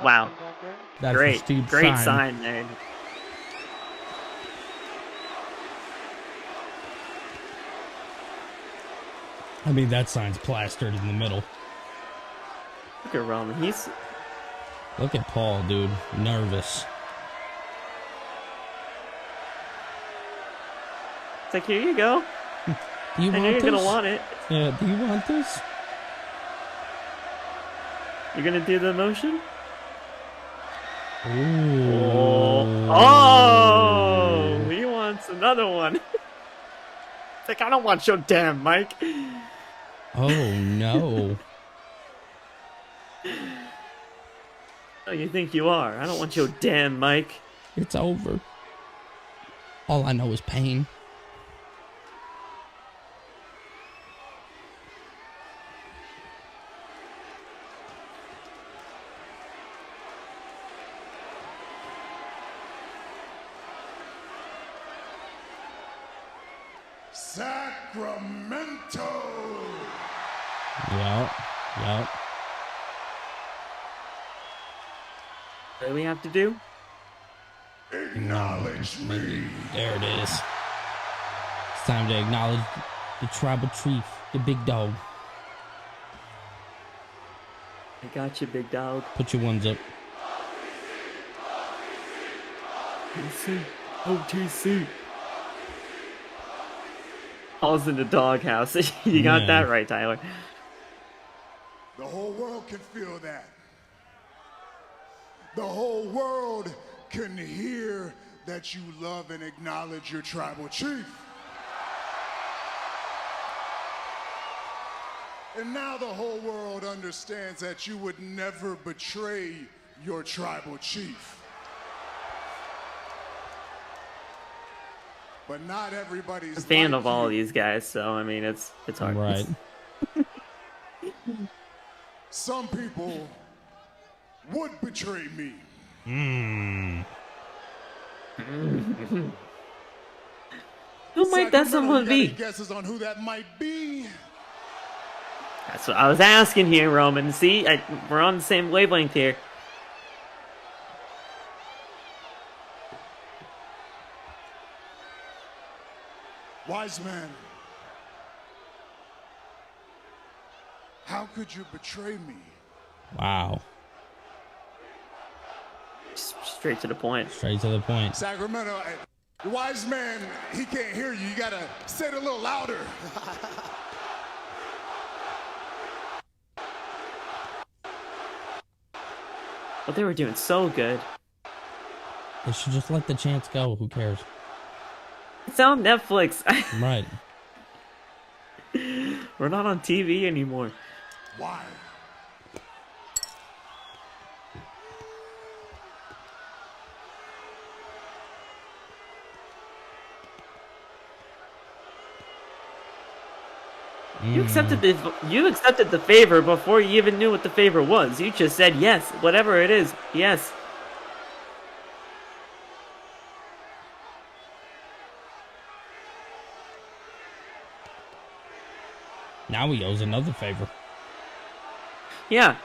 Wow. That's great. a steep Great sign. sign there. I mean, that sign's plastered in the middle. Look at Roman. Look at Paul, dude. Nervous. It's like, here you go. Do you I know want you're this? gonna want it. Yeah, do you want this? You're gonna do the motion? Ooh. Oh, he wants another one. It's like, I don't want your damn mic. Oh, no. Oh, you think you are? I don't want your damn mic. It's over. All I know is pain. Sacramento. Yep. What do we have to do? Acknowledge me. There it is. It's time to acknowledge the tribal chief, the big dog. I got you, big dog. Put your ones up. OTC. Paul's in the doghouse. You got that right, Tyler. The whole world can feel that. The whole world can hear that you love and acknowledge your tribal chief. And now the whole world understands that you would never betray your tribal chief. But not everybody's I'm a fan like of all you. of these guys, so I mean it's hard. Right. Some people would betray me. Who might that someone Sacramento, you be? got any guesses on who that might be? That's what I was asking here, Roman. See, we're on the same wavelength here. Wise man, how could you betray me? Wow. Straight to the point. Straight to the point. Sacramento, the wise man, he can't hear you. You gotta say it a little louder. But they were doing so good. They should just let the chance go. Who cares? It's on Netflix. Right. We're not on TV anymore. Why? You accepted the favor before you even knew what the favor was. You just said yes, whatever it is. Yes. Now he owes another favor. Yeah.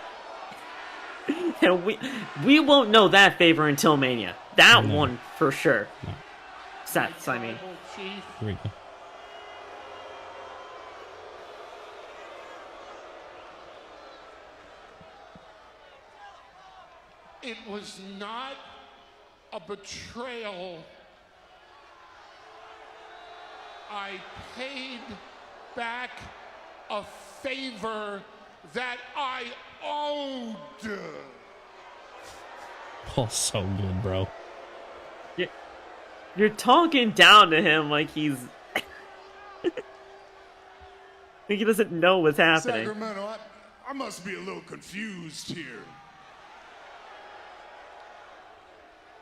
And we won't know that favor until Mania. That one for sure. No. Sets, I mean. Here we go. It was not a betrayal. I paid back a favor that I owed. Oh, so good, bro. You're talking down to him like he's... like he doesn't know what's happening. Sacramento, I must be a little confused here.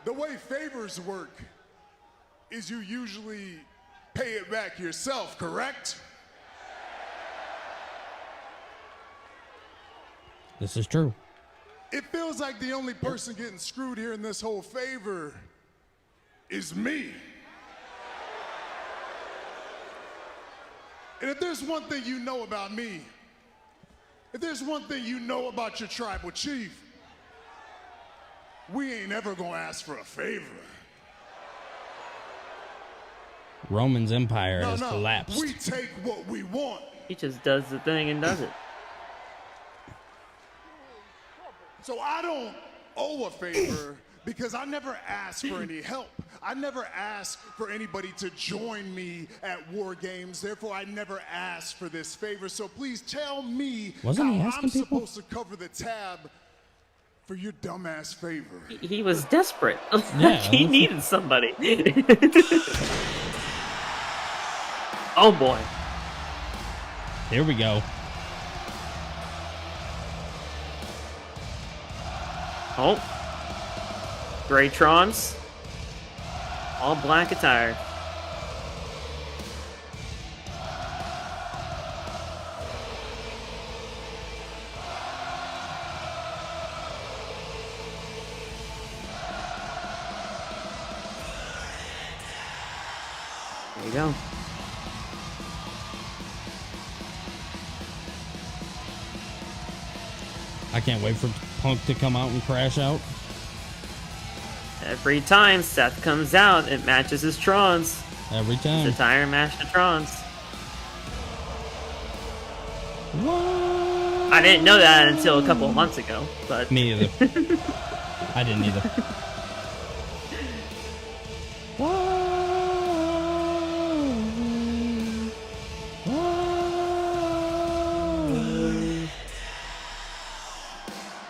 The way favors work is you usually pay it back yourself, correct? This is true. It feels like the only person getting screwed here in this whole favor is me. And if there's one thing you know about me, if there's one thing you know about your tribal chief, we ain't ever gonna ask for a favor. Roman's empire has No, collapsed. we take what we want. He just does the thing and does it. So I don't owe a favor because I never asked for any help. I never asked for anybody to join me at War Games. Therefore, I never asked for this favor. So please tell me how I'm supposed to cover the tab for your dumbass favor. He was desperate. Yeah, he needed somebody. Oh boy. Here we go. Oh. Graytrons. All black attire. There you go. I can't wait for Punk to come out and crash out. Every time Seth comes out, it matches his Trons. Every time. His attire matched the Trons. What? I didn't know that until a couple of months ago, but... Me either. I didn't either.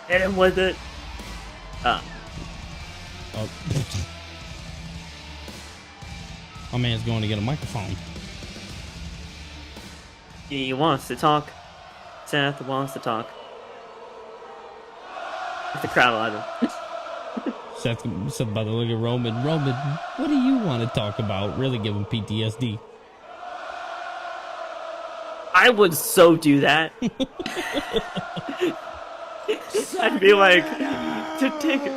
Hit him with it. Oh. My man's going to get a microphone. He wants to talk. Seth wants to talk. Get the crowd out of him. Seth about to look at Roman. Roman, what do you want to talk about? Really give him PTSD. I would so do that. I'd be like, to take it.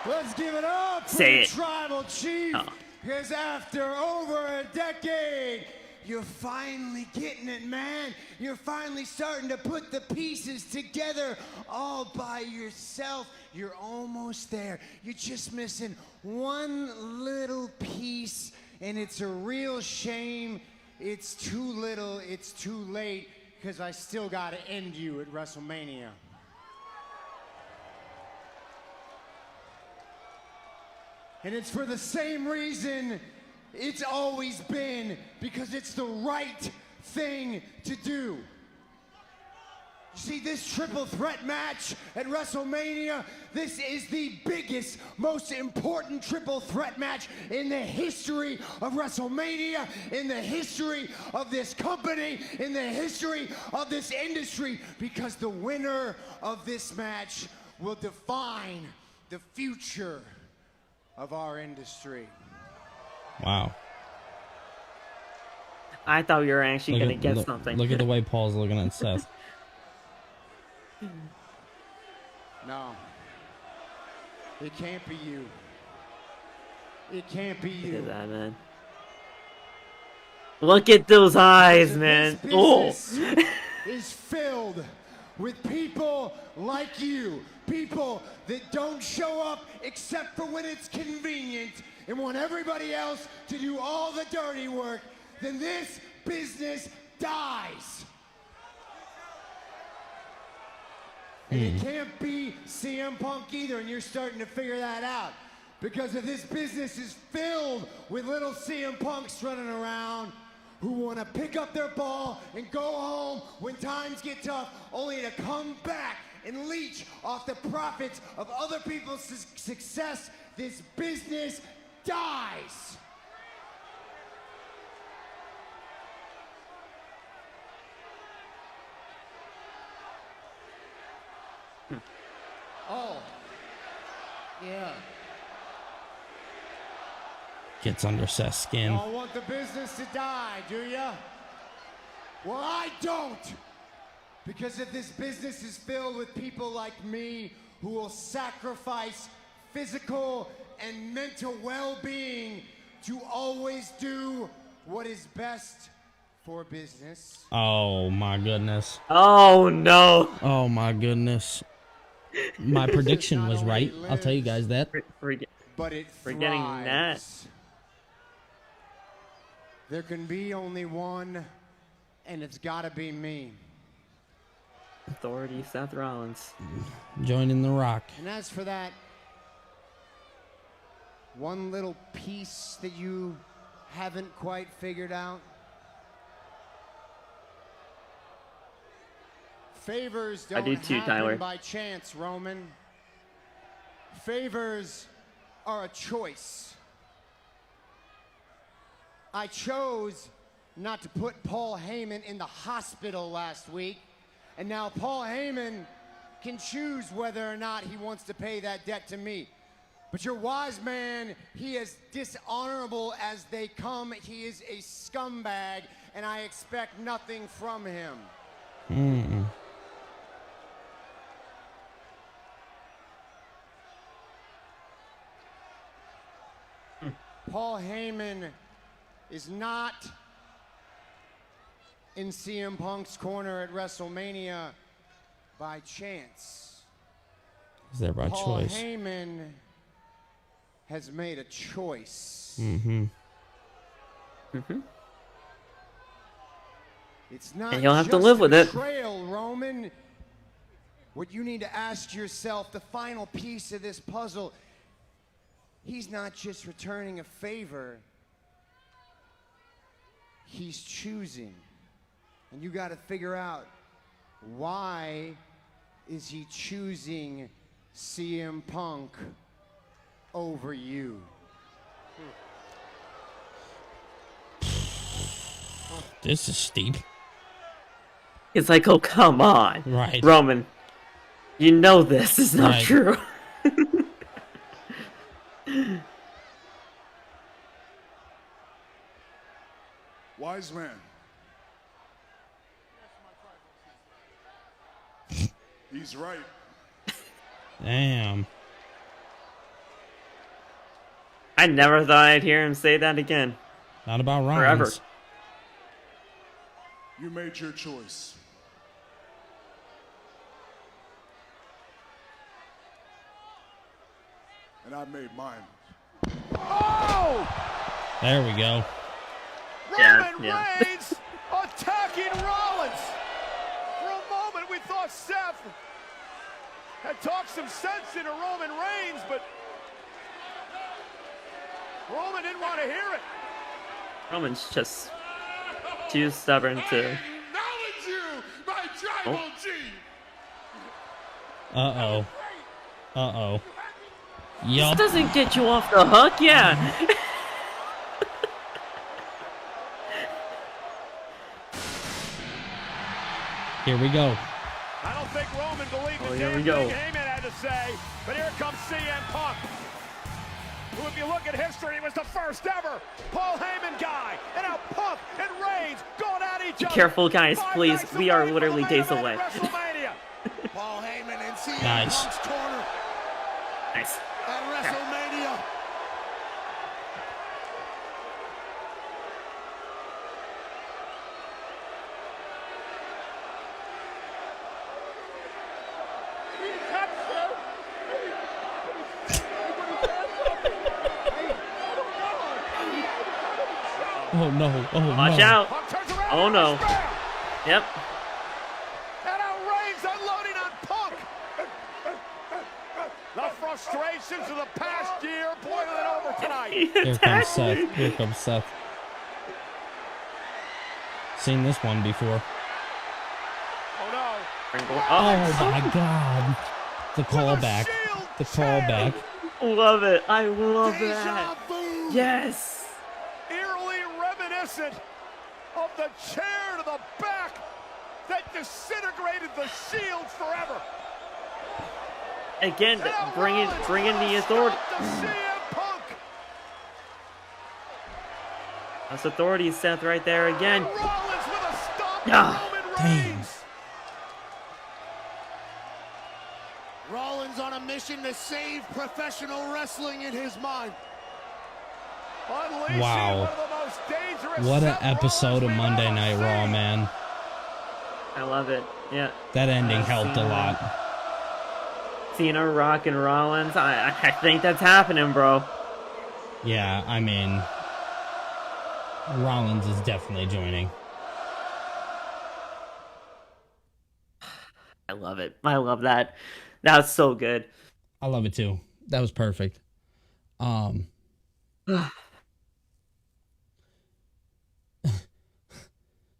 Let's give it up for Say the it. Tribal Chief, because after over a decade, you're finally getting it, man. You're finally starting to put the pieces together all by yourself. You're almost there. You're just missing one little piece, and it's a real shame. It's too little, it's too late, because I still got to end you at WrestleMania. And it's for the same reason it's always been, because it's the right thing to do. You see, this triple threat match at WrestleMania, this is the biggest, most important triple threat match in the history of WrestleMania, in the history of this company, in the history of this industry, because the winner of this match will define the future of our industry. Wow. I thought we were actually going to get something. Look at the way Paul's looking at Seth. No. It can't be you. It can't be you. Look at that, man. Look at those eyes, man. Oh. Is filled with people like you. People that don't show up except for when it's convenient and want everybody else to do all the dirty work. Then this business dies. And it can't be CM Punk either, and you're starting to figure that out. Because if this business is filled with little CM Punks running around who want to pick up their ball and go home when times get tough, only to come back and leech off the profits of other people's success, this business dies. Oh, yeah. Gets under Seth's skin. Y'all want the business to die, do ya? Well, I don't. Because if this business is filled with people like me who will sacrifice physical and mental well-being to always do what is best for business. Oh my goodness. Oh no. Oh my goodness. My prediction was right. I'll tell you guys that. But it Forgetting that. thrives. There can be only one, and it's gotta be me. Authority Seth Rollins. Joining The Rock. And as for that one little piece that you haven't quite figured out, favors don't I do too, happen Tyler. by chance, Roman. Favors are a choice. I chose not to put Paul Heyman in the hospital last week, and now Paul Heyman can choose whether or not he wants to pay that debt to me. But your wise man, he is dishonorable as they come. He is a scumbag, and I expect nothing from him. Mm-mm. Paul Heyman is not in CM Punk's corner at WrestleMania by chance. Is there by Paul choice? Heyman has made a choice. Mm-hmm. Mm-hmm. It's not And you'll have to just live with it. betrayal, Roman. What you need to ask yourself, the final piece of this puzzle, he's not just returning a favor, he's choosing. And you got to figure out, why is he choosing CM Punk over you? This is steep. It's like, oh, come on. Right. Roman, you know this is not Right. true. Wise man. He's right. Damn. I never thought I'd hear him say that again. Not about Rollins. Forever. You made your choice. And I made mine. Oh! There we go. Roman yeah. Reigns attacking Rollins. For a moment, we thought Seth had talked some sense into Roman Reigns, but Roman didn't want to hear it. Roman's just too stubborn to. Acknowledge you, my tribal Oh. chief. Uh-oh. Uh-oh. This Yup. doesn't get you off the hook, yeah. Here we go. I don't think Roman believed Oh, the here damn we go. thing Heyman had to say, but here comes CM Punk, who, if you look at history, was the first ever Paul Heyman guy. And now Punk and Reigns going at each other. Careful, guys, 5 please. nights We are away from literally the main days event away. WrestleMania. Paul Heyman and CM Nice. Punk's corner Nice. at WrestleMania. Oh no. Oh Watch no. out. Punk turns around Oh and no. spam. Yep. And now Reigns unloading on Punk. frustrations of the past year boiling over tonight. Here comes Seth. Here comes Seth. Seen this one before. Oh no. Oh my God. The callback. The callback. Love it. I love that. Yes. Eerily reminiscent of the chair to the back that disintegrated the Shields forever. Again, bringing the authority. That's authority, Seth, right there again. Damn. Rollins on a mission to save professional wrestling in his mind. Wow. What an episode of Monday Night Raw, man. I love it. Yeah. That ending helped a lot. Cena, Rock, and Rollins. I think that's happening, bro. Yeah, I mean, Rollins is definitely joining. I love it. I love that. That's so good. I love it too. That was perfect.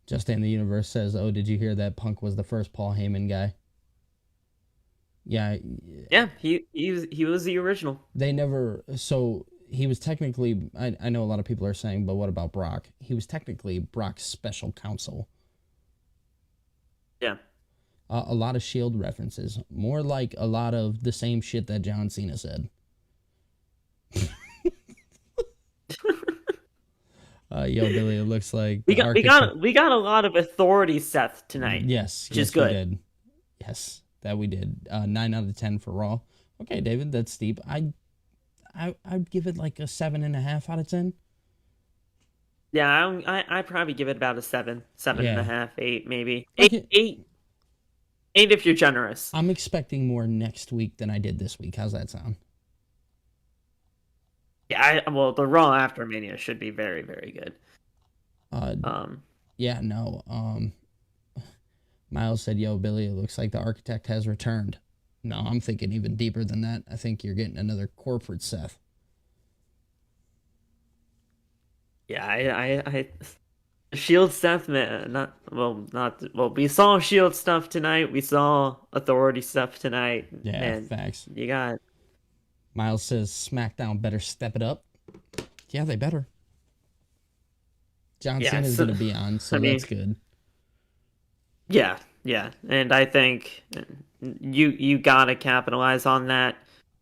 Justin the Universe says, "Oh, did you hear that Punk was the first Paul Heyman guy?" Yeah. Yeah, he was the original. They never. So he was technically. I know a lot of people are saying, but what about Brock? He was technically Brock's special counsel. Yeah. A lot of Shield references, more like a lot of the same shit that John Cena said. Yo, Billy, it looks like we got a lot of authority, Seth, tonight. Yes, which is good. We did. Yes, that we did. 9 out of 10 for Raw. Okay, David, that's steep. I'd give it like a 7.5 out of 10. Yeah, I'd probably give it about a 7.5, 8 maybe. Okay. 8 if you're generous. I'm expecting more next week than I did this week. How's that sound? Yeah, well, the Raw after Mania should be very, very good. Yeah, no. Miles said, "Yo, Billy, it looks like the Architect has returned." No, I'm thinking even deeper than that. I think you're getting another corporate Seth. Yeah, I Shield stuff, man. We saw Shield stuff tonight. We saw Authority stuff tonight. Yeah, and facts. You got Miles says SmackDown better step it up. Yeah, they better. John Cena's going to be on, so that's good. Yeah, and I think you gotta capitalize on that.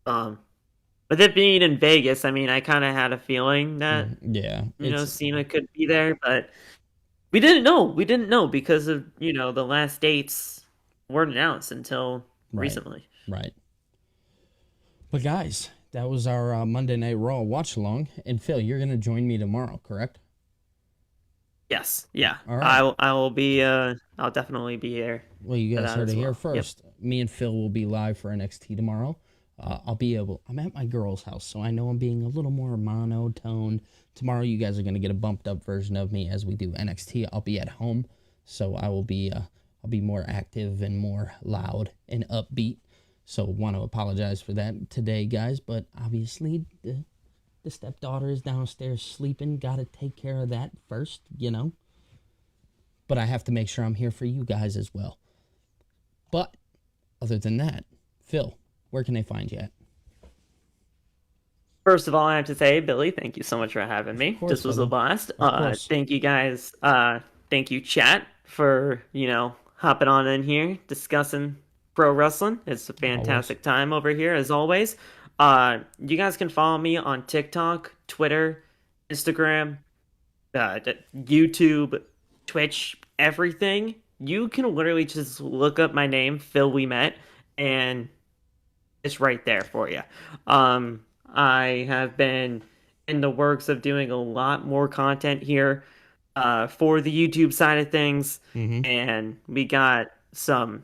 With it being in Vegas, I mean, I kind of had a feeling that Cena could be there, but we didn't know. We didn't know because of the last dates weren't announced until recently. Right. But guys, that was our Monday Night Raw watch along. And Phil, you're going to join me tomorrow, correct? Yes. Yeah. All right. I will be. I'll definitely be here. Well, you guys heard it here first. Yep. Me and Phil will be live for NXT tomorrow. I'm at my girl's house, so I know I'm being a little more monotone. Tomorrow, you guys are going to get a bumped up version of me as we do NXT. I'll be at home, so I'll be more active and more loud and upbeat. So want to apologize for that today, guys. But obviously, the stepdaughter is downstairs sleeping. Got to take care of that first, But I have to make sure I'm here for you guys as well. But other than that, Phil, where can they find you at? First of all, I have to say, Billy, thank you so much for having me. This was a blast. Thank you guys. Thank you, chat, for hopping on in here discussing pro wrestling. It's a fantastic time over here, as always. You guys can follow me on TikTok, Twitter, Instagram, YouTube, Twitch, everything. You can literally just look up my name, Phil We Met, and it's right there for you. I have been in the works of doing a lot more content here for the YouTube side of things, and we got some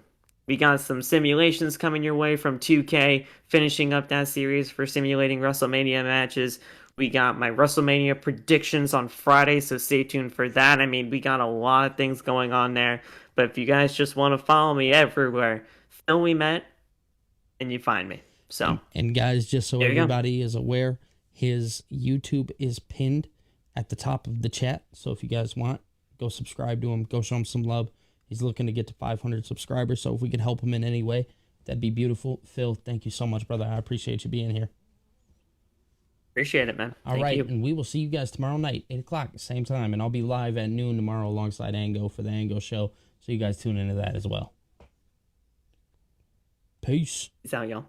simulations coming your way from 2K, finishing up that series for simulating WrestleMania matches. We got my WrestleMania predictions on Friday, so stay tuned for that. I mean, we got a lot of things going on there, but if you guys just want to follow me everywhere, Phil We Met, and you find me. So, and guys, just so everybody is aware, his YouTube is pinned at the top of the chat. So if you guys want, go subscribe to him. Go show him some love. He's looking to get to 500 subscribers. So if we can help him in any way, that'd be beautiful. Phil, thank you so much, brother. I appreciate you being here. Appreciate it, man. All right, and we will see you guys tomorrow night, 8 o'clock, same time. And I'll be live at noon tomorrow alongside Ango for the Ango show. So you guys tune into that as well. Peace. Peace out, y'all.